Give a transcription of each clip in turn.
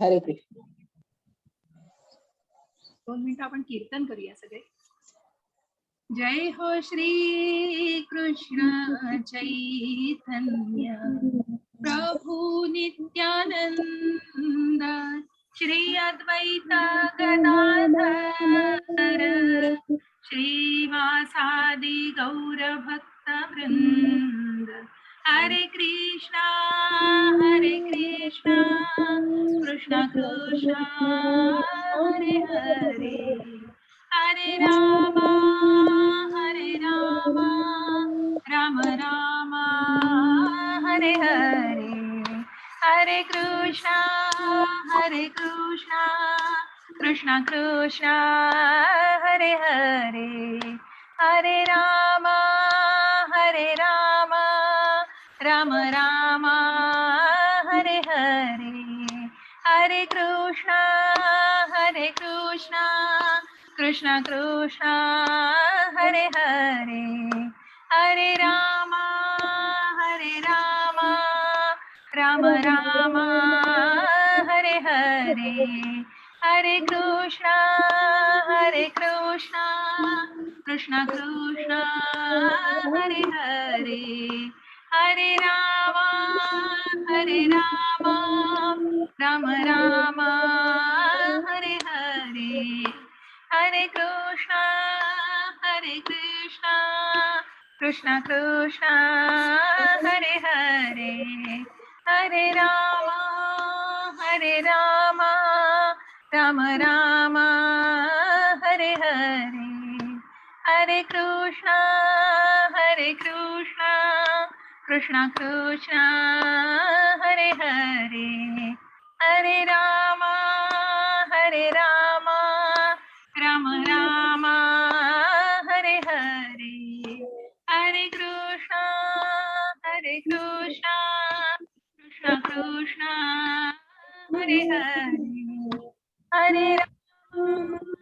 हरे कृष्ण. 2 मिनिटं आपण कीर्तन करूया सगळे. जय हो श्री कृष्ण चैतन्य प्रभु नित्यानंद श्री अद्वैत गदाधर श्रीवासादि गौर भक्त वृंद. हरे कृष्णा कृष्ण कृष्ण हरे हरे हरे रामा राम राम हरे हरे हरे कृष्णा कृष्ण कृष्ण हरे हरे हरे राम राम राम हरे हरे हरे कृष्णा कृष्ण कृष्ण हरे हरे हरे राम राम राम हरे हरे हरे कृष्णा कृष्ण कृष्ण हरे हरे हरे राम राम राम हरे हरे हरे कृष्णा कृष्ण कृष्ण हरे हरे हरे राम राम राम हरे हरे हरे कृष्णा कृष्ण कृष्ण हरे हरे हरे राम राम राम हरे हरे हरे कृष्णा कृष्ण कृष्ण हरे हरे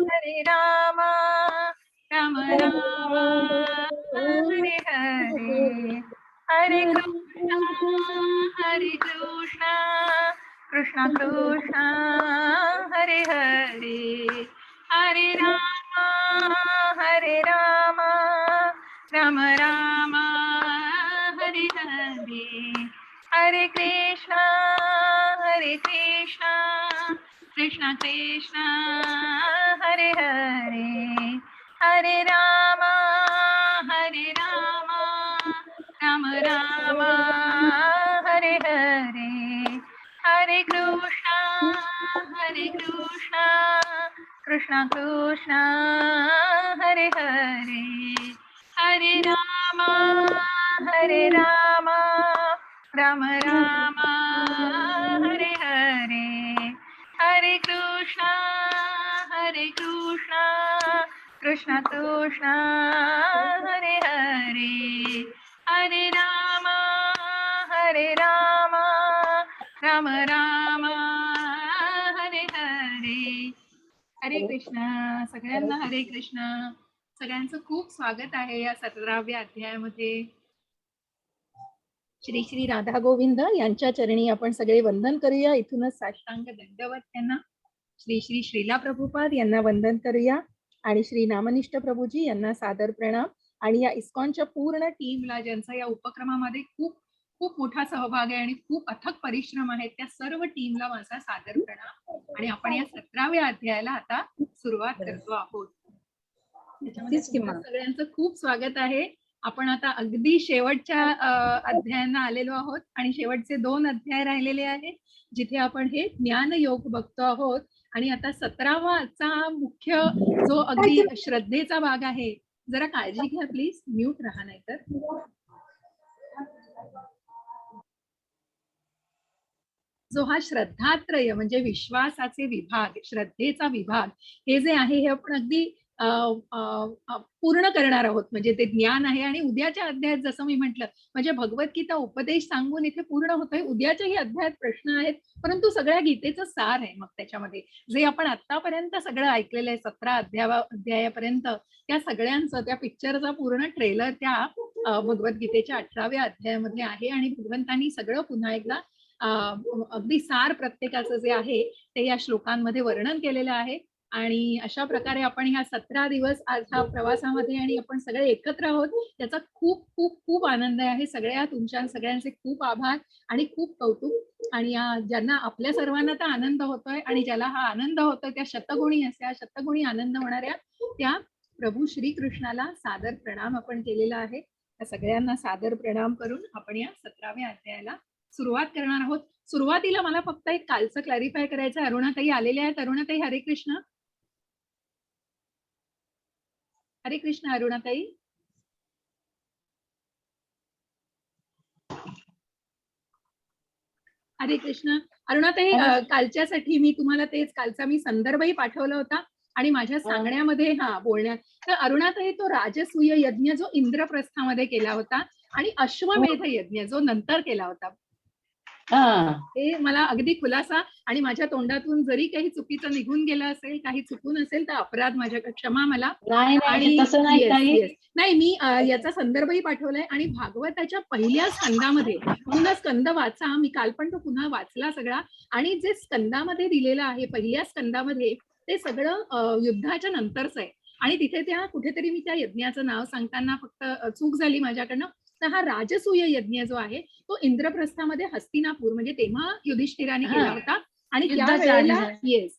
हरे राम राम राम हरे हरे हरे कृष्णा कृष्ण कृष्ण हरे हरे हरे राम राम राम हरे हरे हरे कृष्णा कृष्ण कृष्ण हरे हरे हरे राम राम राम हरे हरे हरे कृष्णा कृष्ण कृष्ण हरे हरे हरे राम राम राम हरे हरे हरे कृष्णा कृष्ण कृष्ण हरे हरे हरे राम राम राम हरे हरे हरे कृष्ण. सगळ्यांना हरे कृष्ण. सगळ्यांचं खूप स्वागत आहे या 17व्या अध्यायामध्ये. श्री श्री राधा गोविंद यांच्या चरणी आपण सगळे वंदन करूया. इथूनच साष्टांग दंडवत त्यांना. श्री श्री श्रीला प्रभुपाद यांना वंदन करूया आणि श्री नामनिष्ठ प्रभूजी यांना सादर प्रणाम. आणि या इस्कॉनच्या पूर्ण टीमला ज्यांचा या उपक्रमामध्ये खूप खूप मोठा सहभाग आहे आणि खूप अथक परिश्रम आहेत त्या सर्व टीमला माझा सादर प्रणाम. आणि आपण या 17व्या अध्यायाला आता सुरुवात करतो आहोत. त्याच्यामध्ये सगळ्यांचं खूप स्वागत आहे. आपण आता अगदी शेवटच्या अध्यायांना आलेलो आहोत आणि शेवटचे 2 अध्याय राहिलेले आहेत जिथे आपण हे ज्ञान योग बघतो आहोत. आणि आता 17वा मुख्य जो अगदी श्रद्धेचा भाग आहे. जरा काळजी घ्या प्लीज, म्यूट राहा नाहीतर. जो हा श्रद्धात्रय म्हणजे विश्वासाचे विभाग, श्रद्धेचा विभाग हे जे आहे हे आपण अगदी पूर्ण करणार आहोत. म्हणजे ते ज्ञान आहे. आणि उद्याच्या अध्यायात जसं मी म्हटलं म्हणजे भगवद्गीता उपदेश सांगून इथे पूर्ण होतोय. उद्याच्याही अध्यायात प्रश्न आहेत परंतु सगळ्या गीतेचं सार आहे. मग त्याच्यामध्ये जे आपण आतापर्यंत सगळं ऐकलेलं आहे 17 अध्यायापर्यंत त्या सगळ्यांचं त्या पिक्चरचा पूर्ण ट्रेलर त्या भगवद्गीतेच्या 18व्या अध्यायामध्ये आहे. आणि भगवंतांनी सगळं पुन्हा एकदा अगदी सार प्रत्येकाचं जे आहे ते या श्लोकांमध्ये वर्णन केलेलं आहे. आणि अशा प्रकारे आपण ह्या 17 दिवस आज ह्या प्रवासामध्ये आणि आपण सगळे एकत्र आहोत, त्याचा खूप खूप खूप आनंद आहे. सगळ्या तुमच्या सगळ्यांचे खूप आभार आणि खूप कौतुक. आणि ज्यांना आपल्या सर्वांना तर आनंद होतोय आणि ज्याला हा आनंद होतोय त्या शतगुणी अशा शतगुणी आनंद होणाऱ्या त्या प्रभू श्रीकृष्णाला सादर प्रणाम आपण केलेला आहे. त्या सगळ्यांना सादर प्रणाम करून आपण या 17व्या अध्यायाला सुरुवात करणार आहोत. सुरुवातीला मला फक्त एक कालचं क्लॅरिफाय करायचं. अरुणाताई आलेल्या आहेत. अरुणाताई, हरे कृष्ण. हरे कृष्ण अरुणाताई. हरे कृष्ण अरुणाताई. कालच्यासाठी मी तुम्हाला तेच कालचा मी संदर्भही पाठवला होता आणि माझ्या सांगण्यामध्ये बोलण्यात तर अरुणाताई, तो राजसूय यज्ञ जो इंद्रप्रस्थामध्ये केला होता आणि अश्वमेध यज्ञ जो नंतर केला होता, हे मला अगदी खुलासा आणि माझ्या तोंडातून जरी काही चुकीचं निघून गेलं असेल, काही चुकून असेल तर अपराध माझ्याकडे, क्षमा मला. आणि नाही, मी याचा संदर्भही पाठवलाय आणि भागवताच्या पहिल्या स्कंदामध्ये, म्हणूनच स्कंद वाचा, मी काल पण तो पुन्हा वाचला सगळा. आणि जे स्कंदामध्ये दिलेलं आहे पहिल्या स्कंदामध्ये ते सगळं युद्धाच्या नंतरच आहे. आणि तिथे त्या कुठेतरी मी त्या यज्ञाचं नाव सांगताना फक्त चूक झाली माझ्याकडनं. तर हा राजसूय यज्ञ जो आहे तो इंद्रप्रस्थामध्ये हस्तिनापूर म्हणजे तेव्हा युधिष्ठिराने केला होता आणि त्यावेळेला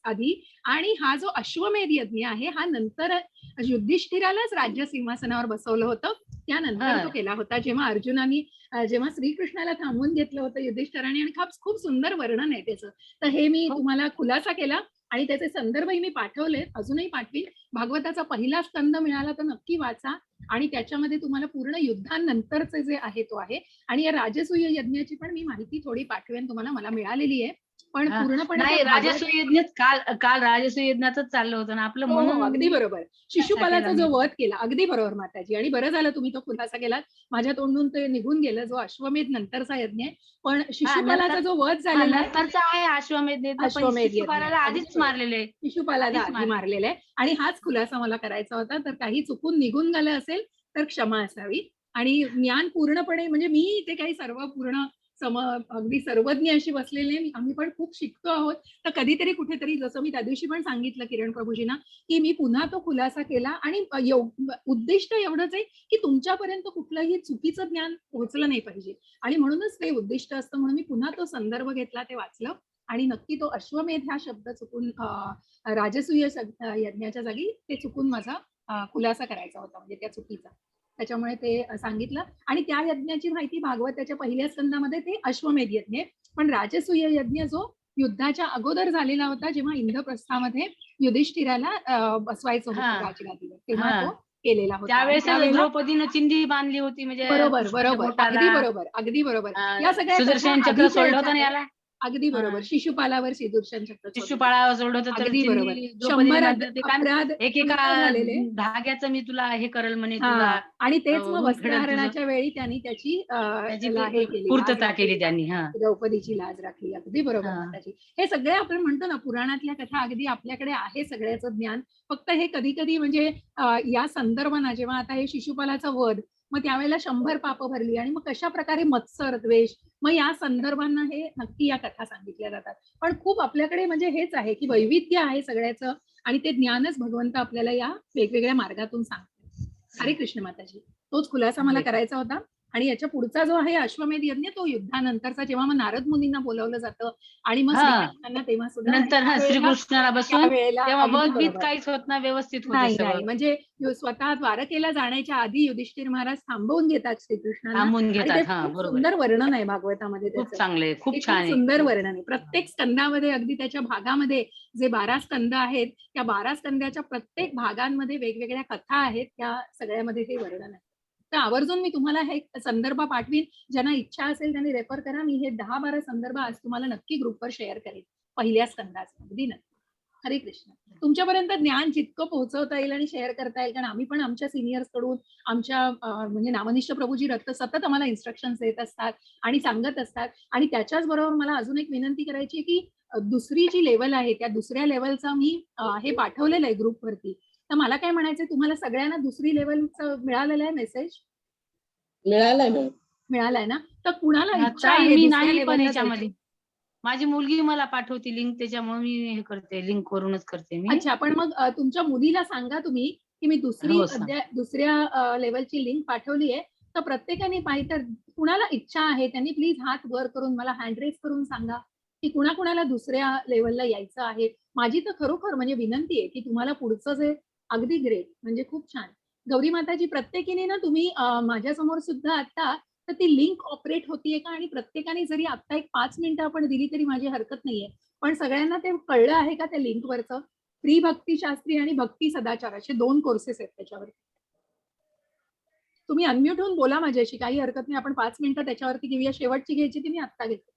आधी. आणि हा जो अश्वमेध यज्ञ आहे हा नंतर युधिष्ठिरालाच राज्य सिंहासनावर बसवलं होतं, त्यानंतर तो केला होता, जेव्हा अर्जुनाने जेव्हा श्रीकृष्णाला थांबवून घेतलं होतं युधिष्ठिराने. आणि खूप सुंदर वर्णन आहे त्याचं. तर हे मी तुम्हाला खुलासा केला आणि त्याचे संदर्भही मी पाठवले, अजूनही पाठवीन. भागवताचा पहिला स्कंद मिळाला तर नक्की वाचा आणि त्याच्यामध्ये तुम्हाला पूर्ण युद्धानंतरचे जे आहे तो आहे. आणि या राजसूय यज्ञाची पण मी माहिती थोडी पाठवेन तुम्हाला, मला मिळालेली आहे. पण पूर्णपणे राजसूय यज्ञ काल राजसूय यज्ञाचं चाललं होतं ना आपलं, म्हणून अगदी बरोबर. शिशुपालाचा जो वध केला, अगदी बरोबर माताजी. आणि बरं झालं तुम्ही तो खुलासा केलात, माझ्या तोंडून ते निघून गेलं. जो अश्वमेध नंतरचा यज्ञ आहे, पण शिशुपालाचा जो वध झालेला आहे अश्वमेध शिशुपालाला आधीच मारलेले, शिशुपालाला आधी मारलेलं आहे. आणि हाच खुलासा मला करायचा होता. तर काही चुकून निघून गेलं असेल तर क्षमा असावी. आणि ज्ञान पूर्णपणे म्हणजे मी ते काही सर्व पूर्ण अगदी सर्वज्ञ अशी बसलेली नाही, आम्ही पण खूप शिकतो आहोत. तर कधीतरी कुठेतरी, जसं मी त्या दिवशी पण सांगितलं किरण प्रभूजींना, की मी पुन्हा तो खुलासा केला आणि उद्दिष्ट एवढंच आहे की तुमच्यापर्यंत कुठलंही चुकीचं ज्ञान पोहोचलं नाही पाहिजे. आणि म्हणूनच ते उद्दिष्ट असतं, म्हणून मी पुन्हा तो संदर्भ घेतला, ते वाचलं. आणि नक्की तो अश्वमेध हा शब्द चुकून राजसूय यज्ञाच्या जागी ते चुकून माझा खुलासा करायचा होता, म्हणजे त्या चुकीचा. त्याच्यामुळे ते सांगितलं. आणि त्या यज्ञाची माहिती भागवताच्या पहिल्या स्कंदामध्ये ते अश्वमेध यज्ञ. पण राजसूय यज्ञ जो युद्धाच्या अगोदर झालेला होता, जेव्हा इंद्रप्रस्थामध्ये युधिष्ठिराला बसवायचं होतं राजगादीवर, तेव्हा तो केलेला होता. त्यावेळेस द्रौपदीनं चिंधी बांधली होती, म्हणजे बरोबर, अगदी बरोबर, अगदी बरोबर. या सगळ्या सुदर्शन चक्र सोडलं होतं ना याला, अगदी बरोबर. शिशुपालावर सुदर्शन चक्र शिशुपालावर सोडलं होतं, अगदी बरोबर. 100 एकेका धाग्याचं मी तुला हे करेल म्हणे तुला. आणि तेच मग वस्त्रहरणाच्या वेळी त्यांनी त्याची पूर्तता केली त्यांनी, द्रौपदीची लाज राखली. अगदी बरोबर माताजी. हे सगळे आपण म्हणतो ना पुराणातल्या कथा, अगदी आपल्याकडे आहे सगळ्याचं ज्ञान. फक्त हे कधी कधी म्हणजे या संदर्भाना, जेव्हा आता हे शिशुपालाचा वध, मग त्यावेळेला 100 पाप भरली आणि मग कशा प्रकारे मत्सर, द्वेष, मग या संदर्भांना हे नक्की या कथा सांगितल्या जातात. पण खूप आपल्याकडे म्हणजे हेच आहे की वैविध्य आहे सगळ्याचं आणि ते ज्ञानच भगवंत आपल्याला या वेगवेगळ्या मार्गातून सांगतो. हरे कृष्ण माताजी. तोच खुलासा मला करायचा होता. आणि याच्या पुढचा जो आहे अश्वमेध यज्ञ, तो युद्धानंतरचा, जेव्हा मग नारद मुनींना बोलावलं जातं आणि मग श्रीकृष्णांना तेव्हा सुद्धा नंतर श्रीकृष्णाला बसवून तेव्हा वध काहीच होत नाही, व्यवस्थित होते सगळं. म्हणजे स्वतः द्वारकेला जाण्याच्या आधी युधिष्ठिर महाराज थांबवून घेतात श्रीकृष्णाला. सुंदर वर्णन आहे भागवतामध्ये, खूप चांगले, खूप छान सुंदर वर्णन आहे. प्रत्येक स्कंदामध्ये, अगदी त्याच्या भागामध्ये जे 12 स्कंद आहेत, त्या 12 स्कंदाच्या प्रत्येक भागांमध्ये वेगवेगळ्या कथा आहेत. त्या सगळ्यामध्ये हे वर्णन आहे. तर आवर्जून मी तुम्हाला हे संदर्भ पाठवीन. ज्यांना इच्छा असेल त्यांनी रेफर करा. मी हे 10-12 संदर्भ आज तुम्हाला नक्की ग्रुपवर शेअर करेन पहिल्या स्कंदाचं. अगदी नक्की. हरे कृष्ण. तुमच्यापर्यंत ज्ञान जितकं पोहोचवता येईल आणि शेअर करता येईल, कारण आम्ही पण आमच्या सिनियर्स कडून, आमच्या म्हणजे नामनिष्ठ प्रभूजी रत्न सतत आम्हाला इन्स्ट्रक्शन देत असतात आणि सांगत असतात. आणि त्याच्याच बरोबर मला अजून एक विनंती करायची की दुसरी जी लेवल आहे, त्या दुसऱ्या लेवलचा मी हे पाठवलेलं आहे ग्रुपवरती. तर मला काय म्हणायचं, तुम्हाला सगळ्यांना दुसरी लेवलचं मिळालेलं आहे मेसेज? मिळालाय ना? तर कुणाला इच्छा आहे माझी मुलगी मला पाठवते लिंक, त्याच्यामुळे मी हे करते, लिंक वरूनच करते मी. अच्छा, पण मग तुमच्या मुलीला सांगा तुम्ही की मी हो, सांग. दुसऱ्या लेवलची लिंक पाठवली आहे, तर प्रत्येकाने पाहिजे, तर कुणाला इच्छा आहे त्यांनी प्लीज हात वर करून मला हँड रेज करून सांगा की कुणाकुणाला दुसऱ्या लेवलला यायचं आहे. माझी तर खरोखर म्हणजे विनंती आहे की तुम्हाला पुढचं जे अगदी ग्रेट, म्हणजे खूप छान. गौरी माताजी, प्रत्येकीने ना तुम्ही माझ्या समोर सुद्धा आता तर ती लिंक ऑपरेट होतीये का, आणि प्रत्येकाने जरी आता एक 5 मिनिटं आपण दिली तरी माझी हरकत नाहीये, पण सगळ्यांना ते कळलं आहे का त्या लिंकवरचं? फ्री भक्तिशास्त्री आणि भक्ती सदाचार असे 2 कोर्सेस आहेत त्याच्यावर. तुम्ही अनम्यूट होऊन बोला माझ्याशी, काही हरकत नाही. आपण 5 मिनिटं त्याच्यावरती घेऊया. शेवटची घ्यायची ती मी आत्ता घेते.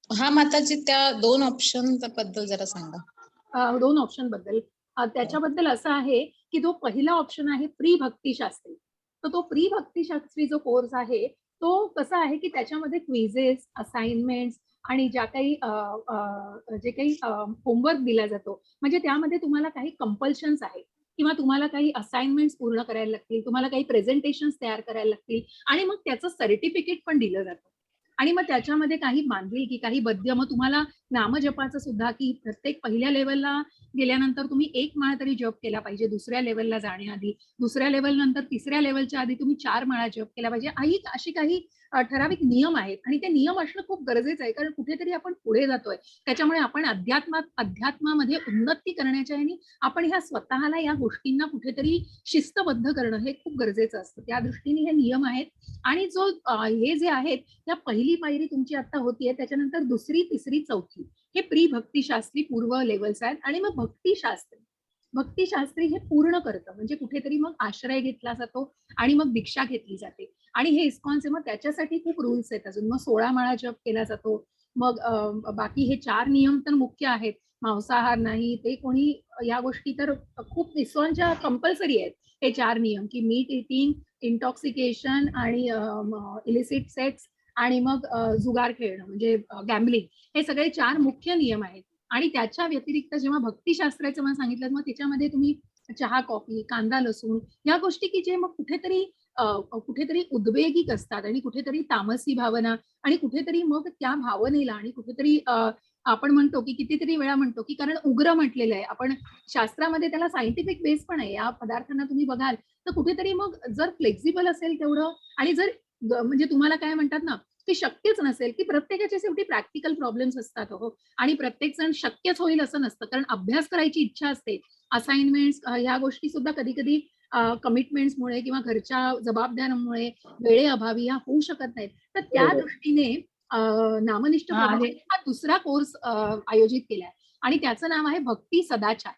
हा माताजी, त्या 2 ऑप्शन बद्दल जरा सांगा. 2 ऑप्शन बद्दल त्याच्याबद्दल असं आहे की जो पहिला ऑप्शन आहे प्री भक्तिशास्त्री, तर तो प्री भक्तिशास्त्री जो कोर्स आहे तो कसा आहे की त्याच्यामध्ये क्विझेस, असाइनमेंट्स आणि ज्या काही जे काही होमवर्क दिला जातो, म्हणजे त्यामध्ये तुम्हाला काही कंपल्शन्स आहेत किंवा तुम्हाला काही असाइनमेंट्स पूर्ण करायला लागतील, तुम्हाला काही प्रेझेंटेशन्स तयार करायला लागतील आणि मग त्याचं सर्टिफिकेट पण दिलं जातं. आणि मग त्याच्यामध्ये काही बांधिलकी, काही बद्य, मग तुम्हाला नामजपाचं सुद्धा की प्रत्येक पहिल्या लेवलला गेल्यानंतर तुम्ही 1 माळा तरी जप केला पाहिजे दुसऱ्या लेवलला जाण्याआधी, दुसऱ्या लेवल नंतर तिसऱ्या लेवलच्या आधी तुम्ही 4 माळा जप केला पाहिजे. अशी काही ठराविक नियम आहेत आणि ते नियम असणं खूप गरजेचं आहे, कारण कुठेतरी आपण पुढे जातोय. त्याच्यामुळे आपण अध्यात्मामध्ये उन्नती करण्याच्या आणि आपण ह्या स्वतःला या गोष्टींना कुठेतरी शिस्तबद्ध करणं हे खूप गरजेचं असतं. त्या दृष्टीने हे नियम आहेत आणि जो हे जे आहेत त्या पहिली पायरी तुमची आता होतीये, त्याच्यानंतर दुसरी, तिसरी, चौथी हे प्री भक्तिशास्त्री पूर्व लेवल्स आहेत. आणि मग भक्तिशास्त्री हे पूर्ण करतं, म्हणजे कुठेतरी मग आश्रय घेतला जातो आणि मग दीक्षा घेतली जाते. आणि हे इस्कॉनचे मग त्याच्यासाठी खूप रूल्स आहेत अजून. मग 16 माळा जप केला जातो. मग बाकी हे 4 नियम तर मुख्य आहेत. मांसाहार नाही, ते कोणी या गोष्टी तर खूप इस्कॉनच्या कंपल्सरी आहेत. हे 4 नियम की मीट इटिंग, इंटॉक्सिकेशन आणि इलिसिट सेक्स आणि मग जुगार खेळणं म्हणजे गॅम्बलिंग, हे सगळे 4 मुख्य नियम आहेत. आणि त्याच्या व्यतिरिक्त जेव्हा भक्तिशास्त्राचं मला सांगितलं, मग त्याच्यामध्ये तुम्ही चहा, कॉफी, कांदा, लसूण या गोष्टी की जे मग कुठेतरी उद्वेगिक असतात आणि कुठेतरी तामसी भावना आणि कुठेतरी मग त्या भावनेला आणि कुठेतरी आपण म्हणतो की कितीतरी वेळा म्हणतो की कारण उग्र म्हटलेलं आहे आपण शास्त्रामध्ये, त्याला सायंटिफिक बेस पण आहे. या पदार्थांना तुम्ही बघाल तर कुठेतरी मग जर फ्लेक्झिबल असेल तेवढं, आणि जर म्हणजे तुम्हाला काय म्हणतात ना की शक्यच नसेल, की प्रत्येकाचे शेवटी प्रॅक्टिकल प्रॉब्लेम्स असतात हो, आणि प्रत्येक जण शक्यच होईल असं नसतं, कारण अभ्यास करायची इच्छा असते. असाइनमेंट्स ह्या गोष्टी सुद्धा कधी कधी कमिटमेंट्समुळे किंवा घरच्या जबाबदाऱ्यांमुळे वेळेअभावी या होऊ शकत नाहीत. तर त्या दृष्टीने नामनिष्ठ प्रबोधन हा दुसरा कोर्स आयोजित केलाय आणि त्याचं नाव आहे भक्ती सदाचार.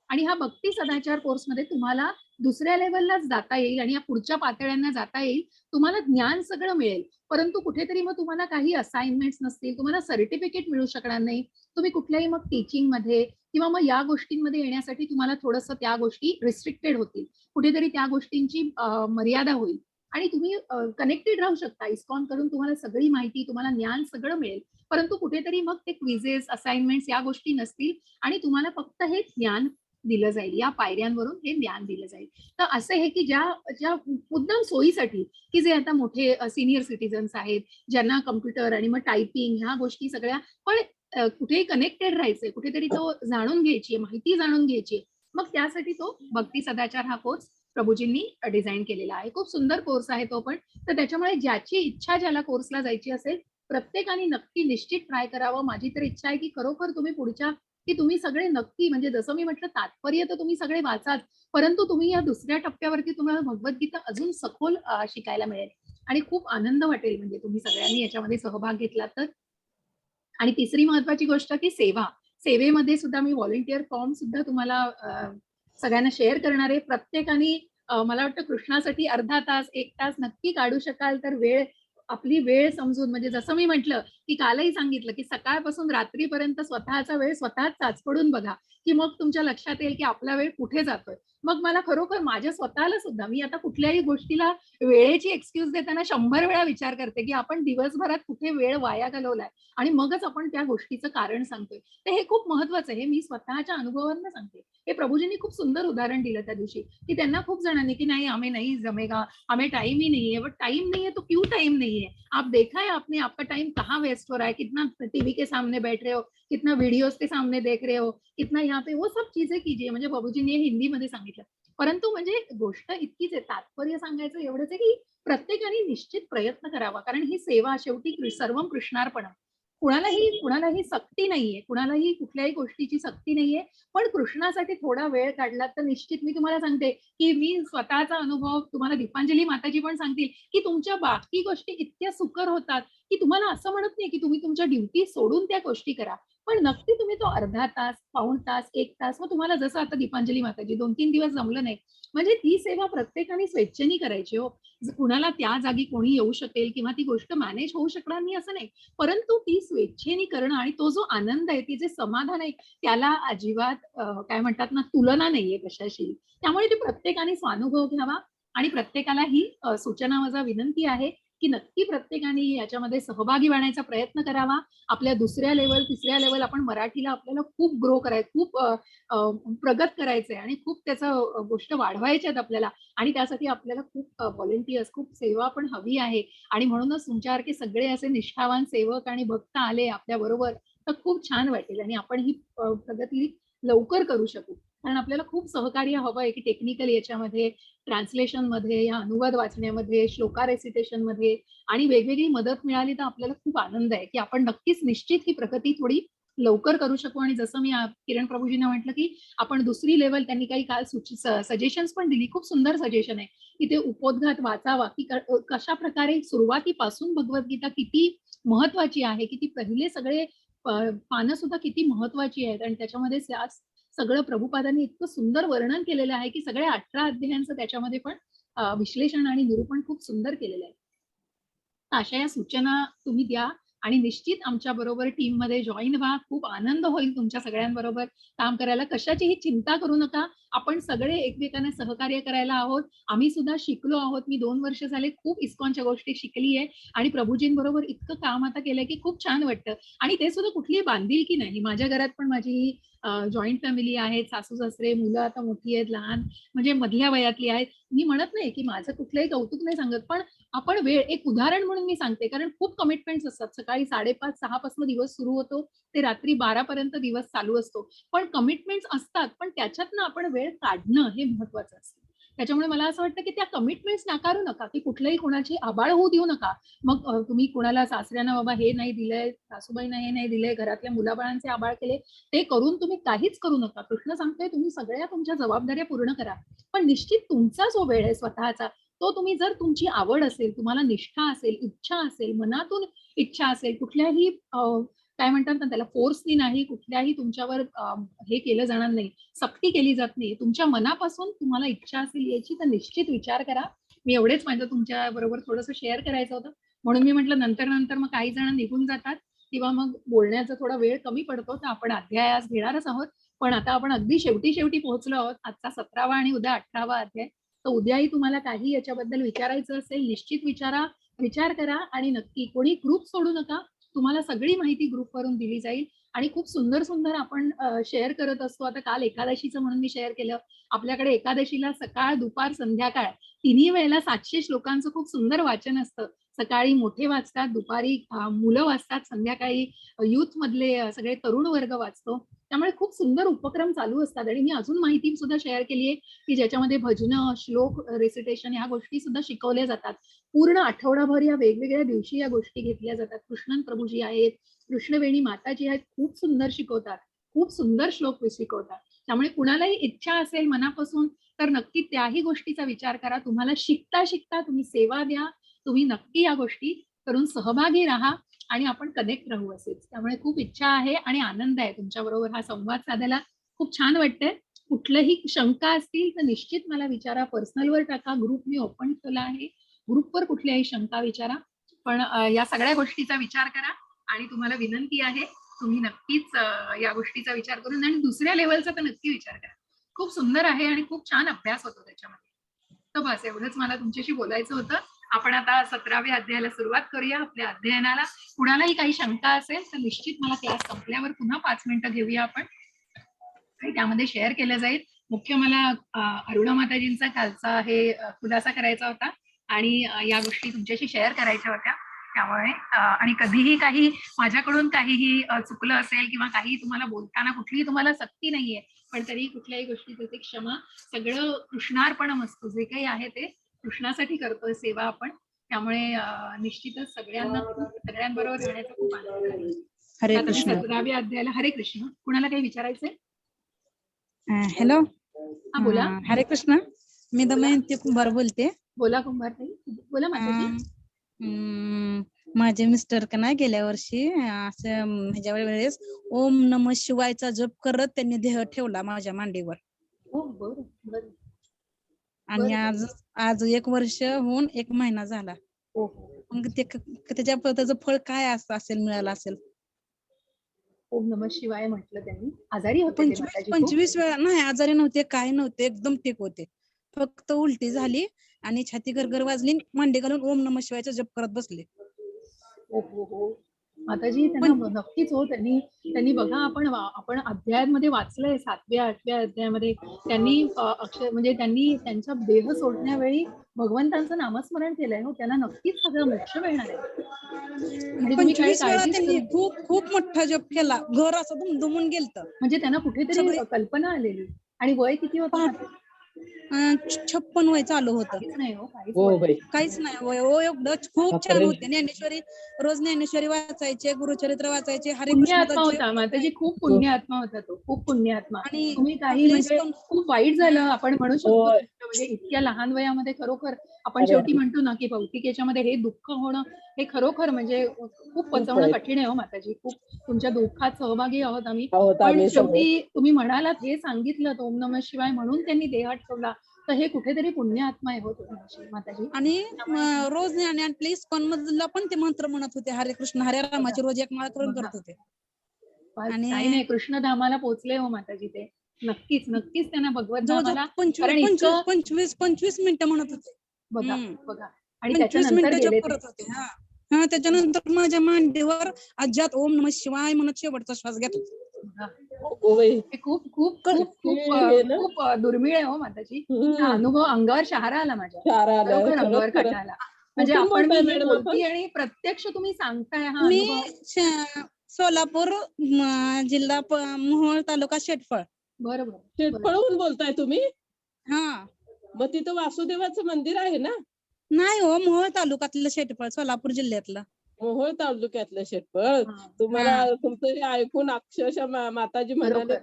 आणि हा भक्ती सदाचार कोर्समध्ये तुम्हाला दुसऱ्या लेवललाच जाता येईल आणि या पुढच्या पातळ्यांना जाता येईल. तुम्हाला ज्ञान सगळं मिळेल, परंतु कुठेतरी मग तुम्हाला काही असाइनमेंट्स नसतील, तुम्हाला सर्टिफिकेट मिळू शकणार नाही. तुम्ही कुठल्याही मग टीचिंग मध्ये किंवा मग या गोष्टींमध्ये येण्यासाठी तुम्हाला थोडंसं त्या गोष्टी रिस्ट्रिक्टेड होतील, कुठेतरी त्या गोष्टींची मर्यादा होईल आणि तुम्ही कनेक्टेड राहू शकता इस्कॉन कडून. तुम्हाला सगळी माहिती, तुम्हाला ज्ञान सगळं मिळेल, परंतु कुठेतरी मग ते क्विझेस, असाइनमेंट्स या गोष्टी नसतील आणि तुम्हाला फक्त हे ज्ञान दिलं जाईल, या पायऱ्यांवरून हे ज्ञान दिलं जाईल. तर असं आहे की ज्या मुद्दाम सोयीसाठी की जे आता मोठे सिनियर सिटीजन्स आहेत, ज्यांना कम्प्युटर आणि मग टायपिंग ह्या गोष्टी सगळ्या, पण कुठेही कनेक्टेड राहायचंय, कुठेतरी तो जाणून घ्यायची, माहिती जाणून घ्यायची, मग त्यासाठी तो भक्ती सदाचार हा कोर्स प्रभूजींनी डिझाईन केलेला आहे. खूप सुंदर कोर्स आहे तो पण. तर त्याच्यामुळे ज्याची इच्छा ज्याला कोर्सला जायची असेल, प्रत्येकाने नक्की निश्चित ट्राय करावं. माझी तर इच्छा आहे की खरोखर तुम्ही पुढच्या की तुम्ही सगळे नक्की, म्हणजे जसं मी म्हटलं तात्पर्य तर तुम्ही सगळे वाचाल, परंतु तुम्ही या दुसऱ्या टप्प्यावरती तुम्हाला भगवद्गीता अजून सखोल शिकायला मिळेल आणि खूप आनंद वाटेल, म्हणजे तुम्ही सगळ्यांनी याच्यामध्ये सहभाग घेतला तर. आणि तिसरी महत्वाची गोष्ट की सेवेमध्ये सुद्धा मी व्हॉलेंटिअर फॉर्म सुद्धा तुम्हाला सगळ्यांना शेअर करणार आहे. प्रत्येकाने मला वाटतं कृष्णासाठी अर्धा तास, 1 तास नक्की काढू शकाल तर आपली वेळ समजून, म्हणजे जसं मी म्हटलं की कालही सांगितलं की सकाळपासून रात्रीपर्यंत स्वतःचा वेळ स्वतःच चाचपडून बघा, की मग तुमच्या लक्षात येईल की आपला वेळ कुठे जातोय. मग मला खरोखर माझ्या स्वतःला सुद्धा, मी आता कुठल्याही गोष्टीला वेळेची एक्सक्यूज देताना 100 वेळा विचार करते की आपण दिवसभरात कुठे वेळ वाया घालवलाय आणि मगच आपण त्या गोष्टीचं कारण सांगतोय. तर हे खूप महत्वाचं आहे, हे मी स्वतःच्या अनुभवावरून सांगते. हे प्रभूजींनी खूप सुंदर उदाहरण दिलं त्या दिवशी की त्यांना खूप जणांनी की नाही हमें नहीं जमेगा, हमें टाइम ही नहीं है. बट टाइम नहीं है तो क्यों टाइम नहीं है? आप देखा है आपने आपका टाइम कहाँ वेस्ट डेस्क हो रहा है, कितना टीवी के सामने बैठ रहे हो, कितना वीडियोज के सामने देख रहे हो, कितना यहाँ पे, वो सब चीजें कीजिए. म्हणजे बाबूजींनी हे हिंदीमध्ये सांगितलं. परंतु म्हणजे गोष्ट इतकीच आहे, तात्पर्य सांगायचं एवढंच आहे की प्रत्येकाने निश्चित प्रयत्न करावा, कारण ही सेवा शेवटी सर्वम कृष्णार्पण. कुणालाही सक्ती नाहीये, कुणालाही कुठल्याही गोष्टीची सक्ती नाहीये. पण कृष्णासाठी थोडा वेळ काढला तर निश्चित मी तुम्हाला सांगते की मी स्वतःचा अनुभव तुम्हाला दीपांजली माताजी पण सांगतील की तुमच्या बाकी गोष्टी इतक्या सुकर होतात की तुम्हाला असं म्हणत नाही की तुम्ही तुमच्या ड्युटी सोडून त्या गोष्टी करा, पण नक्की तुम्ही तो अर्धा तास, पाऊण तास, 1 तास, मग तुम्हाला जसं आता दीपांजली माताजी 2-3 दिवस जमलं नाही, म्हणजे ती सेवा प्रत्येकाने स्वेच्छेने करायची हो. कुणाला त्या जागी कोणी येऊ शकेल किंवा ती गोष्ट मॅनेज होऊ शकणार नाही असं नाही, परंतु ती स्वेच्छेने करणं आणि तो जो आनंद आहे, ती जे समाधान आहे, त्याला अजिबात काय म्हणतात ना, तुलना नाहीये कशाशी. त्यामुळे ते प्रत्येकाने स्वानुभव घ्यावा आणि प्रत्येकाला ही सूचना माझा विनंती आहे की नक्की प्रत्येकाने याच्यामध्ये सहभागी होण्याचा प्रयत्न करावा. आपल्या दुसऱ्या लेवल, तिसऱ्या लेवल, आपण मराठीला आपल्याला खूप ग्रो करायचं, खूप प्रगत करायचंय आणि खूप त्याचं गोष्ट वाढवायच्यात आपल्याला, आणि त्यासाठी आपल्याला खूप व्हॉलेंटियर्स, खूप सेवा पण हवी आहे. आणि म्हणूनच तुमच्यासारखे सगळे असे निष्ठावान सेवक आणि भक्त आले आपल्या बरोबर तर खूप छान वाटेल आणि आपण ही प्रगती लवकर करू शकू. कारण आपल्याला खूप सहकार्य हवं आहे की टेक्निकल याच्यामध्ये, ट्रान्सलेशन मध्ये, या अनुवाद वाचण्यामध्ये, श्लोका रेसिटेशन मध्ये, आणि वेगवेगळी मदत मिळाली तर आपल्याला खूप आनंद आहे की आपण नक्कीच निश्चित ही प्रगती थोडी लवकर करू शकू. आणि जसं मी किरण प्रभूजींना म्हटलं की आपण दुसरी लेवल, त्यांनी काही काल सजेशन्स पण दिली, खूप सुंदर सजेशन आहे की ते उपोद्घात वाचावा की कशा प्रकारे सुरुवातीपासून भगवद्गीता किती महत्वाची आहे, किती पहिले सगळे पानं सुद्धा किती महत्वाची आहेत, आणि त्याच्यामध्ये सगळं प्रभुपादांनी इतकं सुंदर वर्णन केलेलं आहे की सगळ्या 18 अध्यायांचं त्याच्यामध्ये पण विश्लेषण आणि निरूपण खूप सुंदर केलेलं आहे. अशा या सूचना तुम्ही द्या आणि निश्चित आमच्या बरोबर टीम मध्ये जॉईन व्हा. खूप आनंद होईल तुमच्या सगळ्यांबरोबर काम करायला. कशाचीही चिंता करू नका, आपण सगळे एकमेकांना सहकार्य करायला आहोत. आम्ही सुद्धा शिकलो आहोत. मी 2 वर्ष झाले खूप इस्कॉनच्या गोष्टी शिकली आहे आणि प्रभूजींबरोबर इतकं काम आता केलंय की खूप छान वाटतं. आणि ते सुद्धा कुठली बांधिलकी नाही. माझ्या घरात पण माझी जॉईंट फॅमिली आहे, सासू सासरे, मुलं आता मोठी आहेत, लहान म्हणजे मधल्या वयातली आहेत. मी म्हणत नाही की माझं कुठलंही कौतुक नाही सांगत, पण आपण वेळ, एक उदाहरण म्हणून मी सांगते, कारण खूप कमिटमेंट्स असतात. सकाळी 5:30-6 पासून दिवस सुरू होतो ते रात्री 12 पर्यंत दिवस चालू असतो. पण कमिटमेंट्स असतात, पण त्याच्यातनं आपण वेळ काढणं हे महत्वाचं असतं. त्याच्यामुळे मला असं वाटतं की त्या कमिटमेंट्स नाकारू नका, की कुठल्याही कोणाची आबाळ होऊ देऊ नका. मग तुम्ही कोणाला सासऱ्यांना बाबा हे नाही दिलंय, सासूबाईंना हे नाही दिलंय, घरातल्या मुलाबाळांचे आबाळ केले, ते करून तुम्ही काहीच करू नका. कृष्ण सांगतोय तुम्ही सगळ्या तुमच्या जबाबदाऱ्या पूर्ण करा, पण निश्चित तुमचा जो वेळ आहे स्वतःचा, तो तुम्ही, जर तुमची आवड असेल, तुम्हाला निष्ठा असेल, इच्छा असेल, मनातून इच्छा असेल, कुठल्याही काय म्हणतात ना त्याला, फोर्सनी नाही, कुठल्याही तुमच्यावर हे केलं जाणार नाही, सक्ती केली जात नाही, तुमच्या मनापासून तुम्हाला इच्छा असेल याची, तर निश्चित विचार करा. मी एवढेच माझं तुमच्या बरोबर थोडंसं शेअर करायचं होतं, म्हणून मी म्हटलं नंतर मग काही जण निघून जातात किंवा मग बोलण्याचा थोडा वेळ कमी पडतो, तर आपण अध्याय आज घेणारच आहोत. पण आता आपण अगदी शेवटी पोहोचलो आहोत. आजचा 17वा आणि उद्या 18वा अध्याय. तर उद्याही तुम्हाला काही याच्याबद्दल विचारायचं असेल, निश्चित विचार करा आणि नक्की कोणी ग्रुप सोडू नका. तुम्हाला सगळी माहिती ग्रुपवरून दिली जाईल आणि खूप सुंदर आपण शेअर करत असतो. आता काल एकादशीचं म्हणून मी शेअर केलं. आपल्याकडे एकादशीला सकाळ, दुपार, संध्याकाळ तिन्ही वेळेला 700 श्लोकांचं खूप सुंदर वाचन असतं. सकाळी मोठे वाचतात, दुपारी मुलं वाचतात, संध्याकाळी युथ मधले सगळे तरुण वर्ग वाचतो. त्यामुळे खूप सुंदर उपक्रम चालू असतात. आणि मी अजून माहिती सुद्धा शेअर केली आहे की ज्याच्यामध्ये भजनं, श्लोक रेसिटेशन ह्या गोष्टी सुद्धा शिकवल्या जातात. पूर्ण आठवडाभर या वेगवेगळ्या दिवशी या गोष्टी घेतल्या जातात. कृष्णन प्रभूजी आहेत, कृष्णवेणी माताजी आहेत, खूप सुंदर शिकवतात, खूप सुंदर श्लोक शिकवतात. त्यामुळे कुणालाही इच्छा असेल मनापासून तर नक्की त्याही गोष्टीचा विचार करा. तुम्हाला शिकता तुम्ही सेवा द्या, तुम्ही नक्की या गोष्टी करून सहभागी राहा आणि आपण कनेक्ट राहू असेच. त्यामुळे खूप इच्छा आहे आणि आनंद आहे तुमच्या बरोबर हा संवाद साधायला. खूप छान वाटतंय. कुठल्याही शंका असतील तर निश्चित मला विचारा, पर्सनलवर टाका. ग्रुप मी ओपन केला आहे, ग्रुपवर कुठल्याही शंका विचारा. पण या सगळ्या गोष्टीचा विचार करा आणि तुम्हाला विनंती आहे तुम्ही नक्कीच या गोष्टीचा विचार करून आणि दुसऱ्या लेवलचा तर नक्की विचार करा. खूप सुंदर आहे आणि खूप छान अभ्यास होतो त्याच्यामध्ये. तर बस एवढंच मला तुमच्याशी बोलायचं होतं. आपण आता 17व्या अध्यायाला सुरुवात करूया आपल्या अध्ययनाला. कुणालाही काही शंका असेल तर निश्चित मला क्लास संपल्यावर पुन्हा 5 मिनिटं घेऊया आपण आणि त्यामध्ये शेअर केलं जाईल. मुख्य मला अरुणा माताजींचा कालचा हे खुलासा करायचा होता आणि या गोष्टी तुमच्याशी शेअर करायच्या होत्या. त्यामुळे आणि कधीही काही माझ्याकडून काहीही चुकलं असेल किंवा काही तुम्हाला बोलताना कुठलीही तुम्हाला सक्ती नाहीये, पण तरी कुठल्याही गोष्टीची ती क्षमा. सगळं कृष्णार्पणम असतं, जे काही आहे ते कृष्णासाठी करतोय सेवा आपण. त्यामुळे निश्चितच सगळ्यांबरोबर राहण्याचा खूप आनंद आहे. हरे आता कृष्ण. 17व्या अध्यायाला हरे कृष्ण. कुणाला काही विचारायचंय? हॅलो. हा बोला. हरे कृष्ण. मी दमयंती कुंभार बोलते. बोला कुंभारताई, बोला माताजी. माझे मिस्टर का नाही गेल्या वर्षी असं ह्याच्या वेळेस ओम नमः शिवायचा जप करत त्यांनी देह ठेवला माझ्या मांडीवर. हो बरं बरं. आणि आज 1 वर्ष होऊन 1 महिना झाला. हो. मग त्याचं फळ काय असेल, मिळालं असेल? ओम नमः शिवाय म्हटलं त्यांनी. आजारी होते ते माताजी खूप? 25 वेळा नाही, आजारी नव्हते, काय नव्हते, एकदम ठीक होते. फक्त उलटी झाली आणि छाती गरगर वाजली, मांडी घालून ओम नमः शिवायचा जप करत बसले. हो माताजी त्यांना नक्कीच हो. त्यांनी बघा, आपण अध्यायांमध्ये वाचलंय 7व्या 8व्या अध्यायामध्ये त्यांनी अक्षर म्हणजे त्यांनी त्यांचा देह सोडण्यावेळी भगवंतांचं नामस्मरण केलंय हो. त्यांना नक्कीच सगळं मोक्ष मिळणार आहे. आणि तुम्ही काही 25 वेळा काळजीच त्यांनी करू खूप मोठा जप केला. घर असं दुमदुमून गेलत. म्हणजे त्यांना कुठेतरी कल्पना आलेली. आणि वय किती होतं? 56 वय चालू होतं. काहीच नाही हो, काहीच नाही वय हो. एवढं खूप छान होते. ज्ञानेश्वरी रोज ज्ञानेश्वरी वाचायचे, गुरुचरित्र वाचायचे, हरे कृष्णाचा पुण्यात्मा जप होता माताजी. खूप पुण्यात्मा होता तो, खूप पुण्यात्मा. आणि तुम्ही काही म्हणजे खूप वाईट झालं आपण म्हणू शकतो. म्हणजे इतक्या लहान वयामध्ये खरोखर आपण शेवटी म्हणतो ना की भौतिक याच्यामध्ये हे दुःख होणं हे खरोखर म्हणजे खूप पचवणं कठीण आहे हो माताजी. खूप तुमच्या दुःखात सहभागी आहोत आम्ही. पण शेवटी तुम्ही म्हणालात, हे सांगितलं ओम नमः शिवाय म्हणून त्यांनी देह ठेवला, तर हे कुठेतरी पुण्यात्मा आहे हो माताजी. आणि रोज आपल्या इस्कॉन मधला पण ते मंत्र म्हणत होते, हरे कृष्ण हरे रामाची रोज 1 माळ करून करत होते. काही नाही, कृष्णधामाला पोहोचले हो माताजी ते. नक्कीच त्यांना भगवत धामाला. जवळजवळ 25 मिनिटं म्हणत होते. बघा आणि 25 त्याच्यानंतर मिनिटं गेले जप करत होते. हा त्याच्यानंतर माझ्या मांडीवर अज्जात ओम नमः शिवाय म्हणत शेवटचा श्वास घेतला. ते खूप खूप खूप खूप दुर्मिळ आहे हो माताजी. हा अनुभव अंगावर शहारा आला माझ्या. खरोखर अंगावर काटा आला. म्हणजे आपण मी बोलती आणि प्रत्यक्ष तुम्ही सांगताय हा अनुभव. मी सोलापूर जिल्हा मोहोळ तालुका शेटफळ. बरोबर. शेटफळहून बोलताय तुम्ही? हा. मग तिथं वासुदेवाचं मंदिर आहे ना? नाही हो, मोहोळ तालुक्यातलं शेटफळ, सोलापूर जिल्ह्यातलं. मोहोळ तालुक्यातलं शेटफळ. तुम्हाला तुमचं हे ऐकून अक्षरशः माताजी म्हणाले,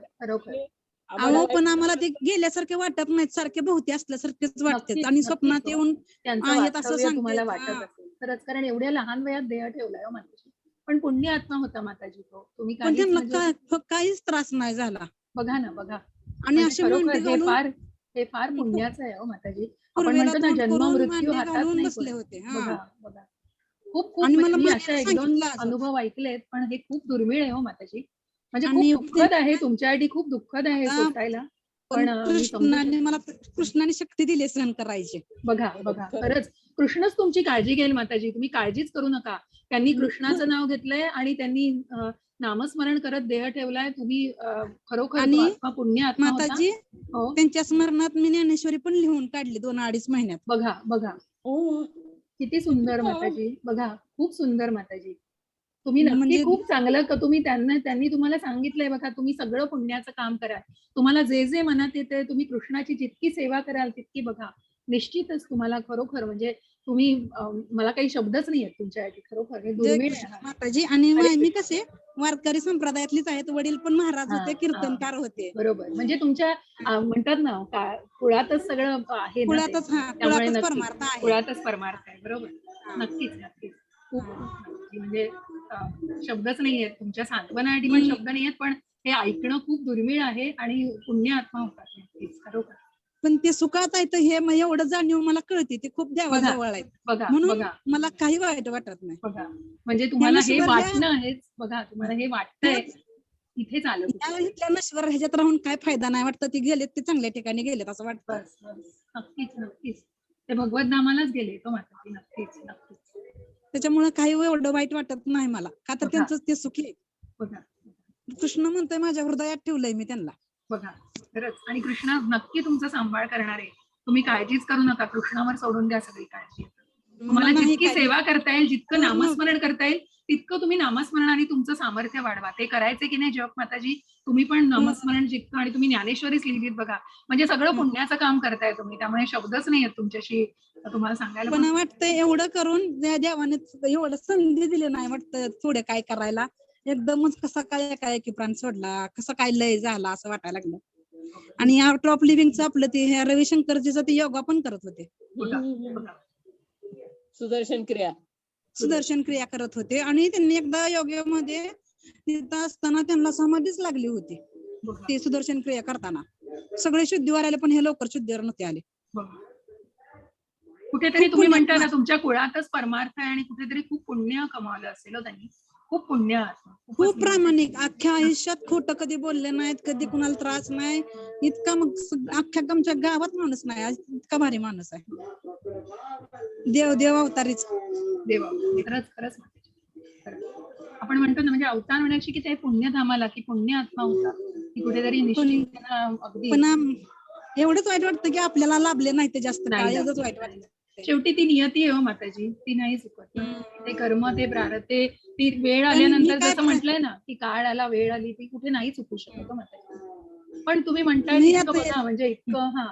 अहो पण आम्हाला ते गेल्यासारखे वाटत नाहीत, सारखे भोवती असल्यासारखेच वाटतात. आणि स्वप्नात येऊन आहेत असं तुम्हाला वाटत सांगतात. असेल खरंच, कारण एवढ्या लहान वयात देह ठेवलाय हो माताजी. पण पुण्य आत्मा होता माताजी तो. तुम्ही पण त्यांना म्हणजे काहीच त्रास नाही झाला. बघा ना, बघा. आणि असे मांडी घालून हे फार पुण्याचं आहे हो माताजी. आपण पूर्वेला म्हणतो ना, तोंड जन्म करून मृत्यू मांडी हातात घालून नाही. बसले होते. बघा खूप आणि मला मी अशा मान्याला 1-2 सांगितलं अनुभव ऐकलेत, पण हे खूप दुर्मिळ आहे हो माताजी. म्हणजे आणि खूप दुःखद आहे तुमच्यासाठी, खूप दुःखद आहे सोसायला. पण मी समजू शकते. मला कृष्णाने शक्ती दिली सहन करायची. बघा खरंच कृष्णच तुमची काळजी घेईल माताजी. तुम्ही काळजीच करू नका. त्यांनी कृष्णाचं नाव घेतलंय आणि त्यांनी नामस्मरण करत देह ठेवलाय. तुम्ही खरोखर तो आत्मा पुण्य आत्मा होता. माताजी त्यांच्या स्मरणात मी ज्ञानेश्वरी पण लिहून काढली 2-2.5 महिन्यात. बघा किती सुंदर माताजी. बघा खूप सुंदर माताजी. तुम्ही नक्की खूप चांगलं तुम्ही त्यांनी तुम्हाला सांगितलंय बघा, तुम्ही सगळं पुण्याचं काम करा. तुम्हाला जे मनात येते, तुम्ही कृष्णाची जितकी सेवा कराल तितकी बघा, निश्चितच तुम्हाला खरोखर म्हणजे तुम्ही मला काही शब्दच नाही आहेत तुमच्यासाठी. खरोखर हे दुर्मिळ आहे माताजी. आणि मी कसे वारकरी संप्रदायातलीच आहेत. वडील पण महाराज होते, कीर्तनकार होते. बरोबर. म्हणजे तुमच्या म्हणतात ना कुळातच सगळं आहे ना, त्यामुळे कुळातच परमार्थ आहे. बरोबर. नक्कीच खूप म्हणजे शब्दच नाही आहेत तुमच्या सांत्वनासाठी, पण शब्द नाही आहेत. पण हे ऐकणं खूप दुर्मिळ आहे आणि पुण्य आत्मा होतात नक्कीच खरोखर. पण ते सुखात आहे तर हे एवढं जाणीव मला कळते, ते खूप देवाजवळ आहेत. म्हणून मला काही वाईट वाटत नाही. बघा म्हणजे तुम्हाला हे वाटणं आहेच. बघा तुम्हाला हे वाटतंय, इथेच आलं. इथल्या नश्वर ह्याच्यात राहून काय फायदा नाही. वाटतं ते गेलेत, ते चांगल्या ठिकाणी गेलेत असं वाटतं. नक्कीच ते भगवत धामालाच गेले तो माताजी. नक्कीच. त्याच्यामुळे काही एवढं वाईट वाटत नाही मला, का तर त्यांचं ते सुखी आहे. बघा कृष्ण म्हणतोय माझ्या हृदयात ठेवलंय मी त्यांना. बघा खरंच. आणि कृष्ण नक्की तुमचा सांभाळ करणार आहे. तुम्ही काळजीच करू नका. कृष्णावर सोडून द्या सगळी काळजी. तुम्हाला नाही जितकी काय सेवा करता येईल, जितकं पूर्ण- नामस्मरण करता येईल तितकं तुम्ही नामस्मरण आणि तुमचं सामर्थ्य वाढवा. ते करायचे की नाही जप माताजी? तुम्ही पण नामस्मरण जितकं, आणि तुम्ही ज्ञानेश्वरीच लिहिलीत बघा, म्हणजे सगळं पुण्याचं काम करताय तुम्ही, त्यामुळे शब्दच नाही आहेत तुमच्याशी तुम्हाला सांगायला. पण वाटतंय एवढं करून त्या देवाने एवढं संधी दिली नाही वाटतं थोडे काय करायला. एकदमच कसा काय काय की प्राण सोडला, कसं काय लय झाला असं वाटायला लागलं. आणि आउट ऑफ लिव्हिंगचं आपलं ते हे रविशंकरजीचं ते योगा पण करत होते, सुदर्शन क्रिया सुदर्शन क्रिया करत होते. आणि त्यांनी एकदा योगामध्ये तिथं असताना त्यांना समाधीच लागली होती ते सुदर्शन क्रिया करताना. सगळे शुद्धीवर आले पण हे लवकर शुद्धीवर नव्हते आले. कुठेतरी खूप तुम्ही पुण्यात म्हणता ना तुमच्या कुळातच परमार्थ आहे, आणि कुठेतरी खूप पुण्य कमावलं असेल हो त्यांनी. खूप पुण्य आत्मा, खूपच खूप मी म्हणते. प्रामाणिक, अख्ख्या आयुष्यात खोटं कधी बोलले नाहीत, कधी कुणाला त्रास नाही. इतका मग अख्ख्या आमच्या गावात माणूस नाही आज इतका भारी माणूस आहे. देव अवतारीच. देवा, खरंच खरंच खरंच. आपण म्हणतो ना, म्हणजे अवतार म्हणायची की ते पुण्यधामाला, की पुण्य आत्मा होता, की कुठेतरी निश्चित त्यांना अगदी. पण एवढंच वाईट वाटतं की आपल्याला लाभले नाही ते जास्त नाही काळ, लाभले. एवढंच वाईट वाटतं. शेवटी ती नियती आहे हो माताजी, ती नाही चुकत. ते कर्म, ते प्रारब्ध, ती वेळ पण आल्यानंतर मी काय जसं म्हटलंय ना, की काळ आला वेळ आली, ती कुठे नाही चुकू शकत हो माताजी. पण तुम्ही म्हणताय मी इतकं आता- बघा, म्हणजे इतकं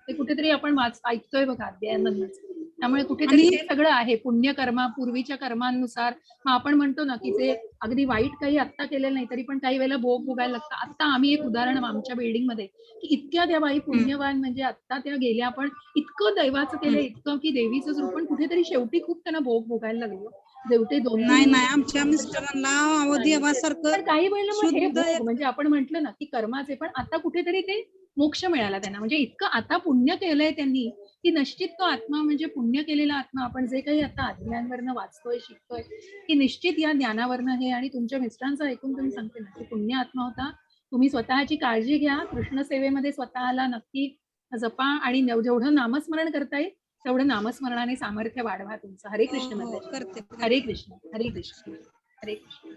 ते कुठेतरी आपण ऐकतोय बघा अध्यायांमधूनच. त्यामुळे कुठेतरी ते सगळं आहे पुण्यकर्मा, पूर्वीच्या कर्मांनुसार. मग आपण म्हणतो ना की ते अगदी वाईट काही आत्ता केलेलं नाही तरी पण काही वेळेला भोग भोगायला लागतं. आत्ता आम्ही एक उदाहरण आमच्या बिल्डिंग मध्ये, की इतक्या त्या बाई पुण्यवान, म्हणजे आत्ता त्या गेल्या, पण इतकं दैवाचं केलं, इतकं की देवीचं रूप, पण कुठेतरी शेवटी खूप त्यांना भोग भोगायला लागलो. शेवटी नाही आमच्या मिस्टरांना देवासारखं पण काही वेळेला मग हे शुद्ध भोग, म्हणजे आपण म्हटलं ना की कर्माचे, पण आता कुठेतरी ते मोक्ष मिळाला त्यांना. म्हणजे इतकं आता पुण्य केलंय त्यांनी, की निश्चित तो आत्मा, म्हणजे पुण्य केलेला आत्मा, आपण जे काही आता अध्यायांवरनं वाचतोय, शिकतोय, की निश्चित या ज्ञानावरनं हे. आणि तुमच्या मिस्टरांचं ऐकून तुम्ही सांगते ना की पुण्य आत्मा होता. तुम्ही स्वतःची काळजी घ्या, कृष्ण सेवेमध्ये स्वतःला नक्की जपा, आणि जेवढं नामस्मरण करता येईल तेवढं नामस्मरणाने सामर्थ्य वाढवा तुमचं. हरे कृष्ण माताजी. करते. हरे कृष्ण, हरे कृष्ण, हरे कृष्ण.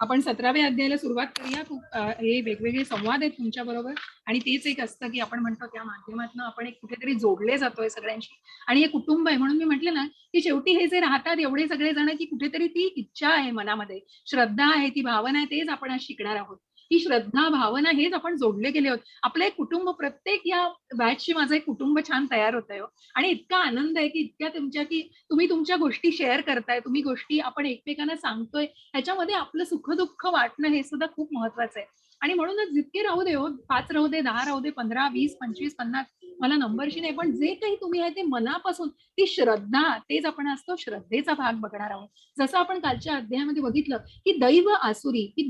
आपण 17व्या अध्यायाला सुरुवात करूया. खूप हे वेगवेगळे संवाद आहेत तुमच्या बरोबर, आणि तेच एक असतं की आपण म्हणतो त्या माध्यमातून आपण एक कुठेतरी जोडले जातोय सगळ्यांशी, आणि हे कुटुंब आहे. म्हणून मी म्हटलं ना की शेवटी हे जे राहतात एवढे सगळे जण, की कुठेतरी ती इच्छा आहे मनामध्ये, श्रद्धा आहे, ती भावना आहे, तेच आपण आज शिकणार आहोत. ही श्रद्धा, भावना, हेच आपण जोडले गेले आहोत. आपलं एक कुटुंब, प्रत्येक या बॅचशी माझं एक कुटुंब छान तयार होत आहे. आणि इतका आनंद आहे की इतक्या तुमच्या, की तुम्ही तुमच्या गोष्टी शेअर करताय, तुम्ही गोष्टी आपण एकमेकांना सांगतोय, ह्याच्यामध्ये आपलं सुख दुःख वाटणं हे सुद्धा खूप महत्वाचं आहे. आणि म्हणूनच जितके राहू दे, 5 राहू दे, 10 राहू दे, 15, 20, 25, 50, मला नंबरशी नाही, पण जे काही तुम्ही आहे ते मनापासून, ती श्रद्धा, तेच आपण असतो श्रद्धेचा भाग बघणार आहोत. जसं आपण कालच्या अध्यायामध्ये बघितलं की दैव आसुरी, ही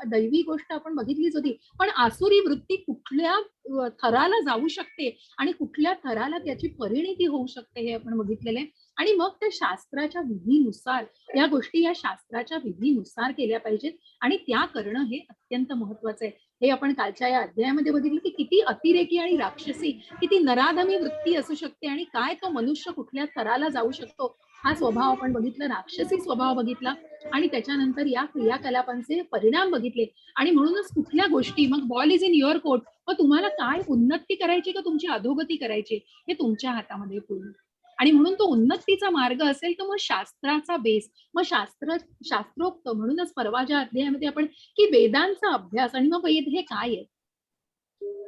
दैवी गोष्ट आपण बघितलीच होती, पण आसुरी वृत्ती कुठल्या थराला जाऊ शकते आणि कुठल्या थराला त्याची परिणिती होऊ शकते हे आपण बघितलेलं आहे. आणि मग त्या शास्त्राच्या विधीनुसार या गोष्टी, या शास्त्राच्या विधीनुसार केल्या पाहिजेत, आणि त्या करणं हे अत्यंत महत्वाचं आहे. हे आपण कालच्या या अध्यायामध्ये बघितलं की किती अतिरेकी आणि राक्षसी, किती नराधमी वृत्ती असू शकते, आणि काय तो मनुष्य कुठल्या थराला जाऊ शकतो हा स्वभाव आपण बघितला, राक्षसी स्वभाव बघितला, आणि त्याच्यानंतर या क्रियाकलापांचे परिणाम बघितले. आणि म्हणूनच कुठल्या गोष्टी, मग ball is in your court, मग तुम्हाला काय उन्नती करायची का तुमची अधोगती करायची हे तुमच्या हातामध्ये पूर्ण. आणि म्हणून तो उन्नतीचा मार्ग असेल तर मग शास्त्राचा बेस, मग शास्त्रोक्त. म्हणूनच परवाच्या अध्यायामध्ये आपण की वेदांचा अभ्यास, आणि मग वेद हे काय आहे,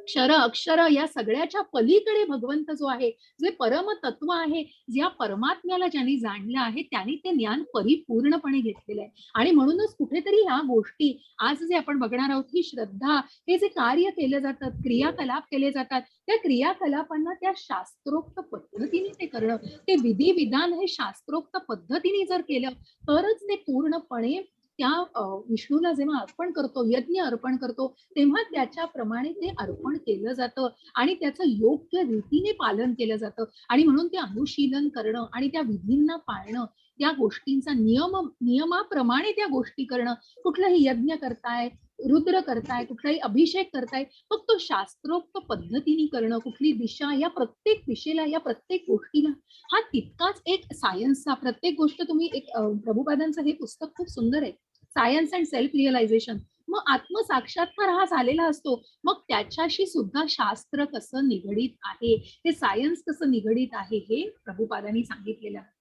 क्षर अक्षर या सगळ्याच्या पलीकडे भगवंत जो आहे, जे परम तत्व आहे, ज्या परमात्म्याला ज्यांनी जाणलं आहे त्यांनी ते ज्ञान परिपूर्णपणे घेतलेलं आहे. आणि म्हणूनच कुठेतरी ह्या गोष्टी आज जे आपण बघणार आहोत, ही श्रद्धा, हे जे कार्य केलं जातात, क्रियाकलाप केले जातात, त्या क्रियाकलापांना त्या शास्त्रोक्त पद्धतीने ते करणं, ते विधी विधान हे शास्त्रोक्त पद्धतीने जर केलं तरच ते पूर्णपणे त्या विष्णूला जेव्हा अर्पण करतो, यज्ञ अर्पण करतो, तेव्हा त्याच्याप्रमाणे ते अर्पण केलं जातं आणि त्याचं योग्य रीतीने पालन केलं जातं. आणि म्हणून ते अनुशीलन करणं आणि त्या विधींना पाळणं, त्या गोष्टींचा नियमाप्रमाणे त्या गोष्टी करणं, कुठलाही यज्ञ करताय, रुद्र करताय, कुठलाही अभिषेक करताय, मग तो शास्त्रोक्त पद्धतीने करणं, कुठली दिशा, या प्रत्येक दिशेला, या प्रत्येक गोष्टीला हा तितकाच एक सायन्सचा. प्रत्येक गोष्ट तुम्ही एक प्रभुपादांचं हे पुस्तक खूप सुंदर आहे, सायन्स अँड सेल्फ रिअलायझेशन. मग आत्मसाक्षात्कार हा झालेला असतो. मग त्याच्याशी सुद्धा शास्त्र कसं निगडीत आहे, हे सायन्स कसं निगडीत आहे, हे प्रभुपादांनी सांगितलेलं आहे.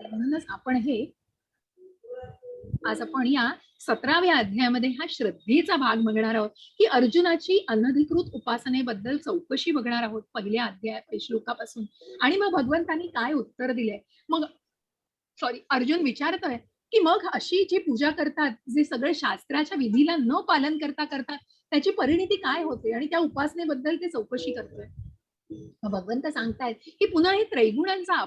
म्हणूनच आपण हे आज आपण या 17व्या अध्यायामध्ये हा श्रद्धेचा भाग बघणार आहोत, की अर्जुनाची अनधिकृत उपासनेबद्दल चौकशी बघणार आहोत पहिल्या अध्याय श्लोकापासून. आणि मग भगवंतांनी काय उत्तर दिलंय. मग अर्जुन विचारतोय की मग अशी जी पूजा करतात, जे सगळे शास्त्राच्या विधीला न पालन करता करतात, त्याची परिणिती काय होते, आणि त्या उपासनेबद्दल ते चौकशी करतोय. भगवंत सांगतायत की पुन्हा हे त्रैगुणांचा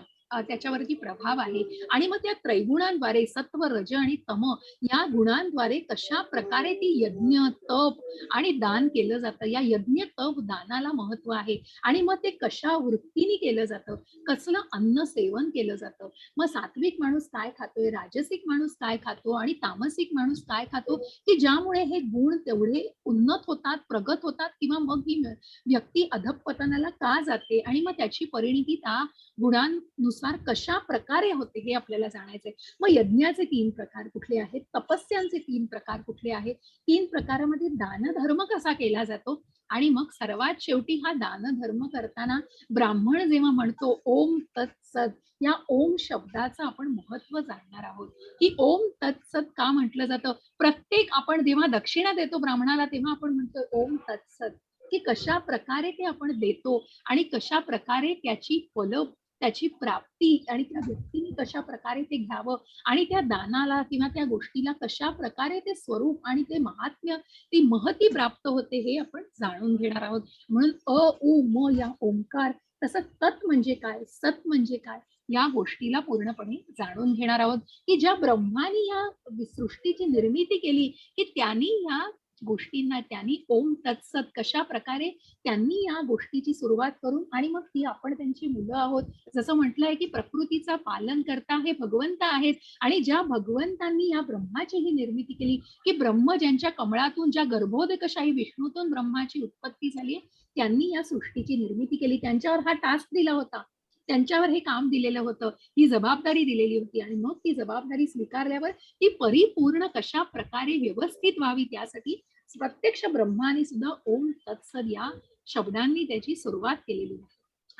त्याच्यावरती प्रभाव आहे. आणि मग त्या त्रैगुणांद्वारे सत्व, रज आणि तम या गुणांद्वारे कशा प्रकारे ती यज्ञ, तप आणि दान केलं जातं. या यज्ञ, तप, दानाला महत्व आहे. आणि मग ते कशा वृत्तीने केलं जातं, कसलं अन्न सेवन केलं जातं. मग सात्विक माणूस काय खातोय, राजसिक माणूस काय खातो आणि तामसिक माणूस काय खातो, की ज्यामुळे हे गुण तेवढे उन्नत होतात, प्रगत होतात, किंवा मग ही व्यक्ती अधःपतनाला का जाते, आणि मग त्याची परिणिती त्या गुणांनुसार कशा प्रकारे होते, हे आपल्याला जाणायचंय. मग यज्ञाचे 3 प्रकार कुठले आहेत, तपस्यांचे 3 प्रकार कुठले आहेत, 3 प्रकारामध्ये दानधर्म कसा केला जातो. आणि मग सर्वात शेवटी हा दानधर्म करताना ब्राह्मण जेव्हा म्हणतो ओम तत्सत, या ओम शब्दाचं आपण महत्व जाणणार आहोत, की ओम तत्सत का म्हटलं जातं. प्रत्येक आपण जेव्हा दक्षिणा देतो ब्राह्मणाला, तेव्हा आपण म्हणतो ओम तत्सत, की कशा प्रकारे ते आपण देतो आणि कशा प्रकारे त्याची फल, त्याची प्राप्ती, आणि त्या व्यक्तीने कशा प्रकारे ते घ्यावं, आणि त्या दानाला किंवा त्या गोष्टीला कशा प्रकारे ते स्वरूप आणि ते महात्म्य, ती महती प्राप्त होते, हे आपण जाणून घेणार आहोत. म्हणून अ उ म या ओंकार, तसं तत् म्हणजे काय, सत म्हणजे काय, या गोष्टीला पूर्णपणे जाणून घेणार आहोत. की ज्या ब्रह्माने या सृष्टीची निर्मिती केली, की त्यांनी या गोष्टींना, त्यांनी ओम तत्सत कशा प्रकारे त्यांनी या गोष्टीची सुरुवात करून, आणि मग ती आपण त्यांची मुलं आहोत. जसं म्हटलंय की प्रकृतीचा पालन करता हे भगवंत आहेत. आणि ज्या भगवंतांनी या ब्रह्माची ही निर्मिती केली, की ब्रह्म ज्यांच्या कमळातून, ज्या गर्भोदकशाही विष्णूतून ब्रह्माची उत्पत्ती झाली, त्यांनी या सृष्टीची निर्मिती केली. त्यांच्यावर हा टास्क दिला होता, त्यांच्यावर हे काम दिलेलं होतं, ही जबाबदारी दिलेली होती. आणि मग ती जबाबदारी स्वीकारल्यावर ती परिपूर्ण कशा प्रकारे व्यवस्थित व्हावी, त्यासाठी प्रत्यक्ष ब्रह्माने सुद्धा ओम तत्सत या शब्दांनी त्याची सुरुवात केलेली आहे.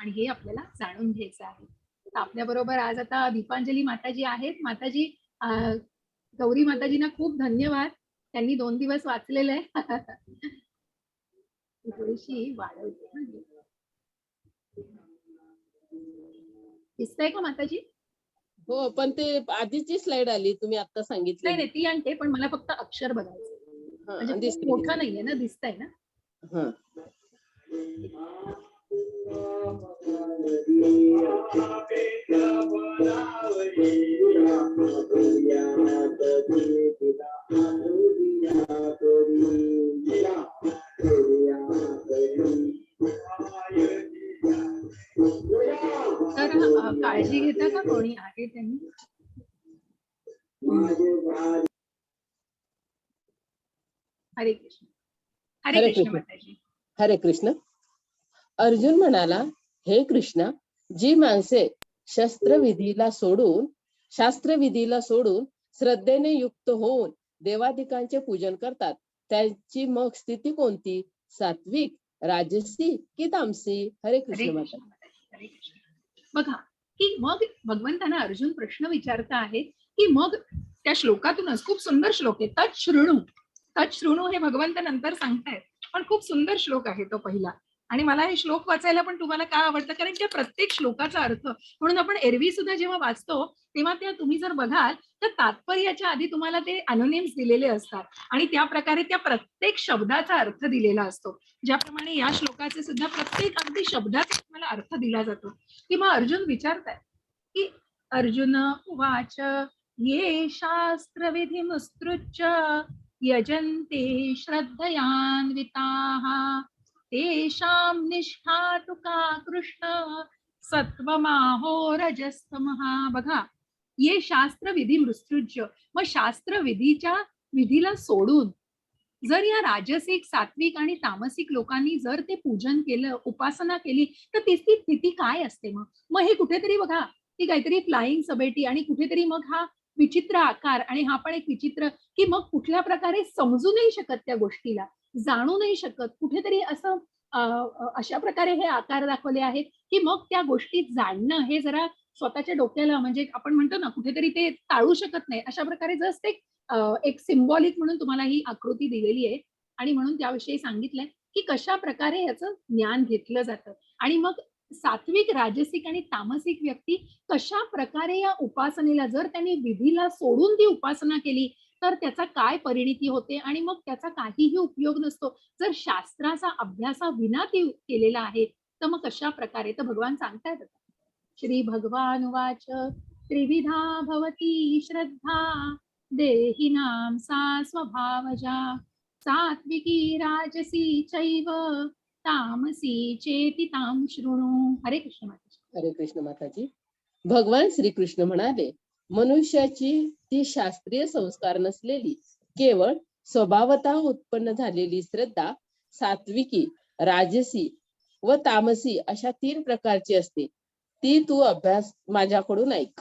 आणि हे आपल्याला जाणून घ्यायचं आहे. आपल्या बरोबर आज आता दीपांजली माताजी आहेत. माताजी, गौरी माताजींना खूप धन्यवाद, त्यांनी 2 दिवस वाचलेलं आहे. थोडीशी वाढवते. दिसतंय का माताजी? हो, पण ते आधीची स्लाइड आली, तुम्ही आता नाही सांगितली. नाही, ती आणते, पण मला फक्त अक्षर बघायचं, म्हणजे खूप दिसते, मोठं नाहीये ना, दिसतंय ना. हा. तर काळजी घेता का कोणी आहे त्यांनी? हरे कृष्ण. हरे हरे कृष्ण कृष्ण. माताजी. हरे कृष्ण. अर्जुन म्हणाला, हे कृष्ण, जी माणसे शास्त्रविधीला सोडून श्रद्धेने युक्त होऊन देवादिकांचे पूजन करतात, त्यांची मग स्थिती कोणती, सात्विक, राजसी की तामसी. हरे हरे कृष्ण कृष्ण माता. माताजी. हरे कृष्ण. बघा की मग भगवंतांना अर्जुन प्रश्न विचारत आहेत, की मग त्या श्लोकातूनच खूप सुंदर श्लोक आहे, तच्छृणु हे भगवंत नंतर सांगतायत, पण खूप सुंदर श्लोक आहे तो पहिला. आणि मला हे श्लोक वाचायला पण तुम्हाला का आवडतं, कारण त्या प्रत्येक श्लोकाचा अर्थ, म्हणून आपण एरवी सुद्धा जेव्हा वाचतो तेव्हा त्या तुम्ही जर बघाल तर तात्पर्याच्या आधी तुम्हाला ते अनोनिम्स दिलेले असतात, आणि त्या प्रकारे त्या प्रत्येक शब्दाचा अर्थ दिलेला असतो. ज्याप्रमाणे या श्लोकाचे सुद्धा प्रत्येक अगदी शब्दाचा तुम्हाला अर्थ दिला जातो. की मग अर्जुन विचारताय की अर्जुन उवाच ये शास्त्रविधिमुत्सृज्य यजन्ते श्रद्धयान्विताः तेषां निष्ठा तु का कृष्ण सत्वमाहो रजस्तमः. बघा, ये शास्त्र विधी मृत्सृज्य, मग शास्त्र विधीला सोडून जर या राजसिक, सात्विक आणि तामसिक लोकांनी जर ते पूजन केलं, उपासना केली, तर तिची स्थिती काय असते. मग हे कुठेतरी बघा की काहीतरी फ्लाइंग सbeटी, आणि कुठेतरी मग हा विचित्र आकार, आणि हा पण एक विचित्र की मग कुठल्या प्रकारे समजू नाही शकत त्या गोष्टीला, जाणू नाही शकत, कुठेतरी असं अशा प्रकारे हे आकार दाखवले आहेत की मग त्या गोष्टी जाणणं हे जरा स्वतःच्या डोक्याला, म्हणजे आपण म्हणतो ना, कुठेतरी ते टाळू शकत नाही. अशा प्रकारे जस्ट एक सिम्बॉलिक म्हणून तुम्हाला ही आकृती दिलेली आहे आणि म्हणून त्याविषयी सांगितलंय की कशा प्रकारे याचं ज्ञान घेतलं जातं आणि मग सात्विक, राजसिक आणि तामसिक व्यक्ती कशा प्रकारे या उपासनेला, जर त्यांनी विधीला सोडून ती उपासना केली तर त्याचा काय परिणिती होते आणि मग त्याचा काहीही उपयोग नसतो. जर शास्त्राचा अभ्यासाविना ती केलेला आहे तर मग कशा प्रकारे, तर भगवान सांगतायत आता. श्री भगवान वाच त्रिविधा भवती श्रद्धा देहिनां सा स्वभावजा सात्विकी राजसी चैव तामसी चेति ताम शृणु. हरे कृष्ण माताजी. हरे कृष्ण माताजी. भगवान श्रीकृष्ण म्हणाले, मनुष्याची ती शास्त्रीय संस्कार नसलेली केवळ स्वभावतः उत्पन्न झालेली श्रद्धा सात्विकी, राजसी व तामसी अशा 3 प्रकारची असते. ती तू अभ्यास माझ्याकडून ऐक.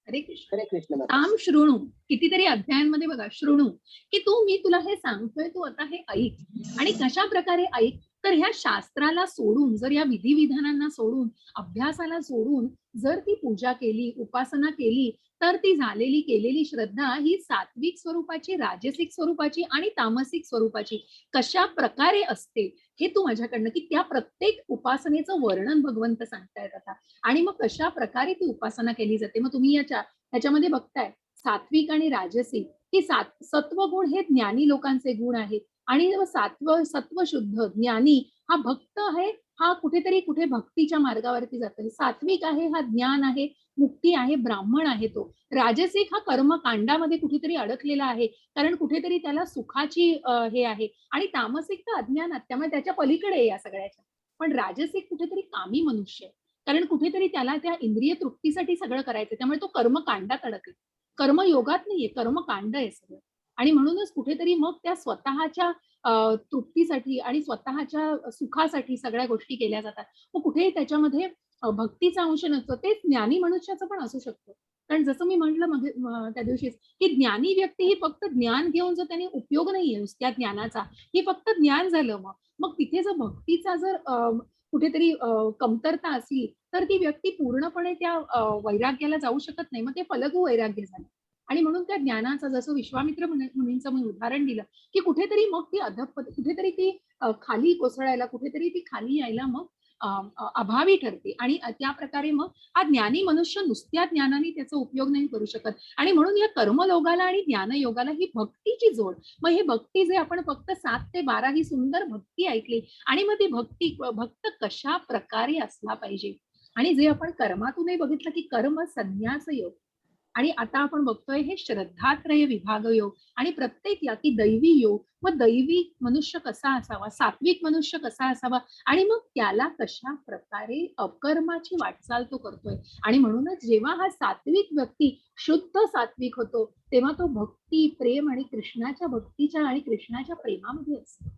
हरे कृष्ण. हरे कृष्ण माताजी. ताम शृणु. कितीतरी अध्यायांमध्ये बघा शृणु, की तू, मी तुला हे सांगतोय, तू आता हे ऐक. आणि कशा प्रकारे ऐक, तर ह्या शास्त्राला सोडून, जर या विधिविधानांना सोडून, अभ्यासाला सोडून जर ती पूजा केली, उपासना केली, तर ती झालेली केलेली श्रद्धा ही सात्विक स्वरूपाची, राजसिक स्वरूपाची आणि तामसिक स्वरूपाची कशा प्रकारे असते हे तू माझ्याकडनं, की त्या प्रत्येक उपासनेचं वर्णन भगवंत सांगतायत आता. आणि मग कशा प्रकारे ती उपासना केली जाते. मग तुम्ही ह्याच्यामध्ये बघताय सात्विक आणि राजसिक, की सत्वगुण हे ज्ञानी लोकांचे गुण आहेत आणि सत्व शुद्ध ज्ञानी हा भक्त आहे, हा कुठे भक्तीच्या मार्गावरती जातो. सात्विक आहे हा ज्ञान आहे, मुक्ती आहे, ब्राह्मण आहे तो. राजसिक हा कर्मकांडामध्ये कुठेतरी अडकलेला आहे, कारण कुठेतरी त्याला सुखाची हे आहे. आणि तामसिक तर अज्ञानात, त्यामुळे त्याच्या पलीकडे आहे या सगळ्याच्या. पण राजसिक कुठेतरी कामी मनुष्य आहे, कारण कुठेतरी त्याला त्या इंद्रिय तृप्तीसाठी सगळं करायचं, त्यामुळे तो कर्मकांडात अडकला. कर्मयोगात नाहीये, कर्मकांड आहे सगळं. आणि म्हणूनच कुठेतरी मग त्या स्वतःच्या तृप्तीसाठी आणि स्वतःच्या सुखासाठी सगळ्या गोष्टी केल्या जातात. मग कुठेही त्याच्यामध्ये भक्तीचा अंश नसतो. ते ज्ञानी मनुष्याचं पण असू शकतो. कारण जसं मी म्हटलं त्या दिवशीच, की ज्ञानी व्यक्ती ही फक्त ज्ञान घेऊन जर त्याने उपयोग नाहीये त्या ज्ञानाचा, ही फक्त ज्ञान झालं. मग तिथे जर भक्तीचा जर कुठेतरी कमतरता असली तर ती व्यक्ती पूर्णपणे त्या वैराग्याला जाऊ शकत नाही. मग ते फलगू वैराग्य झालं. आणि म्हणून त्या ज्ञानाचं, जसं विश्वामित्र मुनींचं मी उदाहरण दिलं, की कुठेतरी मग ती कुठेतरी ती खाली कोसळायला, कुठेतरी ती खाली यायला मग अभावी ठरते. आणि त्या प्रकारे मग हा ज्ञानी मनुष्य नुसत्या ज्ञानाने त्याचा उपयोग नाही करू शकत. आणि म्हणून या कर्मयोगाला आणि ज्ञानयोगाला ही भक्तीची जोड. मग हे भक्ती जे आपण फक्त 7 ते 12 ही सुंदर भक्ती ऐकली, आणि मग ती भक्त कशा प्रकारे असला पाहिजे. आणि जे आपण कर्मातूनही बघितलं की कर्म संन्यास योग, आणि आता आपण बघतोय हे श्रद्धात्रय विभाग योग. आणि प्रत्येक या की दैवी योग, मग दैवी मनुष्य कसा असावा, सात्विक मनुष्य कसा असावा, आणि मग त्याला कशा प्रकारे अकर्माची वाटचाल तो करतोय. आणि म्हणूनच जेव्हा हा सात्विक व्यक्ती शुद्ध सात्विक होतो, तेव्हा तो भक्ती, प्रेम आणि कृष्णाच्या भक्तीच्या आणि कृष्णाच्या प्रेमामध्ये असतो.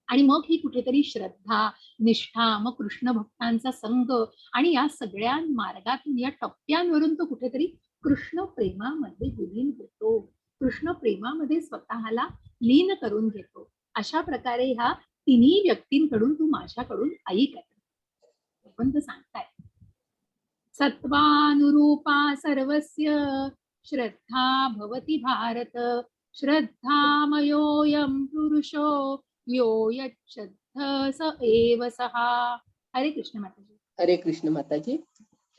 आणि मग ही कुठेतरी श्रद्धा, निष्ठा, मग कृष्ण भक्तांचा संग, आणि या सगळ्या मार्गातून, या टप्प्यांवरून तो कुठेतरी कृष्ण प्रेमामध्ये विलीन होतो, कृष्ण प्रेमामध्ये स्वतःला लीन करून घेतो. अशा प्रकारे ह्या तिन्ही व्यक्तींकडून तू माझ्याकडून ऐक. भगवंत सांगताय, सत्वानुरूपा सर्वस्य श्रद्धा भवति भारत, श्रद्धामयोऽयं पुरुषो यो यच्छ्रद्ध स एव सहा. हरे कृष्ण माताजी. हरे कृष्ण माताजी.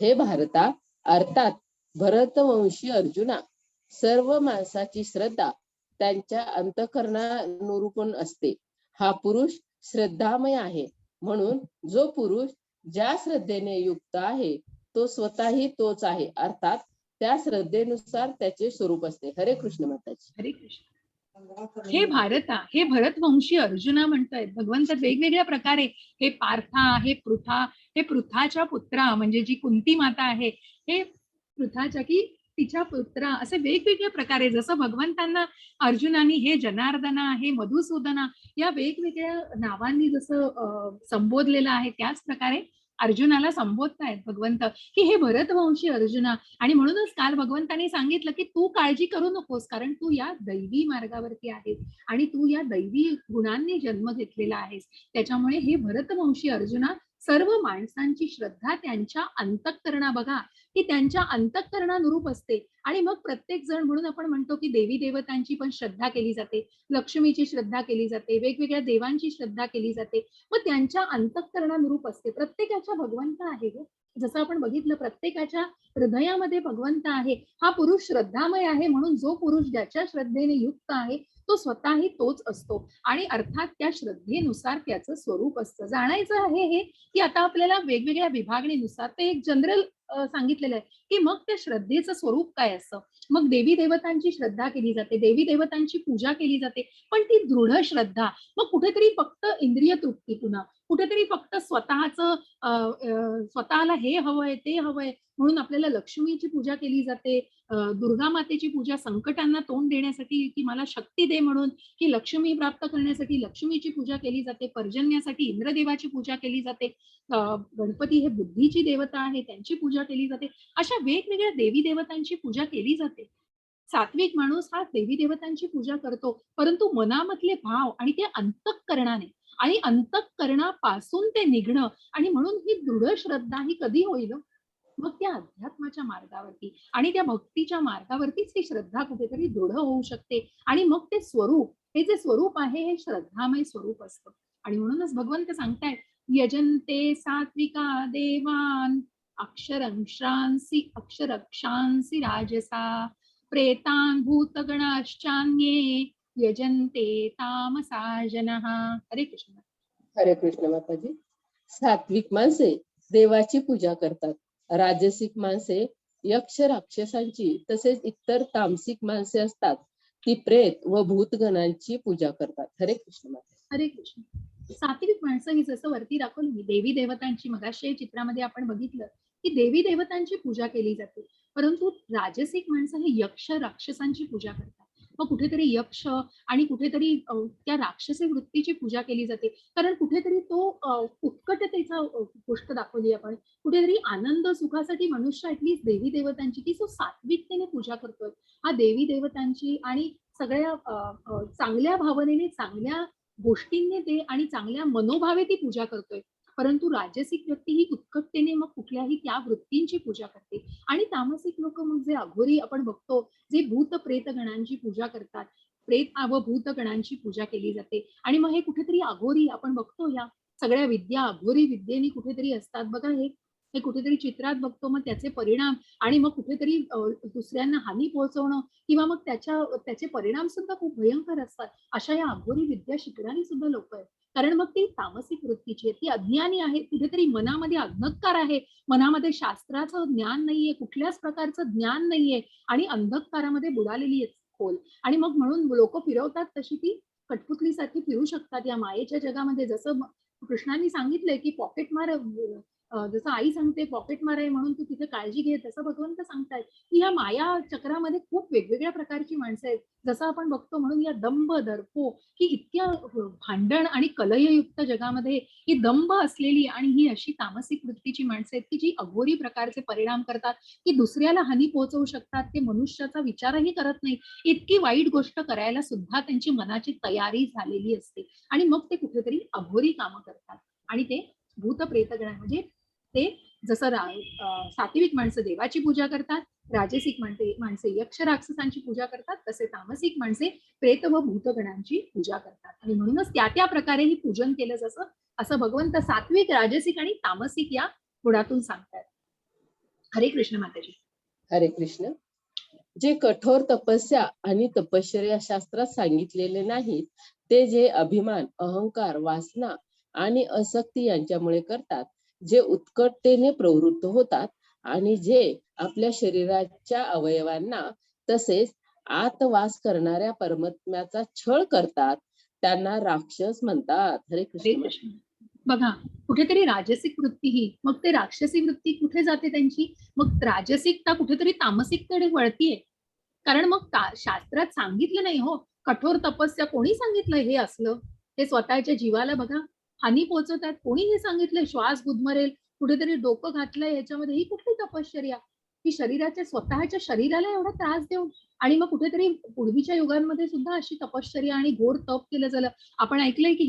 हे भारता, अर्थात भरतवंशी अर्जुना, सर्व माणसाची श्रद्धा त्यांच्या अंतःकरणानुरूप असते. हा पुरुष श्रद्धामय आहे. म्हणून जो पुरुष ज्या श्रद्धेने युक्त आहे तो स्वतःही तोच आहे. अर्थात त्या श्रद्धेनुसार त्याचे स्वरूप असते. हरे कृष्ण माताजी. हरे कृष्ण. हे भारता, हे भरतवंशी अर्जुना म्हणतायत भगवंत वेगवेगळ्या प्रकारे. हे पार्था, हे पृथाच्या पुत्रा, म्हणजे जी कुंती माता आहे, हे पृथाच्या की तिच्या पुत्रा, असे वेगवेगळ्या प्रकारे जसं भगवंतांना अर्जुनानी हे जनार्दना, हे मधुसूदना या वेगवेगळ्या नावांनी जसं संबोधलेलं आहे, त्याच प्रकारे अर्जुनाला संबोधतायत भगवंत की हे भरतवंशी अर्जुना. आणि म्हणूनच काल भगवंतांनी सांगितलं की तू काळजी करू नकोस, कारण तू या दैवी मार्गावरती आहेस आणि तू या दैवी गुणांनी जन्म घेतलेला आहेस. त्याच्यामुळे हे भरतवंशी अर्जुना, सर्व माणसांची श्रद्धा त्यांच्या अंतःकरणा बघा की त्यांच्या अंतःकरणानुरूप असते. आणि मग प्रत्येक जण, म्हणून आपण म्हणतो की देवी देवतांची पण श्रद्धा केली जाते, लक्ष्मीची श्रद्धा केली जाते, वेगवेगळ्या देवांची श्रद्धा केली जाते, मग त्यांच्या अंतःकरणानुरूप असते. प्रत्येकाच्या भगवंत आहे ग. जसं आपण बघितलं, प्रत्येकाच्या हृदयामध्ये भगवंत आहे. हा पुरुष श्रद्धामय आहे, म्हणून जो पुरुष ज्याच्या श्रद्धेने युक्त आहे तो स्वतःही तोच असतो. आणि अर्थात त्या श्रद्धेनुसार त्याचं स्वरूप असतं. जाणायचं आहे हे की आता आपल्याला वेगवेगळ्या विभागणीनुसार ते एक जनरल सांगितलेलं आहे की मग त्या श्रद्धेचं स्वरूप काय असतं. मग देवी देवतांची श्रद्धा केली जाते, देवी देवतांची पूजा केली जाते, पण ती दृढ श्रद्धा. मग कुठेतरी फक्त इंद्रिय तृप्ती, पुन्हा कुठेतरी फक्त स्वतःला हे हवंय ते हवंय म्हणून आपल्याला लक्ष्मीची पूजा केली जाते, दुर्गा मातेची पूजा संकटांना तोंड देण्यासाठी की मला शक्ती दे म्हणून, की लक्ष्मी प्राप्त करण्यासाठी लक्ष्मीची पूजा केली जाते, पर्जन्यासाठी इंद्रदेवाची पूजा केली जाते, गणपती हे बुद्धीची देवता आहे त्यांची पूजा केली जाते. अशा वेगवेगळ्या देवी देवतांची पूजा केली जाते. सात्विक माणूस हा देवी देवतांची पूजा करतो, परंतु मनामधले भाव आणि ते अंतःकरणाने आणि अंतःकरणापासून ते निघणं, आणि म्हणून ही दृढ श्रद्धा ही कधी होईल, मग त्या अध्यात्माच्या मार्गावरती आणि त्या भक्तीच्या मार्गावरतीच ही श्रद्धा कुठेतरी दृढ होऊ शकते. आणि मग ते स्वरूप, हे जे स्वरूप आहे हे श्रद्धामय स्वरूप असतं. आणि म्हणूनच भगवंत सांगतायत, यजन्ते सात्विका देवान अक्षरक्षांसी राजसा प्रेतान भूतगणाश्चान्ये यजन्ते तामसा जनः. हरे कृष्ण. हरे कृष्ण माताजी. सात्विक माणसे देवाची पूजा करतात, राजसिक माणसे यक्ष राक्षसांची तसेच इतर तामसिक माणसे असतात ती प्रेत व भूतगणांची पूजा करतात. हरे कृष्ण माता. हरे कृष्ण. सात्विक माणसं ही जसं वरती दाखवली मी देवी देवतांची, मगाशी चित्रामध्ये आपण बघितलं की देवी देवतांची पूजा केली जाते, परंतु राजसिक माणसं ही यक्ष राक्षसांची पूजा करतात. मग कुठेतरी यक्ष आणि कुठेतरी त्या राक्षसी वृत्तीची पूजा केली जाते, कारण कुठेतरी तो उत्कटतेचा गोष्ट दाखवली आपण, कुठेतरी आनंद सुखासाठी मनुष्य ऍटलीस्ट देवी देवतांची की जो सात्विकतेने पूजा करतोय, हा देवी देवतांची आणि सगळ्या चांगल्या भावनेने, चांगल्या गोष्टींनी ते आणि चांगल्या मनोभावे ती पूजा करतोय. परंतु राजसिक व्यक्ती ही उत्कटतेने मग कुठल्याही त्या वृत्तींची पूजा करते. आणि तामसिक लोक मग जे अघोरी आपण बघतो, जे भूत प्रेत गणांची पूजा करतात, प्रेत व भूत गणांची पूजा केली जाते. आणि मग हे कुठेतरी अघोरी आपण बघतो, या सगळ्या विद्या अघोरी विद्येने कुठेतरी असतात बघा. हे कुठेतरी चित्रात बघतो, मग त्याचे परिणाम आणि मग कुठेतरी दुसऱ्यांना हानी पोहोचवणं किंवा मग त्याचे परिणाम सुद्धा खूप भयंकर असतात. अशा या अघोरी विद्या शिकणारी सुद्धा लोक आहेत, कारण मग ती तामसिक वृत्तीची आहे, ती अज्ञानी आहे, कुठेतरी मनामध्ये अंधकार आहे, मनामध्ये शास्त्राचं ज्ञान नाहीये, कुठल्याच प्रकारचं ज्ञान नाहीये आणि अंधकारामध्ये बुडालेली आहे खोल. आणि मग म्हणून लोक फिरवतात तशी ती कठपुतलीसारखी फिरू शकतात या मायेच्या जगामध्ये. जसं कृष्णांनी सांगितलंय की पॉकेट मार, जसं आई सांगते पॉकेट मार आहे म्हणून तू तिथे काळजी घे, तसं भगवंत सांगतायत की ह्या माया चक्रामध्ये खूप वेगवेगळ्या प्रकारची माणसं आहेत. जसं आपण बघतो, म्हणून या दंभ दर्पो की इतक्या भांडण आणि कलहयुक्त जगामध्ये ही दंभ असलेली आणि ही अशी तामसिक वृत्तीची माणसं आहेत की जी अघोरी प्रकारचे परिणाम करतात, की दुसऱ्याला हानी पोहोचवू शकतात, ते मनुष्याचा विचारही करत नाही, इतकी वाईट गोष्ट करायला सुद्धा त्यांची मनाची तयारी झालेली असते. आणि मग ते कुठेतरी अघोरी कामं करतात आणि ते भूत प्रेतगण म्हणजे ते जसं सात्विक माणसं देवाची पूजा करतात, राजसिक माणसे यक्ष राक्षसांची पूजा करतात, तसे तामसिक माणसे प्रेत व भूतगणांची पूजा करतात. आणि म्हणूनच त्या त्या प्रकारे ही पूजन केलं जसं, असं भगवंत सात्विक, राजसिक आणि तामसिक या गुणातून सांगतात. हरे कृष्ण माताजी. हरे कृष्ण. जे कठोर तपस्या आणि तपश्चर्या शास्त्रात सांगितलेले नाहीत ते जे अभिमान, अहंकार, वासना आणि आसक्ती यांच्यामुळे करतात, जे उत्कटतेने प्रवृत्त होतात आणि जे आपल्या शरीराच्या अवयवांना तसेच आत वास करणाऱ्या परमात्म्याचा छळ करतात, त्यांना राक्षस म्हणतात. हरे कृष्ण. बघा, कुठेतरी राजसिक वृत्ती ही, मग ते राक्षसी वृत्ती कुठे जाते त्यांची, मग राजसिकता कुठेतरी तामसिककडे वळतीये. कारण मग शास्त्रात सांगितलं नाही हो कठोर तपस्या, कोणी सांगितलं हे असलं, ते स्वतःच्या जीवाला बघा हानी पोहोचवतात, कोणी हे सांगितलं श्वास गुदमरेल, कुठेतरी डोकं घातलंय याच्यामध्ये, ही कुठली तपश्चर्या की स्वतःच्या शरीराला एवढा त्रास देऊन. आणि मग कुठेतरी पूर्वीच्या युगांमध्ये सुद्धा अशी तपश्चर्या आणि घोर तप केलं झालं. आपण ऐकलंय की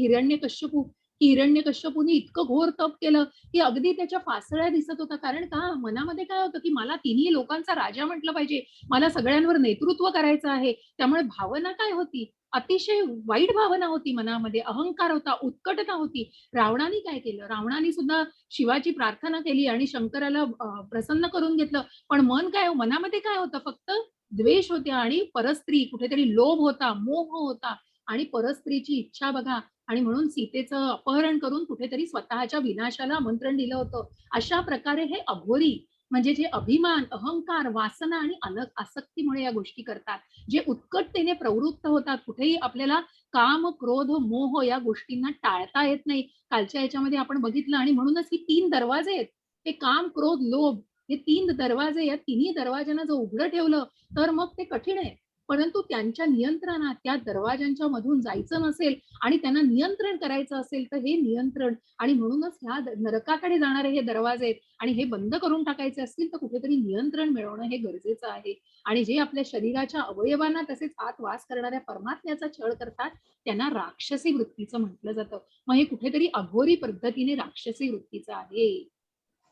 हिरण्यकश्यपूने इतकं घोर तप केलं की अगदी त्याच्या फासळ्या दिसत होता. कारण का, मनामध्ये काय होतं की मला तिन्ही लोकांचा राजा म्हटलं पाहिजे, मला सगळ्यांवर नेतृत्व करायचं आहे. त्यामुळे भावना काय होती, अतिशय वाईट भावना होती मनामध्ये, अहंकार होता, उत्कटता होती. रावणाने काय केलं, रावणाने सुद्धा शिवाची प्रार्थना केली आणि शंकराला प्रसन्न करून घेतलं. पण मनामध्ये काय होतं, फक्त द्वेष होते आणि परस्त्री, कुठेतरी लोभ होता, मोह होता आणि परस्त्रीची इच्छा बघा. आणि म्हणून सीतेचं अपहरण करून कुठेतरी स्वतःच्या विनाशाला आमंत्रण दिलं होतं. अशा प्रकारे हे अघोरी म्हणजे जे अभिमान, अहंकार, वासना आणि आसक्तीमुळे या गोष्टी करतात, जे उत्कटतेने प्रवृत्त होतात. कुठेही आपल्याला काम, क्रोध, मोह या गोष्टींना टाळता येत नाही. कालच्या याच्यामध्ये आपण बघितलं. आणि म्हणूनच ही 3 दरवाजे आहेत, हे काम, क्रोध, लोभ, हे 3 दरवाजे. या तिन्ही दरवाजांना जर उघडं ठेवलं तर मग ते कठीण आहे. परंतु त्यांच्या नियंत्रणात त्या दरवाजांच्या मधून जायचं नसेल आणि त्यांना नियंत्रण करायचं असेल तर हे नियंत्रण, आणि म्हणूनच ह्या नरकाकडे जाणारे हे दरवाजे आहेत. आणि हे बंद करून टाकायचे असतील तर कुठेतरी नियंत्रण मिळवणं हे गरजेचं आहे. आणि जे आपल्या शरीराच्या अवयवांना तसेच आत वास करणाऱ्या परमात्म्याचा छळ करतात त्यांना राक्षसी वृत्तीचं म्हटलं जातं. मग हे कुठेतरी अघोरी पद्धतीने राक्षसी वृत्तीचं आहे.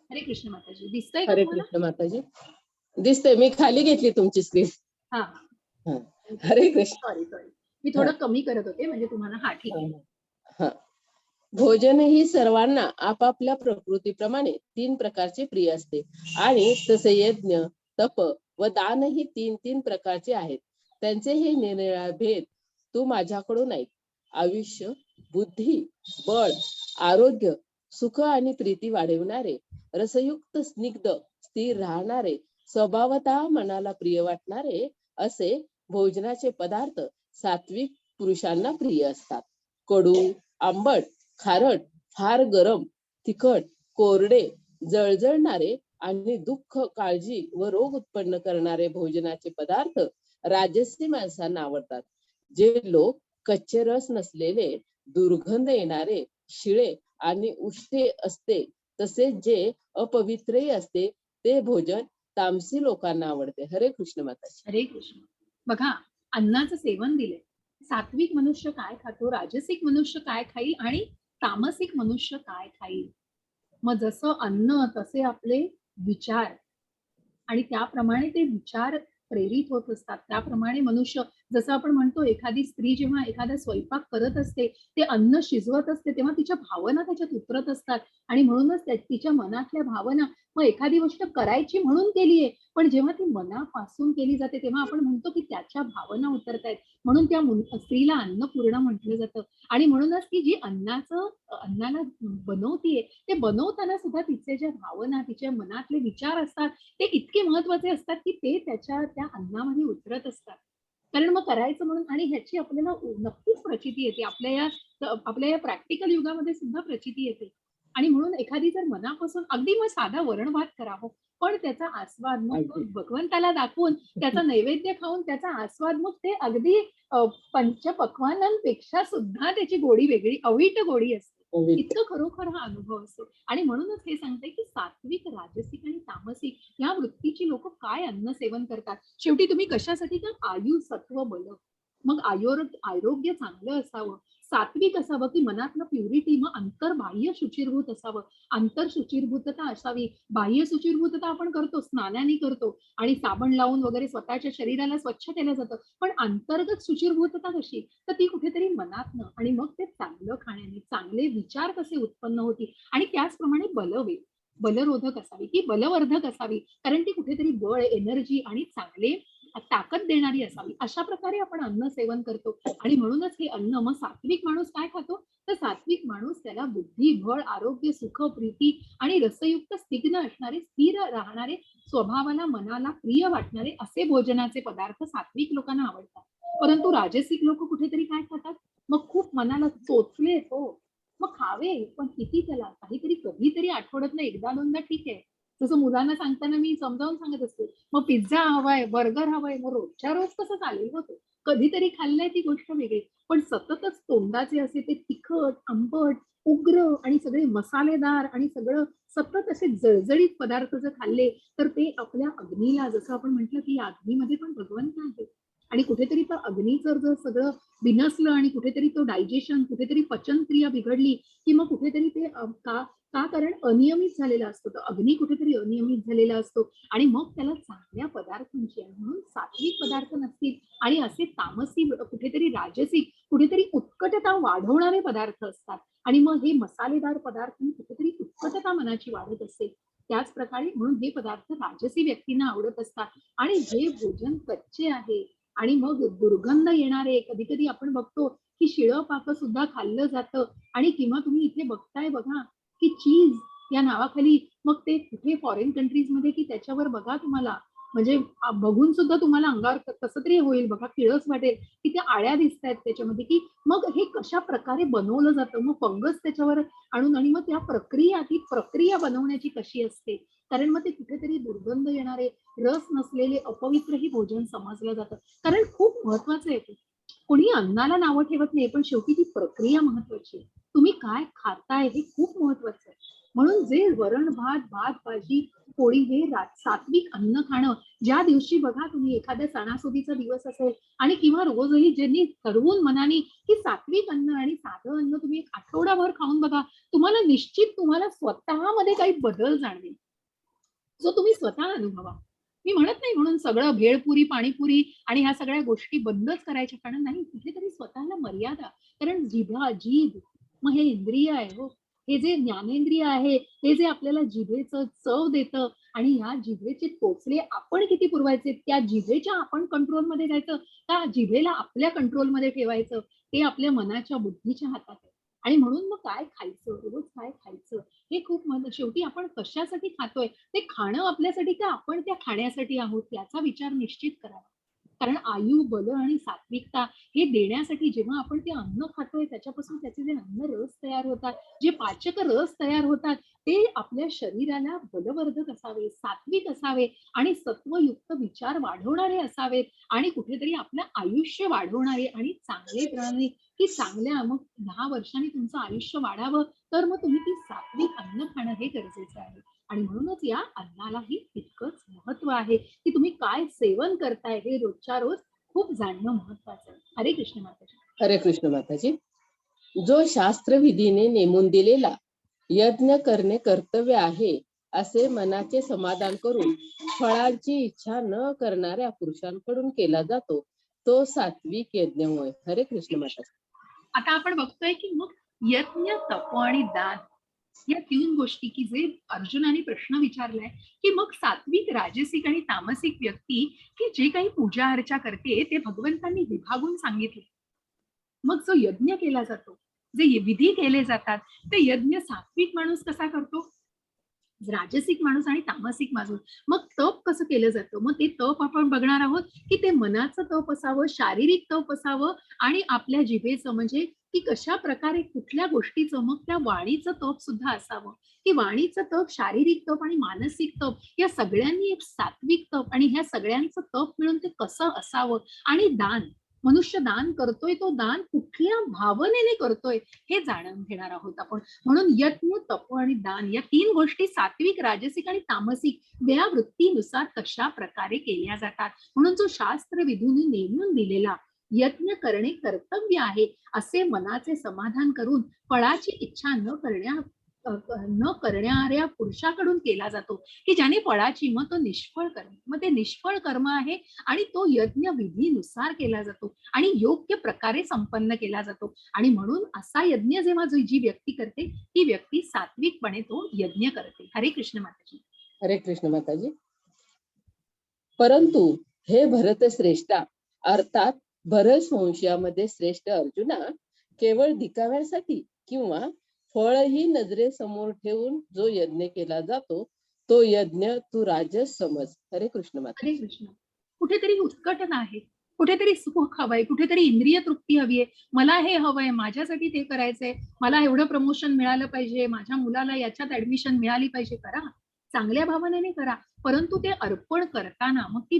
हरे कृष्ण माताजी. दिसतंय का हरे तुम्हाला? कृष्ण माताजी. दिसतंय, मी खाली घेतली तुमची स्क्रीन. हा, हरे कृष्ण. सॉरी मी थोडं कमी करत होते म्हणजे तुम्हाला. हा, ठीक आहे. हा. भोजन ही सर्वांना आपापल्या प्रकृतीप्रमाणे 3 प्रकारचे प्रिय असते आणि तसे यज्ञ, तप व दान ही 3 प्रकारचे आहेत. त्यांचे हे निरनिराळे भेद तू माझ्याकडून ऐक. आयुष्य, बुद्धी, बळ, आरोग्य, सुख आणि प्रीती वाढविणारे, रसयुक्त, स्निग्ध, स्थिर राहणारे, स्वभावतः मनाला प्रिय वाटणारे असे भोजनाचे पदार्थ सात्विक पुरुषांना प्रिय असतात. कडू, आंबट, खारट, फार गरम, तिखट, कोरडे, जळजळणारे आणि दुःख, काळजी व रोग उत्पन्न करणारे भोजनाचे पदार्थ राजसी माणसांना आवडतात. जे लोक कच्चे रस नसलेले, दुर्गंध येणारे, शिळे आणि उष्टे असते, तसेच जे अपवित्रही असते ते भोजन तामसी लोकांना आवडते. हरे कृष्ण माताजी. हरे कृष्ण. बघा, अन्नाचं सेवन दिलंय. सात्विक मनुष्य काय खातो, राजसिक मनुष्य काय खाईल आणि तामसिक मनुष्य काय खाईल. मग जसं अन्न तसे आपले विचार, आणि त्याप्रमाणे ते विचार प्रेरित होत असतात. त्याप्रमाणे मनुष्य, जसं आपण म्हणतो, एखादी स्त्री जेव्हा एखादा स्वयंपाक करत असते, ते अन्न शिजवत असते, तेव्हा तिच्या भावना त्याच्यात उतरत असतात. आणि म्हणूनच तिच्या मनातल्या भावना, मग एखादी गोष्ट करायची म्हणून केलीये, पण जेव्हा ती मनापासून केली जाते तेव्हा आपण म्हणतो की त्याच्या भावना उतरतायत. म्हणून त्या स्त्रीला अन्नपूर्णा म्हटलं जातं. आणि म्हणूनच ती जी अन्नाला बनवतीये, ते बनवताना सुद्धा तिचे ज्या भावना, तिच्या मनातले विचार असतात ते इतके महत्वाचे असतात की ते त्या अन्नामध्ये उतरत असतात. कारण मग करायचं म्हणून, आणि ह्याची आपल्याला नक्कीच प्रचिती येते. आपल्या या प्रॅक्टिकल युगामध्ये सुद्धा प्रचिती येते. आणि म्हणून एखादी जर मनापासून अगदी मग साधा वरण भात करावं, पण त्याचा आस्वाद मग तो भगवंताला दाखवून, त्याचा नैवेद्य खाऊन त्याचा आस्वाद, मग ते अगदी पंचपक्वानांपेक्षा सुद्धा त्याची गोडी वेगळी, अवीट गोडी असते. इतकं खरोखर हा अनुभव असतो. आणि म्हणूनच हे सांगते की सात्विक, राजसिक आणि तामसिक या वृत्तीची लोक काय अन्न सेवन करतात. शेवटी तुम्ही कशासाठी, तर आयु, सत्व, बल. मग आरोग्य चांगलं असावं, सात्विक असावं की मनातलं प्युरिटी, मग अंतर बाह्य शुचिरभूत असावं, अंतर शुचिरभूतता असावी. बाह्य शुचिरभूतता आपण करतो, स्नानाने करतो आणि साबण लावून वगैरे स्वतःच्या शरीराला स्वच्छ केलं जातं. पण अंतर्गत शुचिरभूतता कशी, तर ती कुठेतरी मनातनं, आणि मग ते चांगलं खाण्याने चांगले विचार कसे उत्पन्न होतील. आणि त्याचप्रमाणे बलरोधक असावी की बलवर्धक असावी, कारण ती कुठेतरी बळ, एनर्जी आणि चांगले ताकद देणारी असावी. अशा प्रकारे आपण अन्न सेवन करतो. आणि म्हणूनच हे अन्न, मग सात्विक माणूस काय खातो, तर सात्विक माणूस त्याला बुद्धी, बळ, आरोग्य, सुख, प्रीती आणि रसयुक्त, स्निग्ध असणारे, स्थिर राहणारे, स्वभावाला मनाला प्रिय वाटणारे असे भोजनाचे पदार्थ सात्विक लोकांना आवडतात. परंतु राजसिक लोक कुठेतरी काय खातात, मग खूप मनाला चोचले हो, मग खावे, पण किती, त्याला काहीतरी कधीतरी आठवड्यातनं एकदा दोनदा ठीक आहे. जसं मुलांना सांगताना मी समजावून सांगत असते, मग पिझ्झा हवाय, बर्गर हवाय, मग रोजच्या रोज कसं चालेल होतं, कधीतरी खाल्लंय ती गोष्ट वेगळी. पण सततच तोंडाचे असे ते तिखट, आंबट उग्र आणि सगळे मसालेदार आणि सगळं सतत असे जळजळीत पदार्थ जर खाल्ले तर ते आपल्या अग्नीला, जसं आपण म्हटलं की या अग्नीमध्ये पण भगवंत आहे आणि कुठेतरी तर अग्नीचं जर सगळं बिनसलं आणि कुठेतरी तो डायजेशन, कुठेतरी पचनक्रिया बिघडली की मग कुठेतरी ते का कारण अनियमित झालेला असतो, तर अग्नी कुठेतरी अनियमित झालेला असतो आणि मग त्याला चांगल्या पदार्थांची आहे. म्हणून सात्विक पदार्थ नसतील आणि असे तामसी, कुठेतरी राजसिक, कुठेतरी उत्कटता वाढवणारे पदार्थ असतात आणि मग हे मसालेदार पदार्थ कुठेतरी उत्कटता मनाची वाढत असते. त्याच प्रकारे म्हणून हे पदार्थ राजसी व्यक्तींना आवडत असतात आणि जे भोजन कच्चे आहे आणि मग दुर्गंध येणारे, कधी कधी आपण बघतो की शिळं पाक सुद्धा खाल्लं जातं आणि किंवा तुम्ही इथे बघताय बघा की चीज या नावाखाली, मग ते कुठे फॉरेन कंट्रीज मध्ये की त्याच्यावर बघा तुम्हाला म्हणजे बघून सुद्धा तुम्हाला अंगावर कसं तरी होईल बघा, किळस वाटेल की त्या आळ्या दिसत आहेत त्याच्यामध्ये, की मग हे कशा प्रकारे बनवलं जातं, मग फंगस त्याच्यावर आणून आणि मग त्या प्रक्रिया, ती प्रक्रिया बनवण्याची कशी असते, कारण मग ते कुठेतरी दुर्गंध येणारे, रस नसलेले अपवित्रही भोजन समजलं जातं. कारण खूप महत्वाचं आहे ते, कोणी अन्नाला नावं ठेवत नाही पण शेवटी ती प्रक्रिया महत्वाची आहे. तुम्ही काय खाताय हे खूप महत्वाचं आहे. म्हणून जे वरण भात, भात भाजी पोळी हे सात्विक अन्न खाणं, ज्या दिवशी बघा तुम्ही एखाद्या सणासुदीचा दिवस असेल आणि किंवा रोजही ज्यांनी ठरवून मनाने की सात्विक अन्न आणि साधं अन्न तुम्ही एक आठवडाभर खाऊन बघा, तुम्हाला निश्चित तुम्हाला स्वतःमध्ये काही बदल जाणवेल जो तुम्ही स्वतः अनुभवा. मी म्हणत नाही म्हणून सगळं भेळपुरी, पाणीपुरी आणि ह्या सगळ्या गोष्टी बंदच करायच्या, कारण नाही, कुठेतरी स्वतःला मर्यादा, कारण जीभ, मग हे इंद्रिय आहे हो, हे जे ज्ञानेंद्रिय आहे, हे जे आपल्याला जिभेचं चव देतं आणि ह्या जिभेचे टोचले आपण किती पुरवायचे, त्या जिभेच्या आपण कंट्रोलमध्ये घ्यायचं का जिभेला आपल्या कंट्रोलमध्ये ठेवायचं, ते आपल्या मनाच्या बुद्धीच्या हातात आहे. आणि म्हणून मग काय खायचं, रोज काय खायचं हे खूप शेवटी आपण कशासाठी खातोय, ते खाणं आपल्यासाठी का आपण त्या खाण्यासाठी आहोत याचा विचार निश्चित करावा. कारण आयु, बल आणि सात्विकता हे देण्यासाठी जेव्हा आपण ते अन्न खातोय त्याच्यापासून त्याचे जे अन्न रस तयार होतात, जे पाचक रस तयार होतात, ते आपल्या शरीराला बलवर्धक असावे, सात्विक असावे आणि सत्वयुक्त विचार वाढवणारे असावेत आणि कुठेतरी आपलं आयुष्य वाढवणारे आणि चांगले प्रणाली की चांगल्या, मग 10 वर्षांनी तुमचं आयुष्य वाढावं तर मग तुम्ही ती सात्विक अन्न खाणं हे गरजेचं आहे. आणि म्हणूनच या अन्नालाही तितकंच महत्व आहे की तुम्ही काय सेवन करताय हे रोजच्या रोज खूप जाणणं महत्वाचं आहे. हरे कृष्ण माताजी. हरे कृष्ण माताजी. जो शास्त्रविधीने नेमून दिलेला यज्ञ करणे कर्तव्य आहे असे मनाचे समाधान करून फळांची इच्छा न करणाऱ्या पुरुषांकडून केला जातो तो सात्विक यज्ञ होय. हरे कृष्ण माताजी. आता आपण बघतोय की मग यज्ञ, तप आणि दान या 3 गोष्टी की जे अर्जुनाने प्रश्न विचारलाय की मग सात्विक, राजसिक आणि तामसिक व्यक्ती की जे काही पूजा अर्चा करते ते भगवंतांनी विभागून सांगितले. मग जो यज्ञ केला जातो, जे विधी केले जातात, ते यज्ञ सात्विक माणूस कसा करतो, राजसिक माणूस आणि तामसिक माणूस. मग तप कसं केलं जातं, मग ते तप आपण बघणार आहोत की ते मनाचं तप असावं, शारीरिक तप असावं आणि आपल्या जिभेचं म्हणजे की कशा प्रकारे कुठल्या गोष्टीचं, मग त्या वाणीचं तप सुद्धा असावं की वाणीचं तप, शारीरिक तप आणि मानसिक तप या सगळ्यांनी एक सात्विक तप आणि ह्या सगळ्यांचं तप मिळून ते कसं असावं. आणि दान, मनुष्य दान करतोय तो दान कुठल्या भावनेने करतोय हे जाणून घेणार आहोत आपण. म्हणून यज्ञ, तप आणि दान या 3 गोष्टी सात्विक, राजसिक आणि तामसिक या वृत्तीनुसार कशा प्रकारे केल्या जातात. म्हणून जो शास्त्र विधीने नेमून दिलेला यज्ञ करणे कर्तव्य आहे असे मनाचे समाधान करून फळाची इच्छा न करणाऱ्या पुरुषाकडून केला जातो की ज्याने फळाची, मग तो निष्फळ कर्म, मग ते निष्फळ कर्म आहे आणि तो यज्ञ विधीनुसार केला जातो आणि योग्य प्रकारे संपन्न केला जातो. आणि म्हणून असा यज्ञ जेव्हा जी व्यक्ती करते ती व्यक्ती सात्विकपणे तो यज्ञ करते. हरे कृष्ण माताजी. हरे कृष्ण माताजी. परंतु हे भरत श्रेष्ठा, अर्थात भरत वंशामध्ये श्रेष्ठ अर्जुना, केवळ दिखाव्यासाठी किंवा फळही नजरेसमोर ठेवून जो यज्ञ केला जातो तो यज्ञ तू राजस समज. हरे कृष्ण माता. हरे कृष्ण. कुठेतरी उत्कटना आहे, कुठेतरी सुख हवंय, कुठेतरी इंद्रिय तृप्ती हवी आहे, मला हे हवंय, माझ्यासाठी ते करायचंय, मला एवढं प्रमोशन मिळालं पाहिजे, माझ्या मुलाला याच्यात ऍडमिशन मिळाली पाहिजे, करा, चांगल्या भावनेने करा. परंतु ते अर्पण करताना मग ती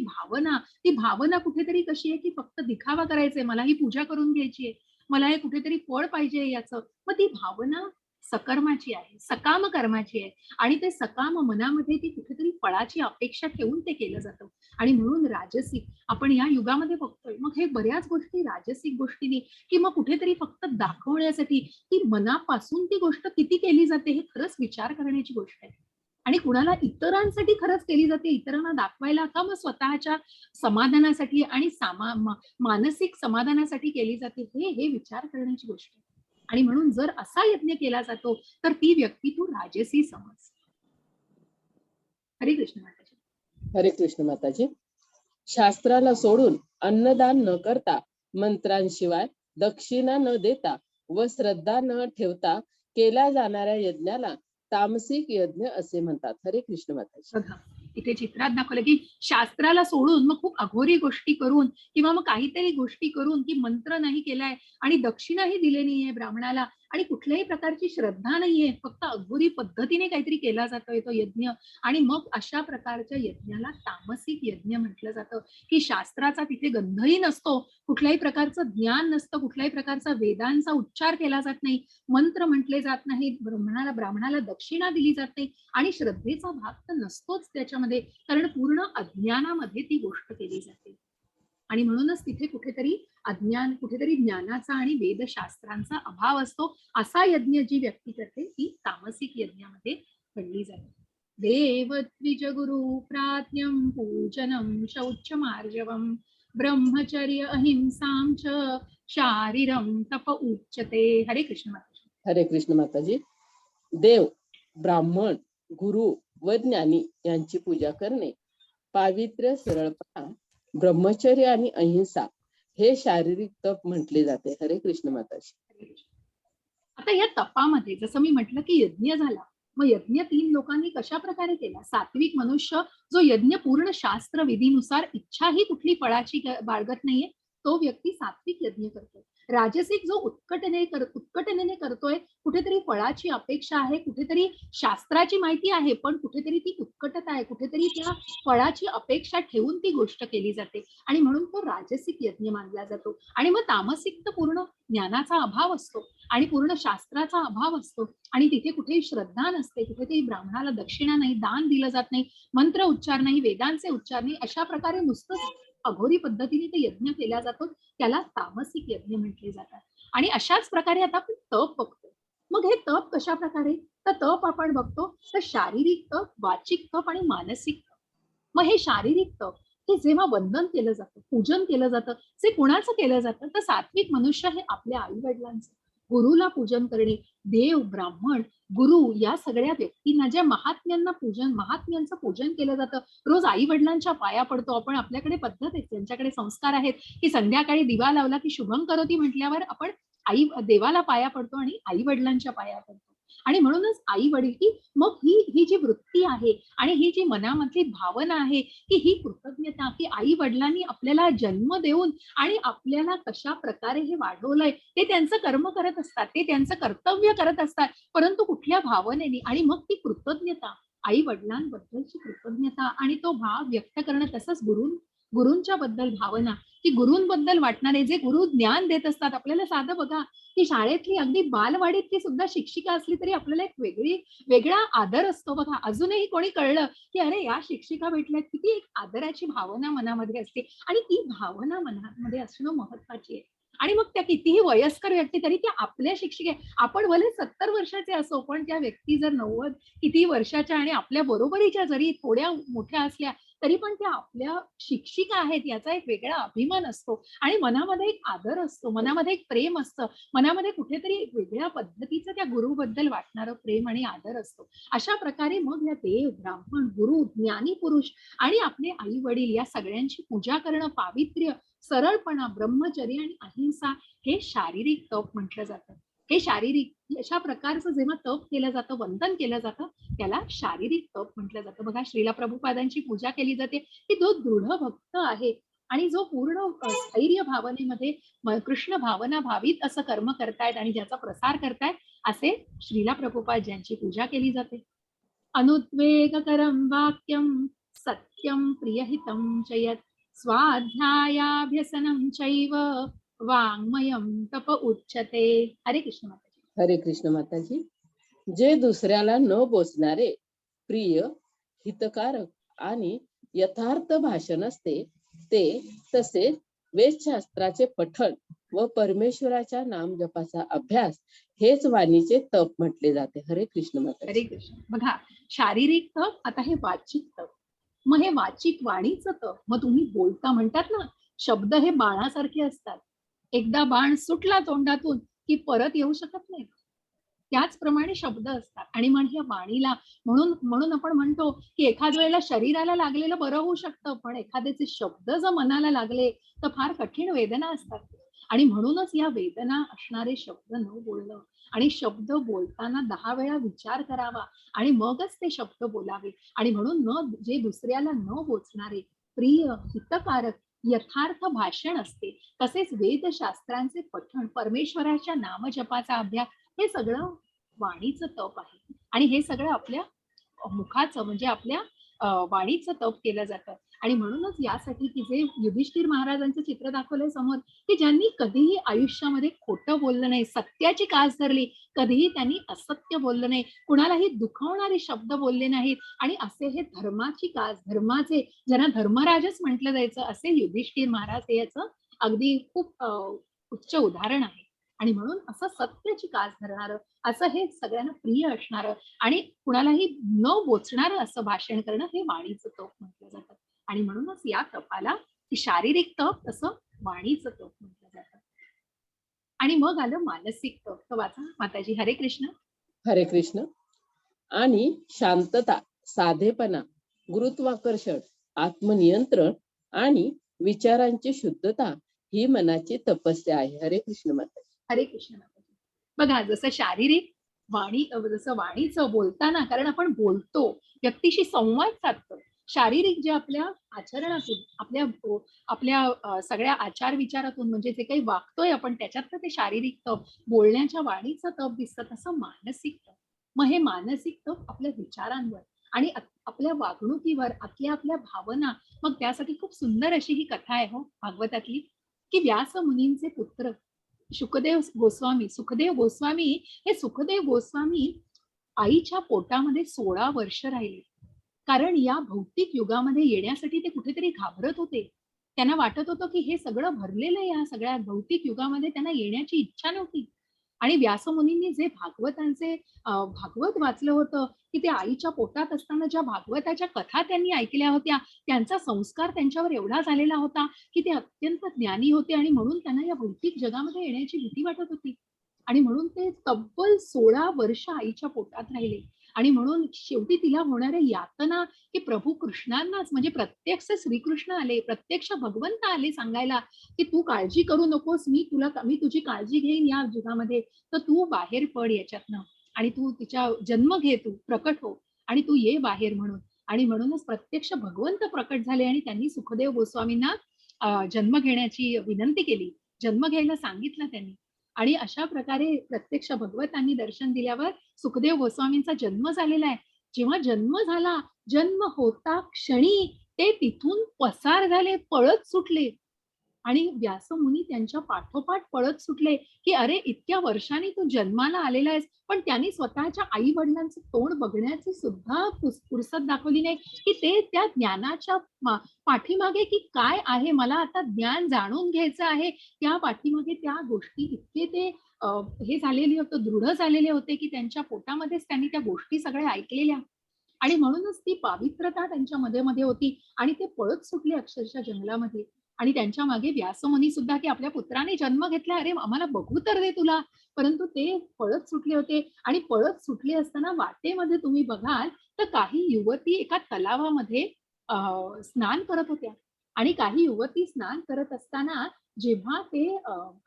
भावना कुठेतरी कशी आहे की फक्त दिखावा करायचंय, मला ही पूजा करून घ्यायची आहे, मला हे कुठेतरी फळ पाहिजे याचं, मग ती भावना सकर्माची आहे, सकाम कर्माची आहे आणि ते सकाम मनामध्ये ती कुठेतरी फळाची अपेक्षा ठेवून ते केलं जातं. आणि म्हणून राजसिक आपण या युगामध्ये बघतोय. मग हे बऱ्याच गोष्टी राजसिक गोष्टींनी किंवा कुठेतरी फक्त दाखवण्यासाठी की मनापासून ती गोष्ट किती केली जाते हे खरंच विचार करण्याची गोष्ट आहे. आणि कुणाला इतरांसाठी खरंच केली जाते, इतरांना दाखवायला का मग स्वतःच्या समाधानासाठी आणि मानसिक समाधानासाठी केली जाते हे विचार करण्याची गोष्ट आहे. आणि म्हणून जर असा यज्ञ केला जातो तर ती व्यक्ती तू राजसी समज. हरे कृष्ण माताजी. हरे कृष्ण माताजी. शास्त्राला सोडून अन्नदान न करता, मंत्रांशिवाय दक्षिणा न देता व श्रद्धा न ठेवता केल्या जाणाऱ्या यज्ञाला तामसिक यज्ञ असे म्हणतात. हरे कृष्ण माताजी. बघा इथे चित्रात दाखवलं की शास्त्राला सोडून मग खूप अघोरी गोष्टी करून किंवा मग काहीतरी गोष्टी करून की मंत्र नाही केलाय आणि दक्षिणाही दिली नाहीये ब्राह्मणाला आणि कुठल्याही प्रकारची श्रद्धा नाहीये, फक्त अघोरी पद्धतीने काहीतरी केला जातोय तो यज्ञ. आणि मग अशा प्रकारच्या यज्ञाला तामसिक यज्ञ म्हटलं जातं की शास्त्राचा तिथे गंधही नसतो, कुठल्याही प्रकारचं ज्ञान नसतं, कुठल्याही प्रकारचा वेदांचा उच्चार केला जात नाही, मंत्र म्हटले जात नाही, ब्राह्मणाला दक्षिणा दिली जात नाही आणि श्रद्धेचा भाग तर नसतोच त्याच्यामध्ये, कारण पूर्ण अज्ञानामध्ये ती गोष्ट केली जाते. आणि म्हणूनच तिथे कुठेतरी अज्ञान, कुठेतरी ज्ञानाचा आणि वेदशास्त्रांचा अभाव असतो. असा यज्ञ जी व्यक्ती करते ती तामसिक यज्ञामध्ये गणली जाते. देव द्विज गुरु प्राज्ञम पूजनम शौचमार्जवम ब्रह्मचर्य अहिंसां च शारीरम तप उच्यते. हरे कृष्ण माताजी. हरे कृष्ण माताजी. देव, ब्राह्मण, गुरु व ज्ञानी यांची पूजा करणे, पावित्र्य, सरळपणा, ब्रह्मचर्य आणि अहिंसा हे शारीरिक तप म्हटले जाते. हरे कृष्ण माताजी. आता या तपामध्ये जसं मी म्हटलं की यज्ञ झाला, मग यज्ञ 3 लोकांनी कशा प्रकारे केला. सात्विक मनुष्य जो यज्ञ पूर्ण शास्त्र विधीनुसार इच्छाही कुठली फळाची बाळगत नाहीये तो व्यक्ती सात्विक यज्ञ करतो. राजसिक जो उत्कटतेने करतोय, कुठेतरी फळाची अपेक्षा आहे, कुठेतरी शास्त्राची माहिती आहे, पण कुठेतरी ती उत्कटता आहे, कुठेतरी त्या फळाची अपेक्षा ठेवून ती गोष्ट केली जाते आणि म्हणून तो राजसिक यज्ञ मानला जातो. आणि मग तामसिक तर पूर्ण ज्ञानाचा अभाव असतो आणि पूर्ण शास्त्राचा अभाव असतो आणि तिथे कुठेही श्रद्धा नसते, कुठेतरी ब्राह्मणाला दक्षिणा नाही, दान दिलं जात नाही, मंत्र उच्चार नाही, वेदांचे उच्चार नाही, अशा प्रकारे नुसतंच अघोरी पद्धतीने ते यज्ञ केला जातो, त्याला तामसिक यज्ञ म्हटले जातात. आणि अशाच प्रकारे आता आपण तप बघतो. मग हे तप कशा प्रकारे, तर तप आपण बघतो तर शारीरिक तप, वाचिक तप आणि मानसिक तप. मग हे शारीरिक तप हे जेव्हा वंदन केलं जातं, पूजन केलं जातं, ते कुणाचं केलं जातं तर सात्विक मनुष्य हे आपल्या आई वडिलांचं, गुरुला पूजन करणे, देव, ब्राह्मण, गुरु या सगळ्या व्यक्तींना ज्या महात्म्यांचं पूजन केलं जातं. रोज आई वडिलांच्या पाया पडतो आपण, आपल्याकडे पद्धत आहे, त्यांच्याकडे संस्कार आहेत की संध्याकाळी दिवा लावला की शुभम करोती म्हटल्यावर आपण देवाला पाया पडतो आणि आई वडिलांच्या पाया पडतो. आणि म्हणूनच आई वडील की मग ही जी वृत्ती आहे आणि ही जी मनामधली भावना आहे की ही कृतज्ञता की आई वडिलांनी आपल्याला जन्म देऊन आणि आपल्याला कशा प्रकारे हे वाढवलंय, ते त्यांचं कर्म करत असतात, ते त्यांचं कर्तव्य करत असतात, परंतु कुठल्या भावनेने. आणि मग ती कृतज्ञता, आई वडिलांबद्दलची कृतज्ञता आणि तो भाव व्यक्त करणं, तसंच गुरूंच्या बद्दल भावना की गुरूंबद्दल वाटणारे जे गुरु ज्ञान देत असतात आपल्याला. साधं बघा की शाळेतली अगदी बालवाडीतली सुद्धा शिक्षिका असली तरी आपल्याला एक वेगळा आदर असतो बघा. अजूनही कोणी कळलं की अरे या शिक्षिका भेटल्यात, किती एक आदराची भावना मनामध्ये असते आणि ती भावना मनामध्ये असणं महत्वाची आहे. आणि मग त्या कितीही वयस्कर व्यक्ती तरी त्या आपल्या शिक्षिका, आपण भले 70 वर्षाचे असो पण त्या व्यक्ती जर 90 किती वर्षाच्या आणि आपल्या बरोबरीच्या जरी थोड्या मोठ्या असल्या तरी पण त्या आपल्या शिक्षिका आहेत याचा एक वेगळा अभिमान असतो आणि मनामध्ये एक आदर असतो, मनामध्ये एक प्रेम असतं, मनामध्ये कुठेतरी वेगळ्या पद्धतीचं त्या गुरुबद्दल वाटणारं प्रेम आणि आदर असतो. अशा प्रकारे मग या देव, ब्राह्मण, गुरु, ज्ञानी पुरुष आणि आपले आई वडील या सगळ्यांची पूजा करणं, पावित्र्य, सरळपणा, ब्रह्मचर्य आणि अहिंसा हे शारीरिक तप म्हटलं जातं. हे शारीरिक अशा प्रकारचं जेव्हा तप केलं जातं, वंदन केलं जातं, त्याला शारीरिक तप म्हटलं जातं. बघा श्रीला प्रभुपादांची पूजा केली जाते की जो दृढ भक्त आहे आणि जो पूर्ण स्थैर्य भावनेमध्ये कृष्ण भावना भावित असं कर्म करतायत आणि ज्याचा प्रसार करतायत, असे श्रीला प्रभुपाद ज्यांची पूजा केली जाते. अनुद्वेगकरं वाक्यं सत्यं प्रियहितं च यत् स्वाध्यायाभ्यसनं चैव वाङ्मयं तप उच्यते. हरे कृष्ण माताजी. हरे कृष्ण माताजी. जे दुसऱ्याला न बोचणारे प्रिय, हितकारक आणि यथार्थ भाषण असते ते, तसेच वेदशास्त्राचे पठण व परमेश्वराच्या नामजपाचा अभ्यास हेच वाणीचे तप म्हटले जाते. हरे कृष्ण माता. हरे कृष्ण. बघा, शारीरिक तप, आता हे वाचिक तप. मग हे वाचिक वाणीचं तप, मग तुम्ही बोलता म्हणतात ना, शब्द हे बाणासारखे असतात. एकदा बाण सुटला तोंडातून की परत येऊ शकत नाही. त्याचप्रमाणे शब्द असतात. आणि मग ह्या वाणीला म्हणून म्हणून आपण म्हणतो की एखाद वेळेला शरीराला लागलेलं बरं होऊ शकतं, पण एखाद्याचे शब्द जर मनाला लागले तर फार कठीण वेदना असतात. आणि म्हणूनच या वेदना असणारे शब्द न बोलणं, आणि शब्द बोलताना 10 वेळा विचार करावा आणि मगच ते शब्द बोलावे. आणि म्हणून जे दुसऱ्याला न बोचणारे प्रिय, हितकारक, यथार्थ भाषण असते, तसेच वेदशास्त्रांचे पठण, परमेश्वराच्या नामजपाचा अभ्यास, हे सगळं वाणीचं तप आहे. आणि हे सगळं आपल्या मुखाचं म्हणजे आपल्या वाणीचं तप केलं जातं. आणि म्हणूनच यासाठी की जे युधिष्ठिर महाराजांचं चित्र दाखवलंय समोर, की ज्यांनी कधीही आयुष्यामध्ये खोटं बोललं नाही, सत्याची कास धरली, कधीही त्यांनी असत्य बोललं नाही, कुणालाही दुखवणारे शब्द बोलले नाहीत, आणि असे हे धर्माची कास, धर्माचे, ज्यांना धर्मराजच म्हटलं जायचं, असे युधिष्ठिर महाराज हे याचं अगदी खूप उच्च उदाहरण आहे. आणि म्हणून असं सत्याची कास धरणारं, असं हे सगळ्यांना प्रिय असणारं आणि कुणालाही न बोचणारं असं भाषण करणं, हे वाणीचं तप म्हटलं जातं. आणि म्हणूनच या तपाला शारीरिक तप, तसं वाणीचं तप म्हटलं जातं. आणि मग आलं मानसिक तप. तर वाचा माताजी. हरे कृष्ण. हरे कृष्ण. आणि शांतता, साधेपणा, गुरुत्वाकर्षण, आत्मनियंत्रण आणि विचारांची शुद्धता ही मनाची तपस्या आहे. हरे कृष्ण माता. हरे कृष्ण माताजी. बघा, जसं शारीरिक वाणी, जसं वाणीचं बोलताना, कारण आपण बोलतो, व्यक्तीशी संवाद साधतो. शारीरिक जे आपल्या आचरणातून, आपल्या आपल्या सगळ्या आचार विचारातून, म्हणजे जे काही वागतोय आपण, त्याच्यात ते शारीरिक तप, बोलण्याच्या वाणीचं तप दिसतं. तसं मानसिक तप, मग हे मानसिक तप आपल्या विचारांवर आणि आपल्या वागणुकीवर, आपल्या भावना. मग त्यासाठी खूप सुंदर अशी ही कथा आहे हो भागवतातली, की व्यास मुनींचे पुत्र सुखदेव गोस्वामी, हे सुखदेव गोस्वामी आईच्या पोटामध्ये 16 वर्ष राहिले. कारण या भौतिक युगामध्ये येण्यासाठी ते कुठेतरी घाबरत होते. त्यांना वाटत होतं की हे सगळं भरलेलं आहे, या सगळ्या भौतिक युगामध्ये त्यांना येण्याची इच्छा नव्हती. आणि व्यासमुनींनी जे भागवत वाचलं होतं, की ते आईच्या पोटात असताना ज्या भागवताच्या कथा त्यांनी ऐकल्या होत्या, त्यांचा संस्कार त्यांच्यावर एवढा झालेला होता की ते अत्यंत ज्ञानी होते. आणि म्हणून त्यांना या भौतिक जगामध्ये येण्याची भीती वाटत होती. आणि म्हणून ते तब्बल 16 वर्ष आईच्या पोटात राहिले. आणि म्हणून शेवटी तिला होणाऱ्या यातना, की प्रभू कृष्णांनाच, म्हणजे प्रत्यक्ष श्रीकृष्ण आले, प्रत्यक्ष भगवंत आले सांगायला, की तू काळजी करू नकोस, मी तुझी काळजी घेईन या जगामध्ये, तर तू बाहेर पड याच्यातनं, आणि तू तिच्या जन्म घे, तू प्रकट हो, आणि तू ये बाहेर म्हणून. आणि म्हणूनच प्रत्यक्ष भगवंत प्रकट झाले आणि त्यांनी सुखदेव गोस्वामींना जन्म घेण्याची विनंती केली, जन्म घ्यायला सांगितलं त्यांनी. आणि अशा प्रकारे प्रत्यक्ष भगवंतांनी दर्शन दिल्यावर सुखदेव गोस्वामींचा जन्म झालेला आहे. जेव्हा जन्म झाला, जन्म होता क्षणी ते तिथून पसार झाले, पळत सुटले. आणि व्यासमुनी त्यांच्या पाठोपाठ पळत सुटले, की अरे, इतक्या वर्षांनी तू जन्माला आलेला आहेस. पण त्यांनी स्वतःच्या आई वडिलांचं तोंड बघण्याची सुद्धा फुरसत दाखवली नाही, की ते त्या ज्ञानाच्या पाठीमागे, की काय आहे, मला आता ज्ञान जाणून घ्यायचं आहे, त्या पाठीमागे त्या गोष्टी इतके ते हे झालेले होते, दृढ झालेले होते, की त्यांच्या पोटामध्येच त्यांनी त्या गोष्टी सगळ्या ऐकलेल्या. आणि म्हणूनच ती पावित्रता त्यांच्या मध्ये होती. आणि ते पळत सुटले अक्षरशः जंगलामध्ये. आणि त्यांच्या मागे व्यासमुनी सुद्धा, की आपल्या पुत्राने जन्म घेतला, अरे आम्हाला बघू तर दे तुला. परंतु ते पळत सुटले होते. आणि पळत सुटले असताना वाटेमध्ये तुम्ही बघाल तर काही युवती एका तलावामध्ये स्नान करत होत्या. आणि काही युवती स्नान करत असताना जेव्हा ते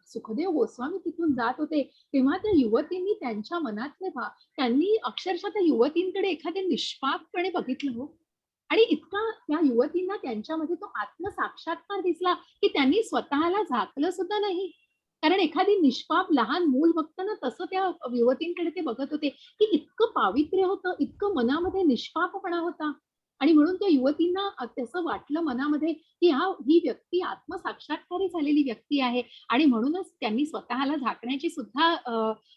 सुखदेव गोस्वामी तिथून जात होते, तेव्हा त्या युवतींनी त्यांच्या मनातले त्यांनी अक्षरशः त्या युवतींकडे एखाद्या निष्पापपणे बघितलं हो. आणि इतका त्या युवतींना त्यांच्यामध्ये तो आत्मसाक्षात्कार दिसला, की त्यांनी स्वतःला झाकलं सुद्धा नाही. कारण एखादी निष्पाप लहान मूल बघतं ना, तसं त्या युवतींकडे ते बघत होते, की इतकं पावित्र्य होतं, इतकं मनामध्ये निष्पापपणा होता. आणि म्हणून त्या युवतींना त्याचं वाटलं मनामध्ये की ही व्यक्ती आत्मसाक्षात्कारी झालेली व्यक्ती आहे आणि म्हणूनच त्यांनी स्वतःला झाकण्याची सुद्धा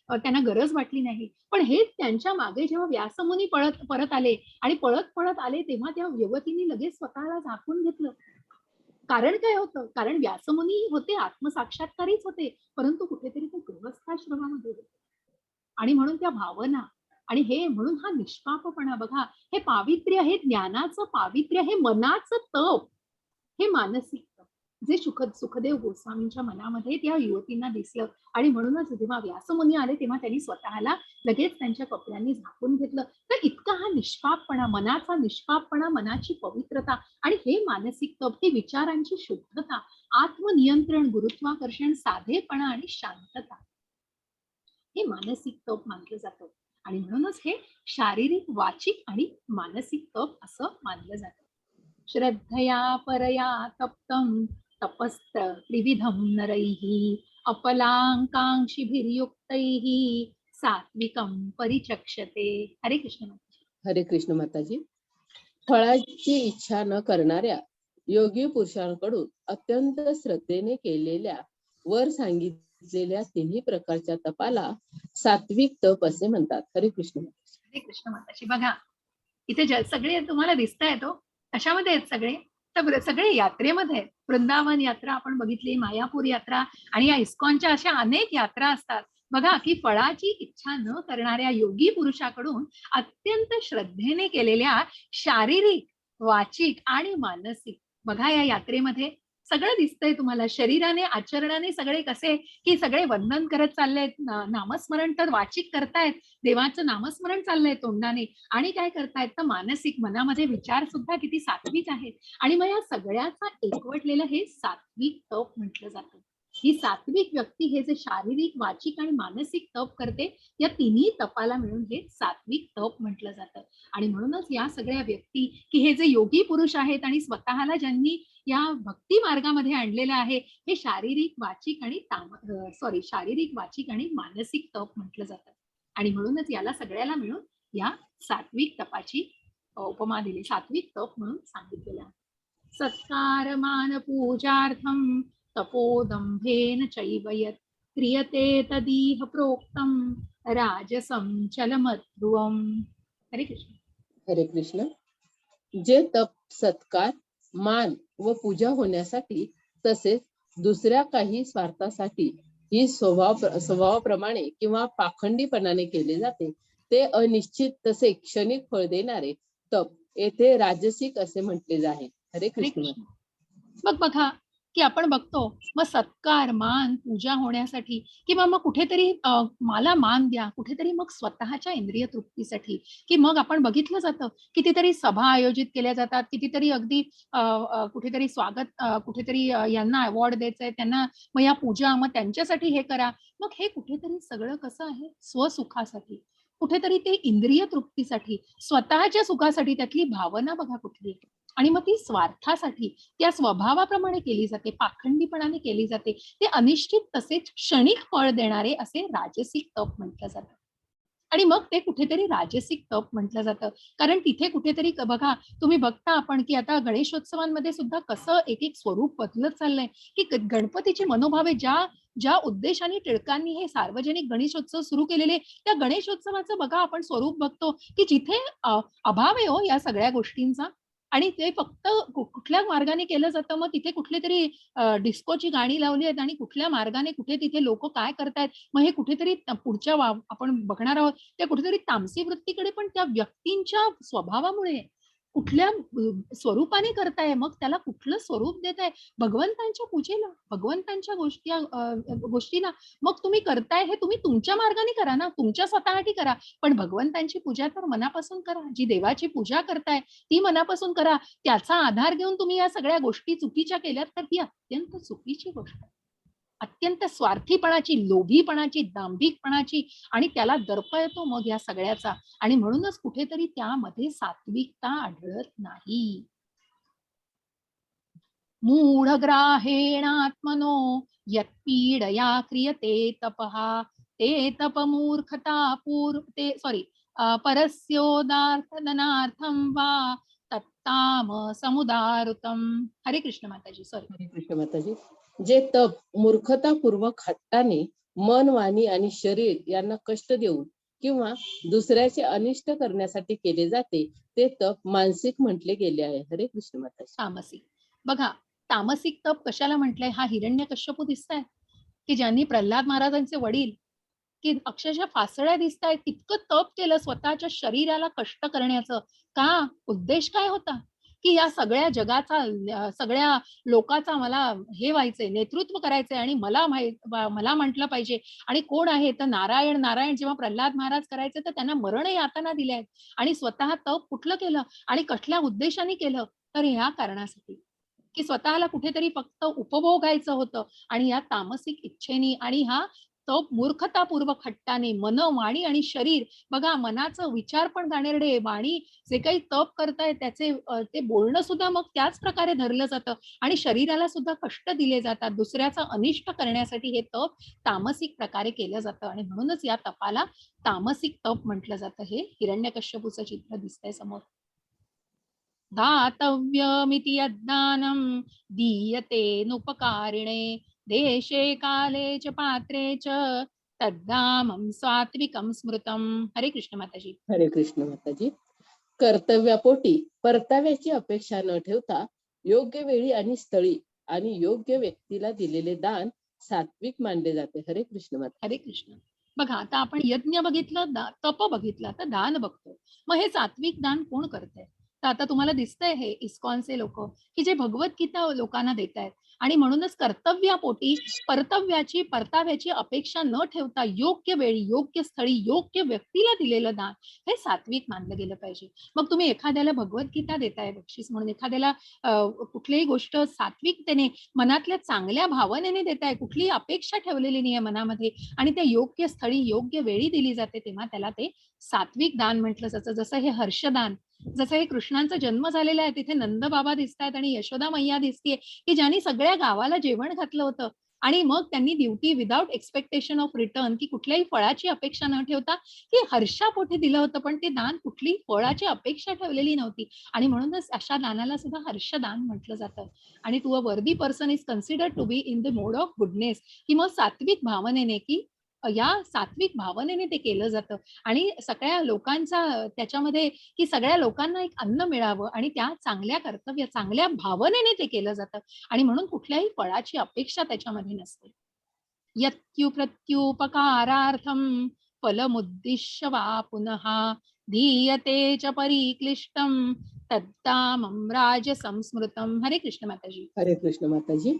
त्यांना गरज वाटली नाही. पण हेच त्यांच्या मागे जेव्हा व्यासमुनी परत आले आणि पळत आले तेव्हा त्या युवतींनी लगेच स्वतःला झाकून घेतलं. कारण काय होतं? कारण व्यासमुनी होते, आत्मसाक्षात्कारीच होते, परंतु कुठेतरी ते गृहस्थाश्रमामध्ये होते. आणि म्हणून त्या भावना आणि हे म्हणून हा निष्पापपणा बघा, हे पावित्र्य, हे ज्ञानाचं पावित्र्य, हे मनाचं तप, हे मानसिक तप जे सुखदेव गोस्वामींच्या मनामध्ये त्या युवतींना दिसलं. आणि म्हणूनच जेव्हा व्यासमुनी आले तेव्हा त्यांनी स्वतःला लगेच त्यांच्या कपड्यांनी झाकून घेतलं. तर इतका हा निष्पापपणा, मनाचा निष्पापपणा, मनाची पवित्रता आणि हे मानसिक तप, हे विचारांची शुद्धता, आत्मनियंत्रण, गुरुत्वाकर्षण, साधेपणा आणि शांतता, हे मानसिक तप मानलं जातं. आणि म्हणूनच हे शारीरिक, वाचिक आणि मानसिक तप असं मानलं जातं. श्रद्धया परया तप्तं तपस्त त्रिविधं नरैः अपलांकांक्षिभिर्युक्तैः सात्विकं परिचक्षते. हरे कृष्ण माताजी. हरे कृष्ण माताजी. फळाची इच्छा न करणाऱ्या योगी पुरुषांकडून अत्यंत श्रद्धेने केलेल्या वर सांगितलेल्या तिन्ही प्रकारच्या तपाला सात्विक तप असे म्हणतात. हरे कृष्ण. हरे कृष्ण माताजी. बघा इथे सगळे तुम्हाला दिसतायत हो, कशामध्ये आहेत सगळे? तर सगळे यात्रेमध्ये आहेत. वृंदावन यात्रा आपण बघितली, मायापूर यात्रा आणि या इस्कॉनच्या अशा अनेक यात्रा असतात. बघा की फळाची इच्छा न करणाऱ्या योगी पुरुषाकडून अत्यंत श्रद्धेने केलेल्या शारीरिक, वाचिक आणि मानसिक, बघा या यात्रेमध्ये सगळं दिसतंय तुम्हाला. शरीराने, आचरणाने सगळे कसे की सगळे वंदन करत चाललेत, नामस्मरण तर वाचिक करतायत, देवाचं नामस्मरण चाललंय तोंडाने, आणि काय करतायत तर मानसिक, मनामध्ये विचार सुद्धा किती सात्विक आहेत. आणि मग या सगळ्याचा एकवटलेलं हे सात्विक तप म्हटलं जातं. ही सात्विक व्यक्ती हे जे शारीरिक, वाचिक आणि मानसिक तप करते, या तिन्ही तपाला मिळून हे सात्विक तप म्हटलं जातं. आणि म्हणूनच या सगळ्या व्यक्ती की हे जे योगी पुरुष आहेत आणि स्वतःला ज्यांनी या भक्ती मार्गामध्ये आणलेलं आहे, हे शारीरिक, वाचिक आणि शारीरिक, वाचिक आणि मानसिक तप म्हटलं जातं. आणि म्हणूनच याला सगळ्याला मिळून या सात्विक तपाची उपमा दिली, सात्विक तप म्हणून सांगितलेलं आहे. सत्कार मान पूजार्थम तपोदंभेन चैव यत् क्रियते तदीह प्रोक्तम राजसं चलमध्रुवम. हरे कृष्ण. हरे कृष्ण. जे तप सत्कार, मान व पूजा होण्यासाठी तसेच दुसऱ्या काही स्वार्थासाठी ही स्वभावाप्रमाणे किंवा पाखंडीपणाने केले जाते, ते अनिश्चित तसे क्षणिक फळ देणारे तप येथे राजसिक असे म्हटले आहे. हरे कृष्ण. मग बघा की आपण बघतो मग सत्कार, मान, पूजा होण्यासाठी किंवा मग कुठेतरी मला मान द्या, कुठेतरी मग स्वतःच्या इंद्रिय तृप्तीसाठी, की मग आपण बघितलं जातं कितीतरी सभा आयोजित केल्या जातात, कितीतरी अगदी कुठेतरी स्वागत, कुठेतरी यांना अवॉर्ड द्यायचंय त्यांना, मग या पूजा, मग त्यांच्यासाठी हे करा. मग हे कुठेतरी सगळं कसं आहे, स्वसुखासाठी, कुठेतरी ते इंद्रिय तृप्तीसाठी, स्वतःच्या सुखासाठी. त्यातली भावना बघा कुठली, आणि मग ती स्वार्थासाठी, त्या स्वभावाप्रमाणे केली जाते, पाखंडीपणाने केली जाते. ते अनिश्चित तसेच क्षणिक फळ देणारे असे राजसिक तप म्हटलं जातं. आणि मग ते कुठेतरी राजसिक तप म्हटलं जातं. कारण तिथे कुठेतरी बघा, तुम्ही बघता आपण की आता गणेशोत्सवांमध्ये सुद्धा कसं एक एक स्वरूप बदलत चाललंय, की गणपतीची मनोभावे ज्या उद्देशाने टिळकांनी हे सार्वजनिक गणेशोत्सव सुरू केलेले, त्या गणेशोत्सवाचं बघा आपण स्वरूप बघतो की जिथे अभाव आहे हो या सगळ्या गोष्टींचा, आणि ते फक्त कुठल्या मार्गाने केलं जातं. मग तिथे कुठले तरी डिस्कोची गाणी लावली आहेत आणि कुठल्या मार्गाने कुठे तिथे लोक काय करतायत, मग हे कुठेतरी पुढच्या आपण बघणार आहोत त्या कुठेतरी तामसी वृत्तीकडे, पण त्या व्यक्तींच्या स्वभावामुळे कुठल्या स्वरूपाने करताय, मग त्याला कुठलं स्वरूप देत आहे, भगवंतांच्या पूजेला, भगवंतांच्या गोष्टीला मग तुम्ही करताय, हे तुम्ही तुमच्या मार्गाने करा ना, तुमच्या स्वतःसाठी करा, पण भगवंतांची पूजा तर मनापासून करा. जी देवाची पूजा करताय ती मनापासून करा. त्याचा आधार घेऊन तुम्ही या सगळ्या गोष्टी चुकीच्या केल्यात तर ती अत्यंत चुकीची गोष्ट आहे, अत्यंत स्वार्थीपणाची, लोभीपणाची, दांभिकपणाची, आणि त्याला दर्प येतो मग या सगळ्याचा. आणि म्हणूनच कुठेतरी त्यामध्ये सात्विकता आढळत नाही. मूढग्राहेणात्मनो यत्पीडया क्रियते तपहा ते तपमूर्खता परस्योदार्थदनार्थं वा तत्ताम समुदारुतम. हरे कृष्ण माताजी. सॉरी. हरे कृष्ण माताजी. जे तप मूर्खतापूर्वक हट्टाने मन, वाणी आणि शरीर यांना कष्ट देऊन किंवा दुसऱ्याचे अनिष्ट करण्यासाठी केले जाते ते तप मानसिक म्हटले गेले आहे. हरे कृष्ण माताजी. तामसिक. बघा, तामसिक तप कशाला म्हटलंय? हा हिरण्यकश्यपू दिसताय की ज्यांनी प्रल्हाद महाराजांचे वडील की अक्षरशः फासळ्या दिसतायत, इतकं तप केलं स्वतःच्या शरीराला कष्ट करण्याचं. का? उद्देश काय होता? की या सगळ्या जगाचा सगळ्या लोकाचा मला हे व्हायचंय, नेतृत्व करायचंय आणि मला म्हटलं पाहिजे. आणि कोण आहे तर नारायण. नारायण जेव्हा प्रल्हाद महाराज करायचे तर त्यांना मरण यातना दिल्या आणि स्वतः तप कुठलं केलं आणि कुठल्या उद्देशाने केलं? तर ह्या कारणासाठी की स्वतःला कुठेतरी फक्त उपभोगायचं होतं. आणि या तामसिक इच्छेने आणि हा तप मूर्खतापूर्वक हट्टाने मन, वाणी आणि शरीर. बघा, मनाचं विचार पण घाणेरडे, वाणी जे काही तप करताय त्याचे ते बोलणं सुद्धा मग त्याच प्रकारे धरलं जातं आणि शरीराला सुद्धा कष्ट दिले जातात. दुसऱ्याचं अनिष्ट करण्यासाठी हे तप तामसिक प्रकारे केलं जातं आणि म्हणूनच या तपाला तामसिक तप म्हटलं जातं. हे हिरण्यकश्यपूचं चित्र दिसतंय समोर. दातव्यमिति यद्दानं दीयते नुपकारिणे देशे काले च पात्रे च तद्दामं सात्विकं स्मृतम. हरे कृष्ण माताजी. हरे कृष्ण माताजी. कर्तव्यापोटी परताव्याची अपेक्षा न ठेवता योग्य वेळी आणि स्थळी आणि योग्य व्यक्तीला दिलेले दान सात्विक मानले जाते. हरे कृष्ण माता. हरे कृष्ण. बघा, आता आपण यज्ञ बघितलं, तप बघितलं, तर दान बघतो. मग हे सात्विक दान कोण करतंय? तर आता तुम्हाला दिसतंय हे इस्कॉनचे लोक की जे भगवद्गीता लोकांना देत आहेत आणि म्हणूनच कर्तव्यापोटी परताव्याची अपेक्षा न ठेवता योग्य वेळी, योग्य स्थळी, योग्य व्यक्तीला दिलेलं दान हे सात्विक मानलं गेलं पाहिजे. मग तुम्ही एखाद्याला भगवद्गीता देताय बक्षीस म्हणून, एखाद्याला कुठलीही गोष्ट सात्विकतेने मनातल्या चांगल्या भावनेने देताय, कुठलीही अपेक्षा ठेवलेली नाहीये मनामध्ये आणि ते योग्य स्थळी योग्य वेळी दिली जाते, तेव्हा त्याला ते सात्विक दान म्हटलं जातं. जसं हे हर्षदान, जसं हे कृष्णांचा जन्म झालेला आहे, तिथे नंद बाबा दिसतायत आणि यशोदा मैया दिसतीये की ज्यांनी सगळ्या गावाला जेवण घातलं होतं आणि मग त्यांनी duty without expectation of return की कुठल्याही फळाची अपेक्षा न ठेवता की हर्षापोटी दिलं होतं, पण ते दान कुठलीही फळाची अपेक्षा ठेवलेली नव्हती आणि म्हणूनच अशा दानाला सुद्धा हर्षदान म्हटलं जातं. आणि to a worthy person is considered to be in the mode of goodness, की मग सात्विक भावनेने की या सात्विक भावनेने ते केलं जातं आणि सगळ्या लोकांचा त्याच्यामध्ये की सगळ्या लोकांना एक अन्न मिळावं आणि त्या चांगल्या भावनेने ते केलं जातं आणि म्हणून कुठल्याही फळाची अपेक्षा त्याच्यामध्ये नसते. यत्युप्रत्युपकारार्थं फलमुद्दिश्य वा पुनः दीयते च परिक्लिष्टं तद्दामं राजसंस्मृतम. हरे कृष्ण माताजी. हरे कृष्ण माताजी.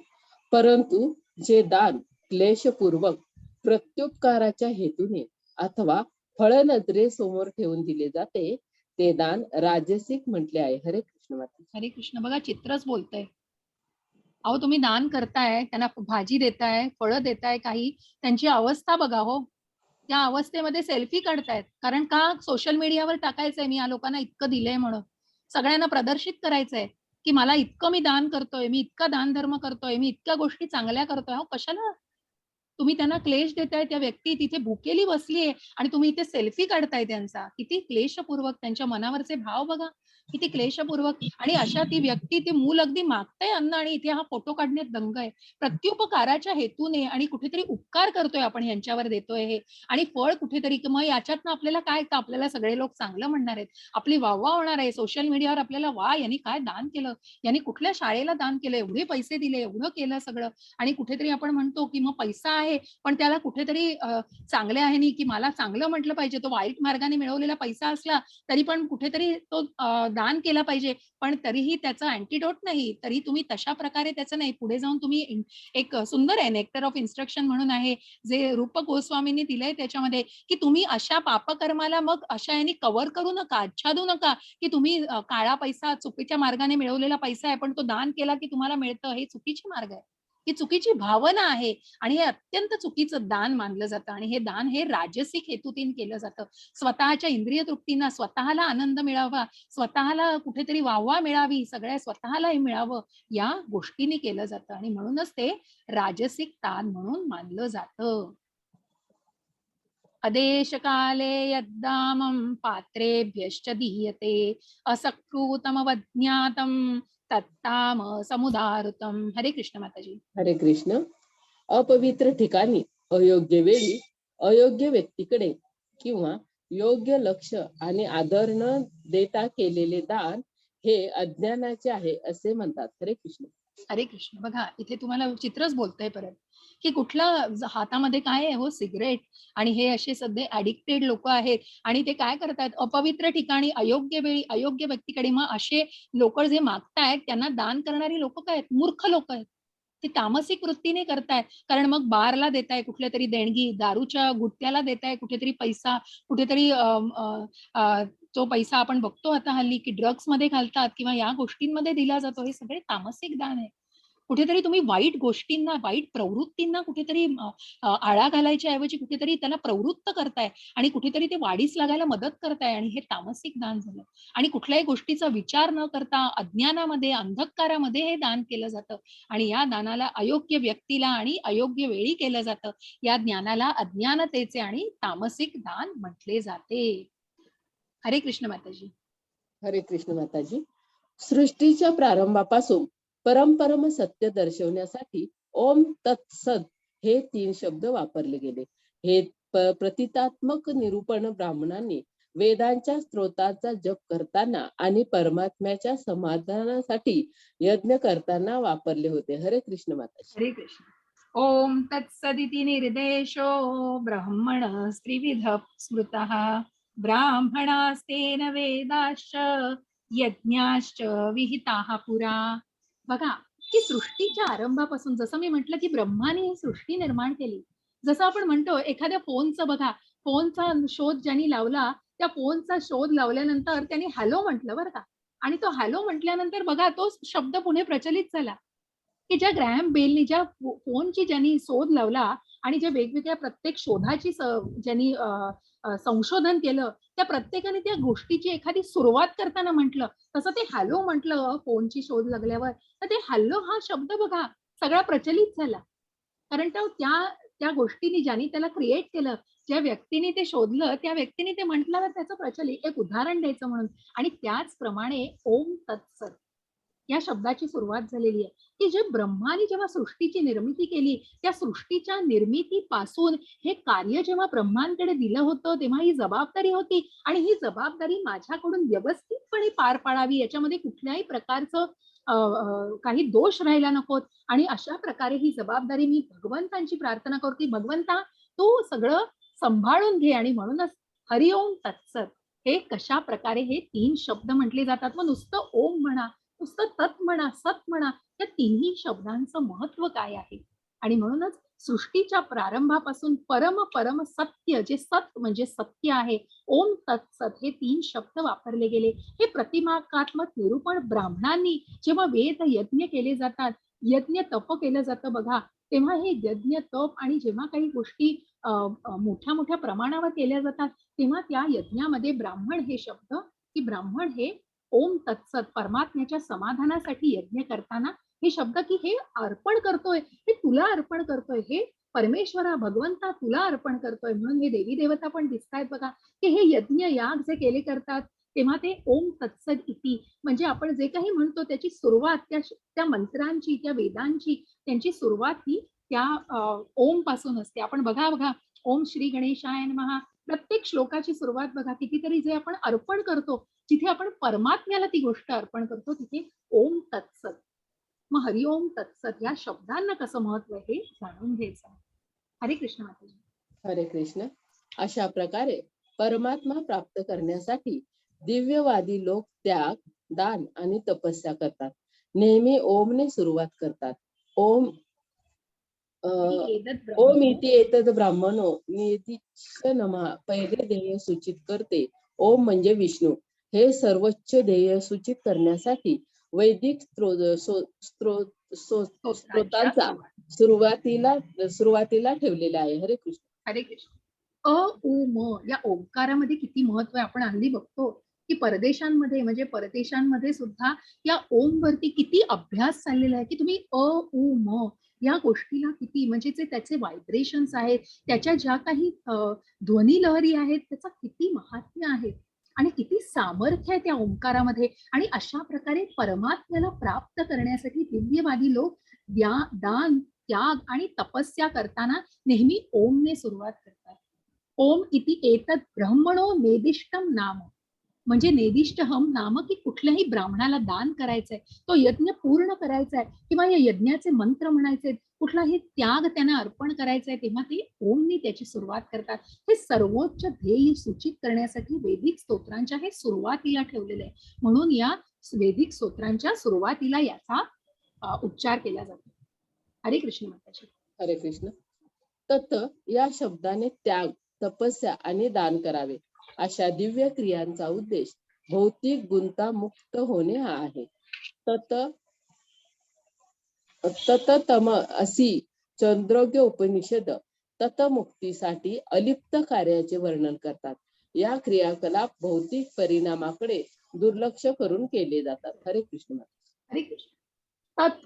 परंतु जे दान क्लेशपूर्वक प्रत्युपकाराच्या हेतूने अथवा फळ नजरे समोर ठेवून दिले जाते ते दान राजसिक म्हटले आहे. हरे कृष्ण माताजी. हरे कृष्ण. बघा, चित्रच बोलतंय. अहो, तुम्ही दान करताय, त्यांना भाजी देताय, फळं देताय, काही त्यांची अवस्था बघा हो. त्या अवस्थेमध्ये सेल्फी काढतायत. कारण का? सोशल मीडियावर टाकायचंय मी या लोकांना इतकं दिलंय म्हणून, सगळ्यांना प्रदर्शित करायचंय की मला इतकं मी दान करतोय, मी इतका दान धर्म करतोय, मी इतक्या गोष्टी चांगल्या करतोय. अहो, कशाला तुम्ही त्यांना क्लेश देताय? त्या व्यक्ती तिथे भुकेली बसलीये आणि तुम्ही इथे सेल्फी काढताय त्यांचा. किती क्लेशपूर्वक त्यांच्या मनावरचे भाव बघा, किती क्लेशपूर्वक. आणि अशा ती व्यक्ती, ते मूल अगदी मागताय अन्न आणि इथे हा फोटो काढण्यात दंग आहे. प्रत्युपकाराच्या हेतूने आणि कुठेतरी उपकार करतोय आपण, यांच्यावर देतोय हे आणि फळ कुठेतरी. मग याच्यातनं आपल्याला काय? तर आपल्याला सगळे लोक चांगलं म्हणणार आहेत, आपली वाहवा होणार आहे सोशल मीडियावर. आपल्याला वा, यांनी काय दान केलं, यांनी कुठल्या शाळेला दान केलं, एवढे पैसे दिले, एवढं केलं सगळं. आणि कुठेतरी आपण म्हणतो की मग पैसा आहे पण त्याला कुठेतरी चांगले आहे नाही की मला चांगलं म्हटलं पाहिजे. तो वाईट मार्गाने मिळवलेला पैसा असला तरी पण कुठेतरी तो दान केला पाहिजे, पण तरीही त्याचा अँटीडोट नाही. तरी तुम्ही तशा प्रकारे त्याचं नाही. पुढे जाऊन तुम्ही एक सुंदर आहे, नेक्टर ऑफ इन्स्ट्रक्शन म्हणून आहे, जे रूप गोस्वामींनी दिलंय त्याच्यामध्ये, की तुम्ही अशा पापकर्माला मग अशा यांनी कव्हर करू नका, आच्छादू नका की तुम्ही काळा पैसा, चुकीच्या मार्गाने मिळवलेला पैसा आहे पण तो दान केला की तुम्हाला मिळतं. हे चुकीचे मार्ग आहे, ही चुकीची भावना आहे आणि हे अत्यंत चुकीचं दान मानलं जातं. आणि हे दान हे राजसिक हेतूतीन केलं जातं. स्वतःच्या इंद्रिय तृप्तींना, स्वतःला आनंद मिळावा, स्वतःला कुठेतरी वाहवा मिळावी, सगळ्या स्वतःला हे मिळावं, या गोष्टीने केलं जातं आणि म्हणूनच ते राजसिक दान म्हणून मानलं जातं. अदेश काले यद्दामं पात्रेभ्यश्च दीयते असकृतमवज्ञातं तत्ताम समुदारुतम. हरे कृष्ण माताजी. हरे कृष्ण. अपवित्र ठिकाणी, अयोग्य वेळी, अयोग्य व्यक्तीकडे किंवा योग्य लक्ष आणि आदर न देता केलेले दान हे अज्ञानाचे आहे असे म्हणतात. हरे कृष्ण. हरे कृष्ण. बघा इथे तुम्हाला चित्रच बोलतंय परत की कुठलं हातामध्ये काय आहे हो, सिगरेट. आणि हे असे सध्या ऍडिक्टेड लोक आहेत आणि ते काय करतात, अपवित्र ठिकाणी, अयोग्य वेळी, अयोग्य व्यक्तीकडे. मग असे लोक जे मागतायत त्यांना दान करणारी लोक काय आहेत, मूर्ख लोक आहेत. ते तामसिक वृत्तीने करतायत. कारण मग बारला देताय कुठल्या तरी देणगी, दारूच्या गुत्त्याला देताय कुठेतरी पैसा, कुठेतरी तो पैसा आपण बघतो आता हल्ली की ड्रग्स मध्ये घालतात किंवा या गोष्टींमध्ये दिला जातो. हे सगळे तामसिक दान आहे. कुठेतरी तुम्ही वाईट गोष्टींना, वाईट प्रवृत्तींना कुठेतरी आळा घालायच्या ऐवजी कुठेतरी त्याला प्रवृत्त करताय आणि कुठेतरी ते वाढीस लागायला मदत करताय, आणि हे तामसिक दान झालं. आणि कुठल्याही गोष्टीचा विचार न करता अज्ञानामध्ये, अंधकारामध्ये हे दान केलं जातं. आणि या दानाला अयोग्य व्यक्तीला आणि अयोग्य वेळी केलं जातं. या ज्ञानाला अज्ञानतेचे आणि तामसिक दान म्हटले जाते. हरे कृष्ण माताजी. हरे कृष्ण माताजी. सृष्टीच्या प्रारंभापासून परम सत्य दर्शवण्यासाठी ओम तत्सत हे 3 शब्द वापरले गेले. हे प्रतितात्मक निरूपण ब्राह्मणांनी वेदांच्या स्त्रोताचा जप करताना आणि परमात्म्याच्या समाधानासाठी यज्ञ करताना वापरले होते. हरे कृष्ण माताजी. हरे कृष्ण. ओम तत्सदिति निर्देशो ब्रह्मण स्त्रिविध स्मृतः ब्राह्मणास्तेन वेदाश्च यज्ञाश्च विहिताः पुरा. बघा की सृष्टीच्या आरंभापासून, जसं मी म्हटलं की ब्रह्माने ही सृष्टी निर्माण केली. जसं आपण म्हणतो एखाद्या फोनचं, बघा फोनचा शोध ज्यांनी लावला, त्या फोनचा शोध लावल्यानंतर त्यांनी हॅलो म्हटलं बरं का, आणि तो हॅलो म्हटल्यानंतर बघा तो शब्द पुढे प्रचलित झाला. की ज्या ग्रॅहम बेलनी ज्या फोनची ज्यांनी शोध लावला आणि ज्या वेगवेगळ्या प्रत्येक शोधाची ज्यांनी संशोधन केलं, त्या प्रत्येकाने त्या गोष्टीची एखादी सुरुवात करताना म्हटलं, तसं ते हॅलो म्हटलं फोनची शोध लागल्यावर. तर ते हॅलो हा शब्द बघा सगळा प्रचलित झाला. कारण त्या गोष्टीने ज्यांनी त्याला क्रिएट केलं, ज्या व्यक्तीने ते शोधलं, त्या व्यक्तीने ते म्हटलं, तर त्याचं प्रचलित एक उदाहरण द्यायचं म्हणून. आणि त्याचप्रमाणे ओम तत्सत या शब्दाची सुरुवात झालेली आहे. की जे ब्रह्माने जेव्हा सृष्टीची निर्मिती केली, त्या सृष्टीच्या निर्मितीपासून हे कार्य जेव्हा ब्रह्मांकडे दिलं होतं, तेव्हा ही जबाबदारी होती. आणि ही जबाबदारी माझ्याकडून व्यवस्थितपणे पार पाडावी, याच्यामध्ये कुठल्याही प्रकारचं काही दोष राहायला नकोत. आणि अशा प्रकारे ही जबाबदारी मी भगवंतांची प्रार्थना करते, भगवंता तू सगळं सांभाळून घे. आणि म्हणूनच हरिओम तत्सत हे कशा प्रकारे हे 3 शब्द म्हटले जातात. मग नुसतं ओम म्हणा, नुसतं तत् म्हणा, सत म्हणा, या तिन्ही शब्दांचं महत्व काय आहे. आणि म्हणूनच सृष्टीच्या प्रारंभापासून परम सत्य, जे सत म्हणजे सत्य आहे, ओम तत्सत हे 3 शब्द वापरले गेले. हे प्रतिमाकात्मक निरूपण ब्राह्मणांनी जेव्हा वेद यज्ञ केले जातात, यज्ञ तप केलं जातं बघा, तेव्हा हे यज्ञ तप आणि जेव्हा काही गोष्टी मोठ्या मोठ्या प्रमाणावर केल्या जातात, तेव्हा त्या यज्ञामध्ये ब्राह्मण हे शब्द, की ब्राह्मण हे ओम तत्सत परमात्म्याच्या समाधानासाठी यज्ञ करताना हे शब्द, की हे अर्पण करतोय, हे तुला अर्पण करतोय, हे परमेश्वरा भगवंता तुला अर्पण करतोय. म्हणून हे देवी देवता पण दिसतायत बघा, की हे यज्ञ याग जे केले करतात, तेव्हा ते ओम तत्सत इति म्हणजे आपण जे काही म्हणतो त्याची सुरुवात, त्या मंत्रांची, त्या वेदांची त्यांची सुरुवात ही त्या ओम पासून असते. आपण बघा ओम श्री गणेशाय नमः, प्रत्येक श्लोकाची सुरुवात बघा, कितीतरी जे आपण अर्पण करतो, जिथे आपण परमात्म्याला ती गोष्ट अर्पण करतो, तिथे ओम तत्सत. मग हरिओम तत्सत या शब्दांना कसं महत्व आहे हे जाणून घ्यायचं. हरे कृष्ण माताजी. हरे कृष्ण. अशा प्रकारे परमात्मा प्राप्त करण्यासाठी दिव्यवादी लोक त्याग, दान आणि तपस्या करतात. नेहमी ओमने सुरुवात करतात. ओम ओम इति एतद ब्राह्मणो नियतीच्छ नमः. पहिले ध्येय सूचित करते. ओम म्हणजे विष्णू. हे सर्वोच्च ध्येय सूचित करण्यासाठी वैदिक स्त्रोतांचा सुरुवातीला ठेवलेला आहे. हरे कृष्ण. हरे कृष्ण. अ उ म या ओंकारामध्ये किती महत्व आहे आपण हल्ली बघतो, की परदेशांमध्ये सुद्धा या ओम वरती किती अभ्यास चाललेला आहे, की तुम्ही अ उ म या गोष्टीला किती म्हणजे जे त्याचे व्हायब्रेशन्स आहेत, त्याच्या ज्या काही ध्वनी लहरी आहेत, त्याचा किती महात्म्य आहे आणि किती सामर्थ्य आहे त्या ओंकारामध्ये. आणि अशा प्रकारे परमात्म्याला प्राप्त करण्यासाठी दिव्यवादी लोक दान, त्याग आणि तपस्या करताना नेहमी ओमने सुरुवात करतात. ओम इति एतत् ब्रह्मणो नेदिष्टम नाम, म्हणजे नेदिष्ट हम नाम, की कुठल्याही ब्राह्मणाला दान करायचंय, तो यज्ञ पूर्ण करायचा आहे किंवा या यज्ञाचे मंत्र म्हणायचे, कुठलाही त्याग त्यांना अर्पण करायचा आहे, तेव्हा ते ओमनी त्याची सुरुवात करतात. हे सर्वोच्च ध्येय सूचित करण्यासाठी वैदिक स्तोत्रांच्या हे सुरुवातीला ठेवलेलं आहे. म्हणून या वैदिक स्तोत्रांच्या सुरुवातीला याचा उच्चार केला जातो. हरे कृष्ण माताजी. हरे कृष्ण. तत या शब्दाने त्याग, तपस्या आणि दान करावे अशा दिव्य क्रियांचा उद्देश भौतिक गुंतामुक्त होणे हा आहे. तततम असी चंद्रोग्य उपनिषद ततमुक्तीसाठी अलिप्त कार्याचे वर्णन करतात. या क्रियाकलाप भौतिक परिणामाकडे दुर्लक्ष करून केले जातात. हरे कृष्ण. हरे कृष्ण. तत्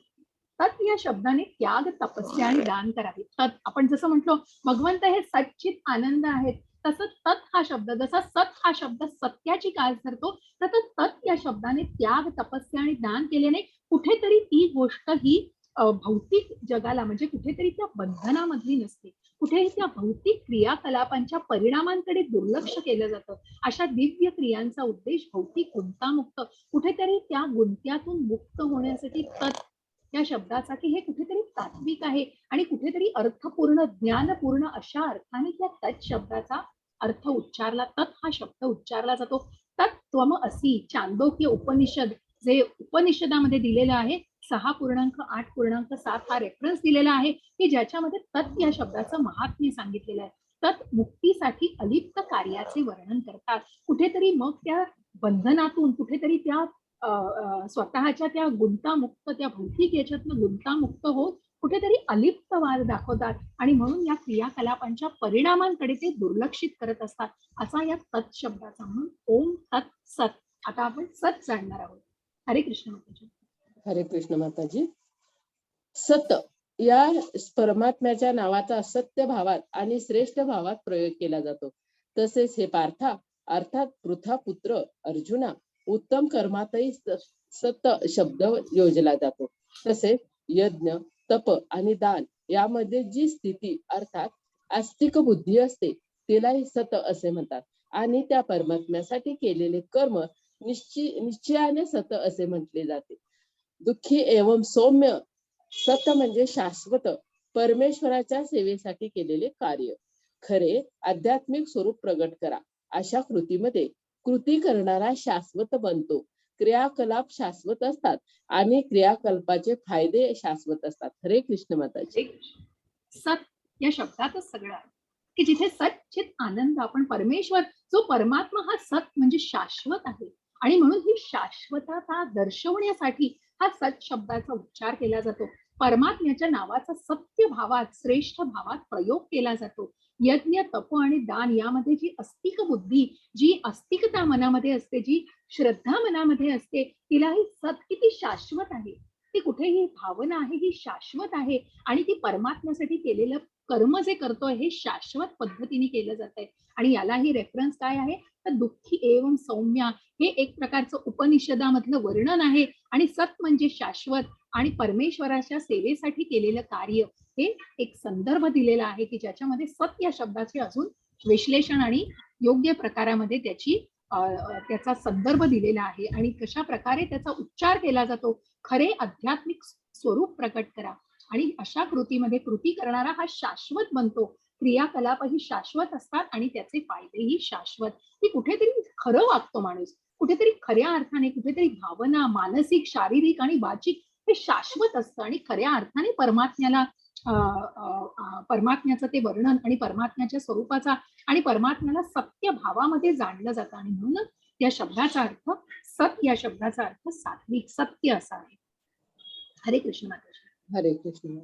तत् या शब्दाने त्याग, तपस्या आणि दान करावे. तत् आपण जसं म्हटलो भगवंत हे सच्चित आनंद आहेत, तसं तत् हा शब्द, जसा सत हा शब्द सत्याची कास धरतो, तर तत् या शब्दाने त्याग, तपस्या आणि दान केल्याने कुठेतरी ती गोष्ट ही भौतिक जगाला म्हणजे कुठेतरी त्या बंधनामधली नसते, कुठेही त्या भौतिक क्रियाकलापांच्या परिणामांकडे दुर्लक्ष केलं जातं. अशा दिव्य क्रियांचा उद्देश भौतिक गुंतामुक्त, कुठेतरी त्या गुंत्यातून मुक्त होण्यासाठी तत् या शब्दासाठी हे कुठेतरी तात्विक आहे आणि कुठेतरी अर्थपूर्ण, ज्ञानपूर्ण अशा अर्थाने त्या तत् शब्दाचा अर्थ उच्चारला, तत् हा शब्द उच्चारला जातो. तत्त्वम असी चांदोक्य उपनिषद जे उपनिषदामध्ये दिलेलं आहे, 6.8.7 हा रेफरन्स दिलेला आहे की ज्याच्यामध्ये तत् या शब्दाचं महात्म्य सांगितलेलं आहे. तत् मुक्तीसाठी अलिप्त कार्याचे वर्णन करतात. कुठेतरी मग त्या बंधनातून, कुठेतरी त्या स्वतःच्या त्या गुंतामुक्त, त्या भौतिक याच्यातनं गुंतामुक्त होत कुठेतरी अलिप्तवाद दाखवतात आणि म्हणून या क्रियाकलापांच्या परिणामांकडे ते दुर्लक्षित करत असतात. असा या तत् शब्दाचा म्हणून ओम तत् सत. आता आपण सत जाणणार आहोत. हरे कृष्ण माताजी. हरे कृष्ण माताजी. सत या परमात्म्याच्या नावाचा सत्य भावात आणि श्रेष्ठ भावात प्रयोग केला जातो. तसेच हे पार्था अर्थात पृथा पुत्र अर्जुना उत्तम कर्मातही सत शब्द योजला जातो. तसेच यज्ञ, तप आणि दान यामध्ये जी स्थिती अर्थात आस्तिक बुद्धी असते तिलाही सत असे म्हणतात आणि त्या परमात्म्यासाठी केलेले कर्म निश्चयाने सत असे म्हटले जाते. दुःखी एवं सौम्य सत म्हणजे शाश्वत परमेश्वराच्या सेवेसाठी केलेले कार्य. खरे आध्यात्मिक स्वरूप प्रगट करा अशा कृतीमध्ये कृती करणारा शाश्वत बनतो. क्रियाकलाप शाश्वत असतात आणि क्रियाकल्पाचे फायदे शाश्वत असतात. हरे कृष्ण माताजी. सत या शब्दातच सगळं आहे की जिथे सच्चित आनंद, आपण परमेश्वर जो परमात्मा हा सत म्हणजे शाश्वत आहे आणि म्हणून ही शाश्वतता दर्शवण्यासाठी हा सत शब्दाचा उच्चार केला जातो. परमात्म्याच्या नावाचा सत्य भावात, श्रेष्ठ भावात प्रयोग केला जातो. यज्ञ, तप आणि दान यामध्ये जी अस्तिक बुद्धी, जी अस्तिकता मनामध्ये असते, जी श्रद्धा मनामध्ये असते, तिलाही सत किती शाश्वत आहे. ती कुठेही भावना आहे ही शाश्वत आहे आणि ती परमात्म्यासाठी केलेलं कर्म जे करतोय हे शाश्वत पद्धतीने केलं जात आहे. आणि यालाही रेफरन्स काय आहे तर दुःखी एवं सौम्या हे एक प्रकारचं उपनिषदामधलं वर्णन आहे आणि सत म्हणजे शाश्वत आणि परमेश्वराच्या सेवेसाठी केलेलं कार्य हे एक संदर्भ दिलेला आहे की ज्याच्यामध्ये सत या शब्दाचे अजून विश्लेषण आणि योग्य प्रकारामध्ये त्याचा संदर्भ दिलेला आहे आणि कशा प्रकारे त्याचा उच्चार केला जातो. खरे आध्यात्मिक स्वरूप प्रकट करा आणि अशा कृतीमध्ये कृती करणारा हा शाश्वत बनतो. क्रियाकलापही शाश्वत असतात आणि त्याचे फायदेही शाश्वत. की कुठेतरी खरं वागतो माणूस, कुठेतरी खऱ्या अर्थाने, कुठेतरी भावना, मानसिक, शारीरिक आणि वाचिक हे शाश्वत असतं आणि खऱ्या अर्थाने परमात्म्याचं ते वर्णन आणि परमात्म्याच्या स्वरूपाचा आणि परमात्म्याला सत्य भावामध्ये जाणलं जातं आणि म्हणून या शब्दाचा अर्थ सत या शब्दाचा अर्थ सात्विक, सत्य असा आहे. हरे कृष्ण माताजी. हरे कृष्ण.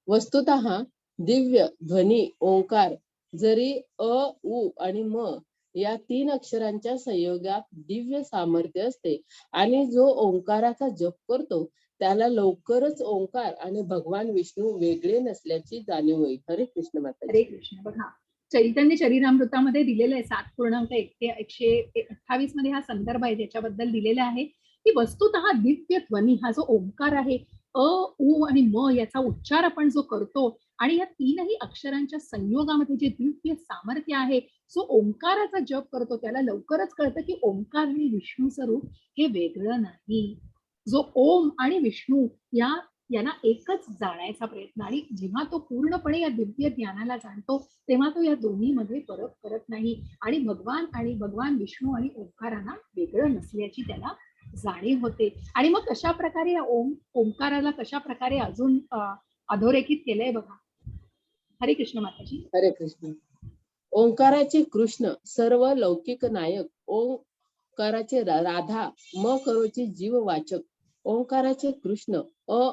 वस्तुतः दिव्य ध्वनी ओंकार जरी अ, उ आणि म या 3 अक्षरांच्या संयोगात दिव्य सामर्थ्य असते आणि जो ओंकाराचा जप करतो त्याला लवकरच ओंकार आणि भगवान विष्णू वेगळे नसल्याची जाणीव होईल. हरे कृष्ण माताजी. हरे कृष्ण. बघा चैतन्य चरितामृतामध्ये दिलेलं आहे 7.128 मध्ये हा संदर्भ आहे ज्याच्याबद्दल दिलेला आहे की वस्तुतः दिव्य ध्वनी हा जो ओंकार आहे, अ उ आणि म याचा उच्चार आपण जो करतो आणि या तीनही अक्षरांच्या संयोगामध्ये जे दिव्य सामर्थ्य आहे, जो ओंकाराचा जप करतो त्याला लवकरच कळतं की ओंकार आणि विष्णूचं रूप हे वेगळं नाही. जो ओम आणि विष्णू यांना एकच जाणायचा प्रयत्न, आणि जेव्हा तो पूर्णपणे या दिव्य ज्ञानाला जाणतो तेव्हा तो या दोन्हीमध्ये फरक करत नाही आणि भगवान विष्णू आणि ओंकारांना वेगळं नसल्याची त्याला जाणीव होते. आणि मग कशा प्रकारे या ओंकाराला कशा प्रकारे अजून अधोरेखित केलंय बघा. हरे कृष्ण माताजी. हरे कृष्ण. ओंकाराचे कृष्ण सर्व लौकिक नायक, ओंकाराचे राधा, म करोची जीव वाचक. ओंकाराचे कृष्ण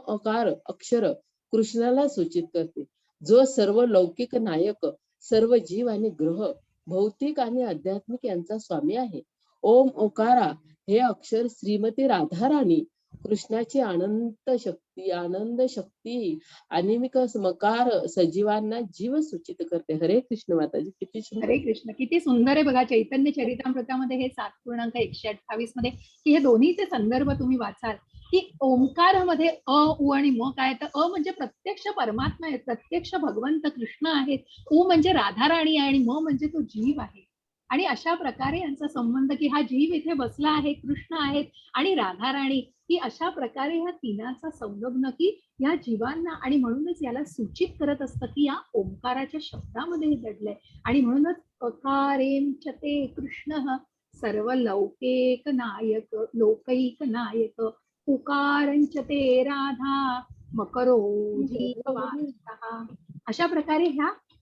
अकार अक्षर कृष्णाला सूचित करते, जो सर्व लौकिक नायक, सर्व जीव आणि ग्रह, भौतिक आणि आध्यात्मिक यांचा स्वामी आहे. ओम ओकारा हे अक्षर श्रीमती राधाराणी कृष्णाची आनंद शक्ती अनिमिक मकार सजीवांना जीव सूचित करते. हरे कृष्ण माताजी. किती सुंदर. हरे कृष्ण. किती सुंदर आहे बघा चैतन्य चरितामृतामध्ये हे 7.128 मध्ये की हे दोन्हीचे संदर्भ तुम्ही वाचाल की ओंकारामध्ये अ उ आणि म काय, तर अ म्हणजे प्रत्यक्ष परमात्मा आहे, प्रत्यक्ष भगवंत कृष्ण आहेत, उ म्हणजे राधाराणी आहे आणि म म्हणजे तो जीव आहे. आणि अशा प्रकारे यांचा संबंध की हा जीव इथे बसला आहे, कृष्ण आहेत आणि राधाराणी, की अशा प्रकारे ह्या तिनाचा संलग्न की या जीवांना, आणि म्हणूनच याला सूचित करत असतं की या ओंकाराच्या शब्दामध्ये हे दडलंय. आणि म्हणूनच अकारेम च ते कृष्ण सर्व लौकिक नायक लोकैक नायक, उकारंच ते राधा मकरो जीववाचः. अशा प्रकारे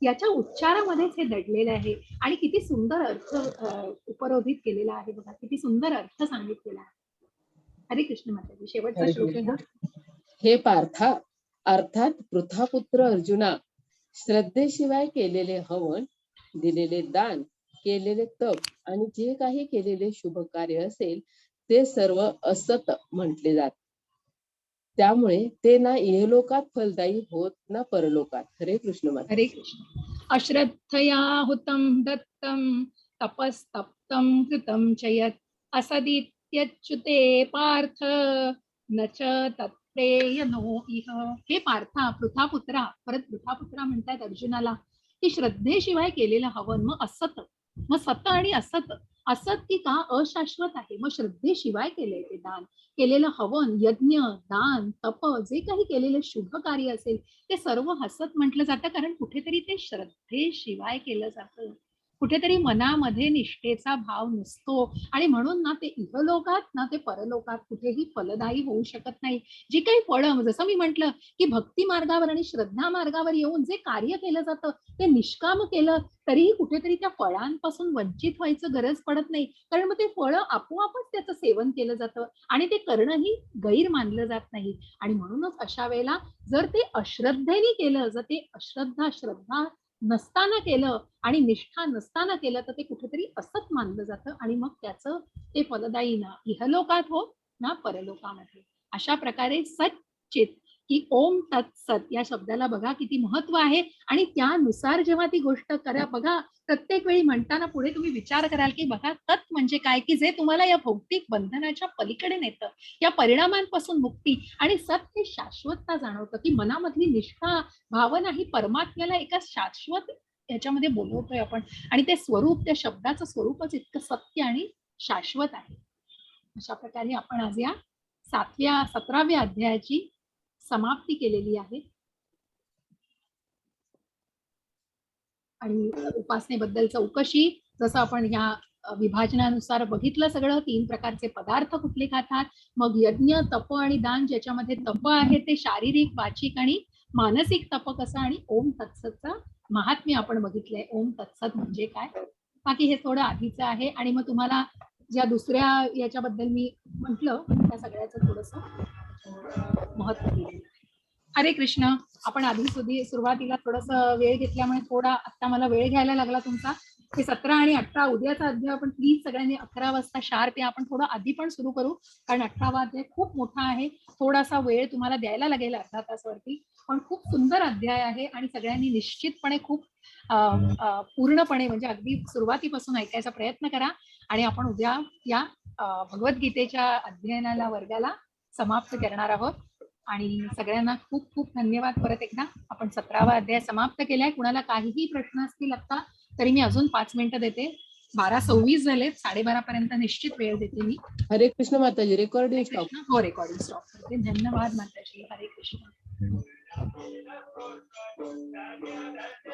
याच्या उच्चारामध्येच हे दडलेलं आहे आणि किती सुंदर अर्थ उपरोधित केलेला आहे बघा, किती सुंदर अर्थ सांगितलेला आहे. हरे कृष्ण माताजी. शेवटचा हरे श्लोक कृष्ण. आहे. हे पार्था, अर्थात पृथापुत्र अर्जुना, श्रद्धेशिवाय केलेले हवन, दिलेले दान, केलेले तप आणि जे काही केलेले शुभ कार्य असेल ते सर्व असत म्हटले जाते. त्यामुळे ते ना इहलोकात फलदायी होत ना परलोकात. हरे कृष्ण माता. हरे कृष्ण. अश्रद्धया हुतं दत्तं तपस्तप्तं कृतं च यत् असदित्यच्युते पार्थ न च तत्प्रेयनो इह. हे पार्था, पृथापुत्रा, परत पृथापुत्रा म्हणतात अर्जुनाला की श्रद्धेशिवाय केलेलं हवन, मग असत, मग सत आणि असत. असत की का अशाश्वत आहे, मग श्रद्धेशिवाय केलंय ते दान, केलेलं हवन, यज्ञ, दान, तप, जे काही केलेलं शुभ कार्य असेल ते सर्व हसत म्हटलं जातं, कारण कुठेतरी ते श्रद्धेशिवाय केलं जातं, कुठेतरी मनामध्ये निष्ठेचा भाव नसतो आणि म्हणून ना ते इहलोकात ना ते परलोकात कुठेही फलदायी होऊ शकत नाही. जी काही फळं, जसं मी म्हटलं की भक्ती मार्गावर आणि श्रद्धा मार्गावर येऊन जे कार्य केलं जातं ते निष्काम केलं तरीही कुठेतरी त्या फळांपासून वंचित व्हायचं गरज पडत नाही, कारण मग ते फळं आपोआपच त्याचं सेवन केलं जातं आणि ते करणंही गैर मानलं जात नाही. आणि म्हणूनच अशा वेळेला जर ते अश्रद्धेने केलं, जर ते श्रद्धा नसताना केलं आणि निष्ठा नसताना केलं तर ते कुठेतरी असत मानलं जातं आणि मग त्याचं ते फलदायी ना इहलोकात हो ना परलोकामध्ये. अशा प्रकारे सच्चित की ओम तत्सत या शब्दाला बघा किती महत्व आहे आणि त्यानुसार जेव्हा ती गोष्ट करा बघा, प्रत्येक वेळी म्हणताना पुढे तुम्ही विचार कराल की बघा तत् म्हणजे काय, की जे तुम्हाला या भौतिक बंधनाच्या पलीकडे नेतं, या परिणामांपासून मुक्ती, आणि सत हे शाश्वतता जाणवतं की मनामधली निष्ठा भावना ही परमात्म्याला एका शाश्वत याच्यामध्ये बोलवतोय आपण, आणि ते स्वरूप, त्या शब्दाचं स्वरूपच इतकं सत्य आणि शाश्वत आहे. अशा प्रकारे आपण आज या 17व्या अध्यायाची समाप्ती केलेली आहे आणि उपासनेबद्दल चौकशी, जसं आपण या विभाजनानुसार बघितलं सगळं, 3 प्रकारचे पदार्थ कुठले खातात, मग यज्ञ, तप आणि दान, ज्याच्यामध्ये तप आहे ते शारीरिक, वाचिक आणि मानसिक तप कसं, आणि ओम तत्सतचं महात्म्य आपण बघितलंय, ओम तत्सत म्हणजे काय. बाकी हे थोडं आधीचं आहे आणि मग तुम्हाला ज्या दुसऱ्या याच्याबद्दल मी म्हटलं त्या सगळ्याचं थोडंसं महत्व दिलेलं आहे. हरे कृष्ण. आपण आधी सुरुवातीला थोडस वेळ घेतल्यामुळे थोडा आता मला वेळ घ्यायला लागला तुमचा, हे 17 आणि 18 उद्याचा अध्याय आपण प्लीज सगळ्यांनी 11 वाजता शार्प या. आपण थोडं आधी पण सुरू करू, कारण 18वा अध्याय खूप मोठा आहे. थोडासा वेळ तुम्हाला द्यायला लागेल अर्धा तासवरती, पण खूप सुंदर अध्याय आहे आणि सगळ्यांनी निश्चितपणे खूप पूर्णपणे म्हणजे अगदी सुरुवातीपासून ऐकायचा प्रयत्न करा. आणि आपण उद्या या भगवद्गीतेच्या अध्ययनाला वर्गाला समाप्त करणार आहोत. आणि सगळ्यांना खूप खूप धन्यवाद परत एकदा. आपण 17वा अध्याय समाप्त केलाय. कुणाला काहीही प्रश्न असतील आता तरी मी अजून 5 मिनिटं देते. 12:26 झालेत. 12:30 पर्यंत निश्चित वेळ देते मी. हरे कृष्ण माताजी. Recording stop. हो, रेकॉर्डिंग स्टॉप करते. धन्यवाद माताजी. हरे कृष्ण.